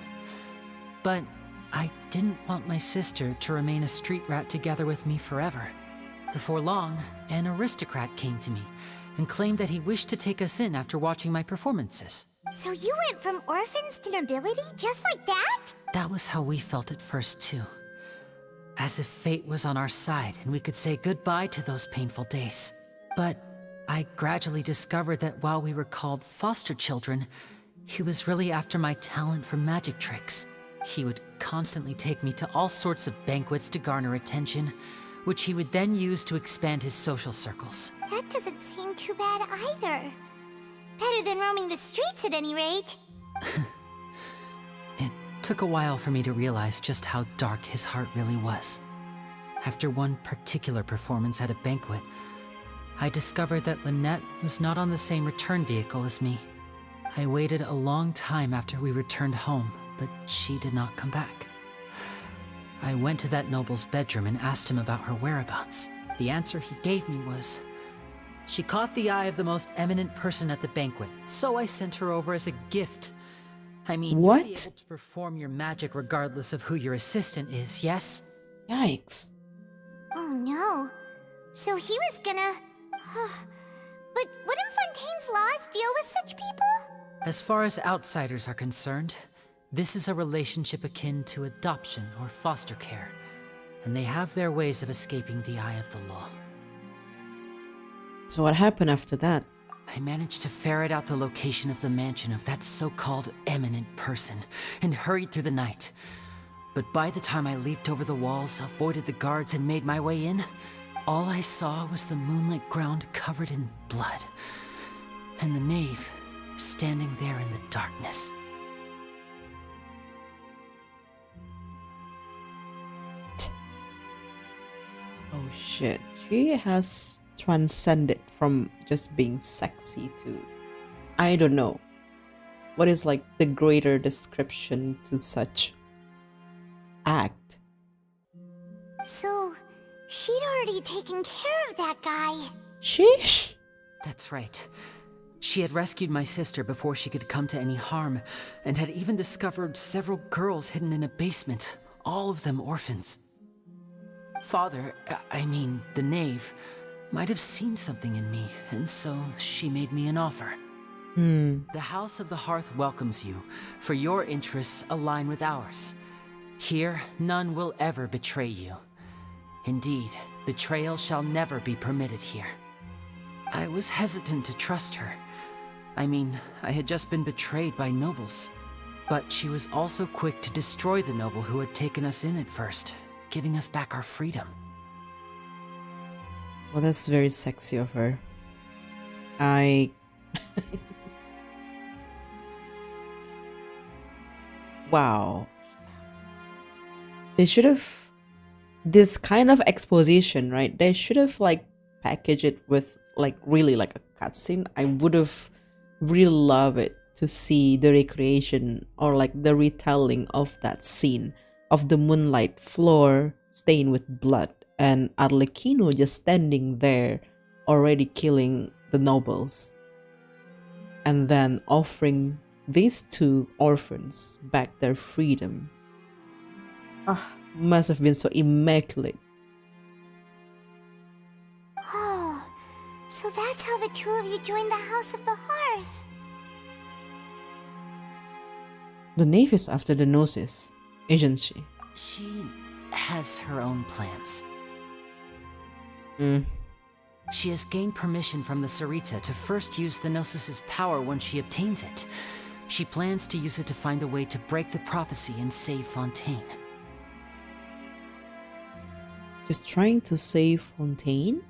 But I didn't want my sister to remain a street rat together with me forever. Before long, an aristocrat came to me and claimed that he wished to take us in after watching my performances. So you went from orphans to nobility just like that? That was how we felt at first too. As if fate was on our side and we could say goodbye to those painful days. But I gradually discovered that while we were called foster children, he was really after my talent for magic tricks. He would constantly take me to all sorts of banquets to garner attention, which he would then use to expand his social circles. That doesn't seem too bad either. Better than roaming the streets at any rate. It took a while for me to realize just how dark his heart really was. After one particular performance at a banquet, I discovered that Lynette was not on the same return vehicle as me. I waited a long time after we returned home, but she did not come back. I went to that noble's bedroom and asked him about her whereabouts. The answer he gave me was, she caught the eye of the most eminent person at the banquet, so I sent her over as a gift. I mean, what? You'll be able to perform your magic regardless of who your assistant is, yes? Yikes. Oh no. So he was gonna... But wouldn't Fontaine's laws deal with such people? As far as outsiders are concerned, this is a relationship akin to adoption or foster care, and they have their ways of escaping the eye of the law. So what happened after that? I managed to ferret out the location of the mansion of that so-called eminent person and hurried through the night. But by the time I leaped over the walls, avoided the guards, and made my way in, all I saw was the moonlit ground covered in blood, and the knave standing there in the darkness. Oh shit, she has transcended from just being sexy to, I don't know, what is like the greater description to such act? So, she'd already taken care of that guy. Sheesh. That's right. She had rescued my sister before she could come to any harm, and had even discovered several girls hidden in a basement, all of them orphans. Father, I mean, the knave, might have seen something in me, and so she made me an offer. The House of the Hearth welcomes you, for your interests align with ours. Here, none will ever betray you. Indeed, betrayal shall never be permitted here. I was hesitant to trust her. I mean, I had just been betrayed by nobles. But she was also quick to destroy the noble who had taken us in at first, giving us back our freedom. Well, that's very sexy of her. Wow. They should have... This kind of exposition, right? They should have, like, packaged it with, like, really, like, a cutscene. I would have really loved it to see the recreation or, like, the retelling of that scene of the moonlight floor stained with blood and Arlecchino just standing there already killing the nobles and then offering these two orphans back their freedom. Must have been so immaculate. Oh, so that's how the two of you joined the House of the Hearth. The knave is after the Gnosis, isn't she? She has her own plans. She has gained permission from the Sarita to first use the Gnosis' power when she obtains it. She plans to use it to find a way to break the prophecy and save Fontaine. Just trying to save Fontaine?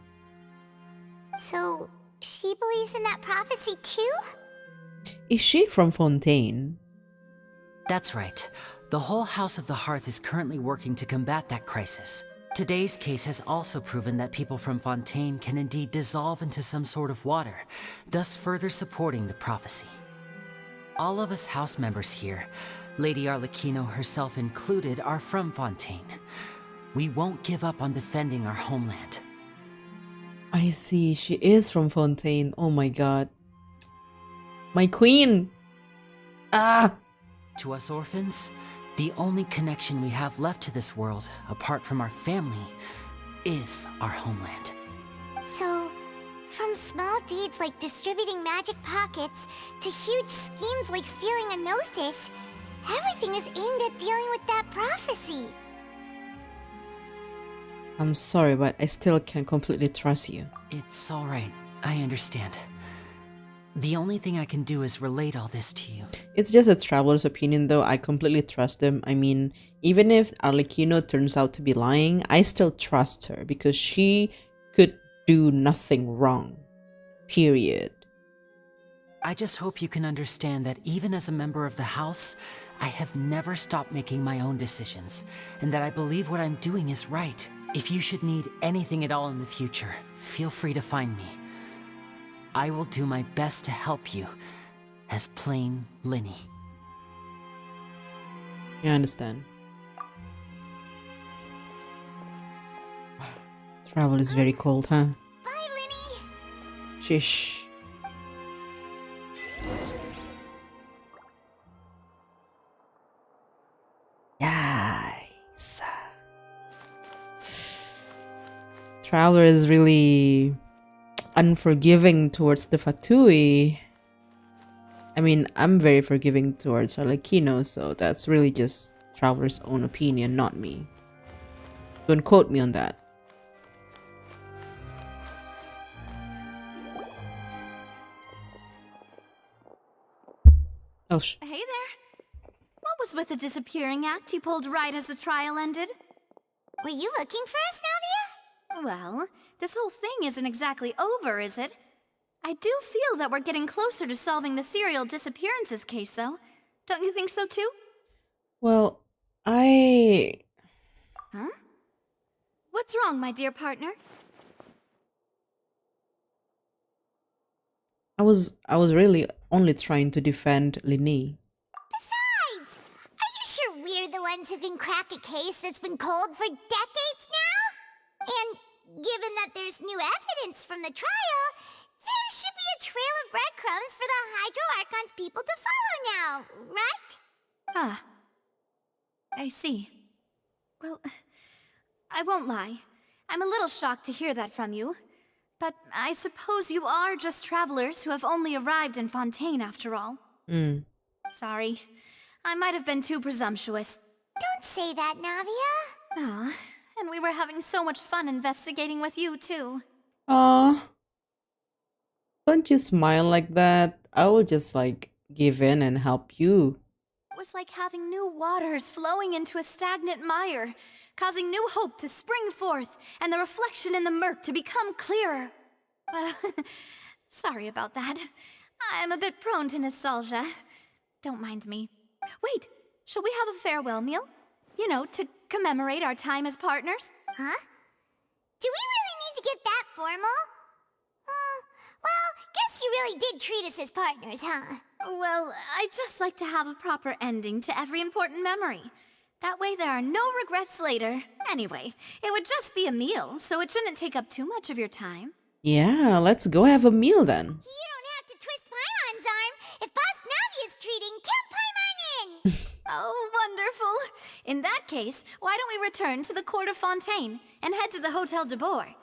So, she believes in that prophecy too? Is she from Fontaine? That's right. The whole House of the Hearth is currently working to combat that crisis. Today's case has also proven that people from Fontaine can indeed dissolve into some sort of water, thus further supporting the prophecy. All of us house members here, Lady Arlecchino herself included, are from Fontaine. We won't give up on defending our homeland. I see, she is from Fontaine. Oh my god. My queen! To us orphans, the only connection we have left to this world, apart from our family, is our homeland. So, from small deeds like distributing magic pockets to huge schemes like stealing a Gnosis, everything is aimed at dealing with that prophecy. I'm sorry, but I still can't completely trust you. It's alright, I understand. The only thing I can do is relate all this to you. It's just a traveler's opinion though, I completely trust them. I mean, even if Arlecchino turns out to be lying, I still trust her because she could do nothing wrong. Period. I just hope you can understand that even as a member of the house, I have never stopped making my own decisions, and that I believe what I'm doing is right. If you should need anything at all in the future, feel free to find me. I will do my best to help you, as plain Linny. I understand. Travel is very cold, huh? Bye, Linny! Shish. Yikes. Traveler is really unforgiving towards the Fatui. I mean, I'm very forgiving towards Arlecchino, so that's really just Traveler's own opinion, not me. Don't quote me on that. Oh, Hey there. What was with the disappearing act you pulled right as the trial ended? Were you looking for us, Navia? Well, this whole thing isn't exactly over, is it? I do feel that we're getting closer to solving the serial disappearances case, though. Don't you think so, too? Well, Huh? What's wrong, my dear partner? I was really only trying to defend Linny. Besides, are you sure we're the ones who can crack a case that's been cold for decades now? And given that there's new evidence from the trial, there should be a trail of breadcrumbs for the Hydro Archon's people to follow now, right? Ah. I see. Well, I won't lie. I'm a little shocked to hear that from you. But I suppose you are just travelers who have only arrived in Fontaine after all. Sorry. I might have been too presumptuous. Don't say that, Navia. Ah, and we were having so much fun investigating with you, too. Aww. Don't you smile like that. I will just like give in and help you. It was like having new waters flowing into a stagnant mire, causing new hope to spring forth, and the reflection in the murk to become clearer. Well, sorry about that. I'm a bit prone to nostalgia. Don't mind me. Wait, shall we have a farewell meal? You know, to commemorate our time as partners? Huh? Do we really need to get that formal? Well, guess you really did treat us as partners, huh? Well, I'd just like to have a proper ending to every important memory. That way there are no regrets later. Anyway, it would just be a meal, so it shouldn't take up too much of your time. Yeah, let's go have a meal then. You don't have to twist Paimon's arm. If Boss Navia's treating, count Paimon in! Oh, wonderful. In that case, why don't we return to the court of Fontaine and head to the Hotel de Boer?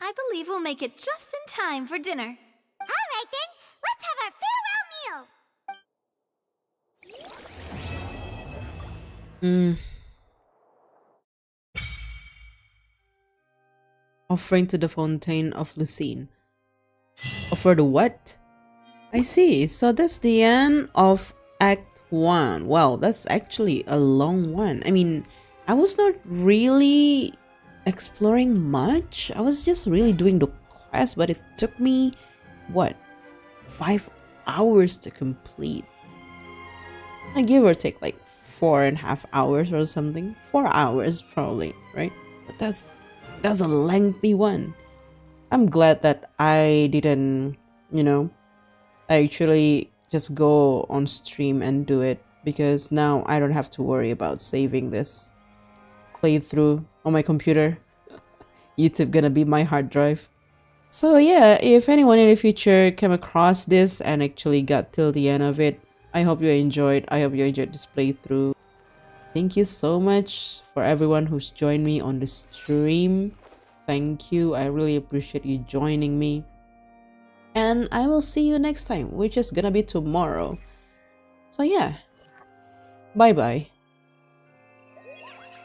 I believe we'll make it just in time for dinner. All right then, let's have our farewell meal. Offering to the Fontaine of Lucine. Offer the what? I see. So that's the end of Act 1. Wow, that's actually a long one. I mean, I was not really exploring much. I was just really doing the quest, but it took me, what, 5 hours to complete. I give or take like 4.5 hours or something. 4 hours probably, right? But that's a lengthy one. I'm glad that I didn't, I actually just go on stream and do it, because now I don't have to worry about saving this playthrough on my computer. YouTube gonna be my hard drive. So yeah, if anyone in the future came across this and actually got till the end of it, I hope you enjoyed. I hope you enjoyed this playthrough. Thank you so much for everyone who's joined me on the stream. Thank you. I really appreciate you joining me. And I will see you next time, which is gonna be tomorrow. So yeah, bye bye.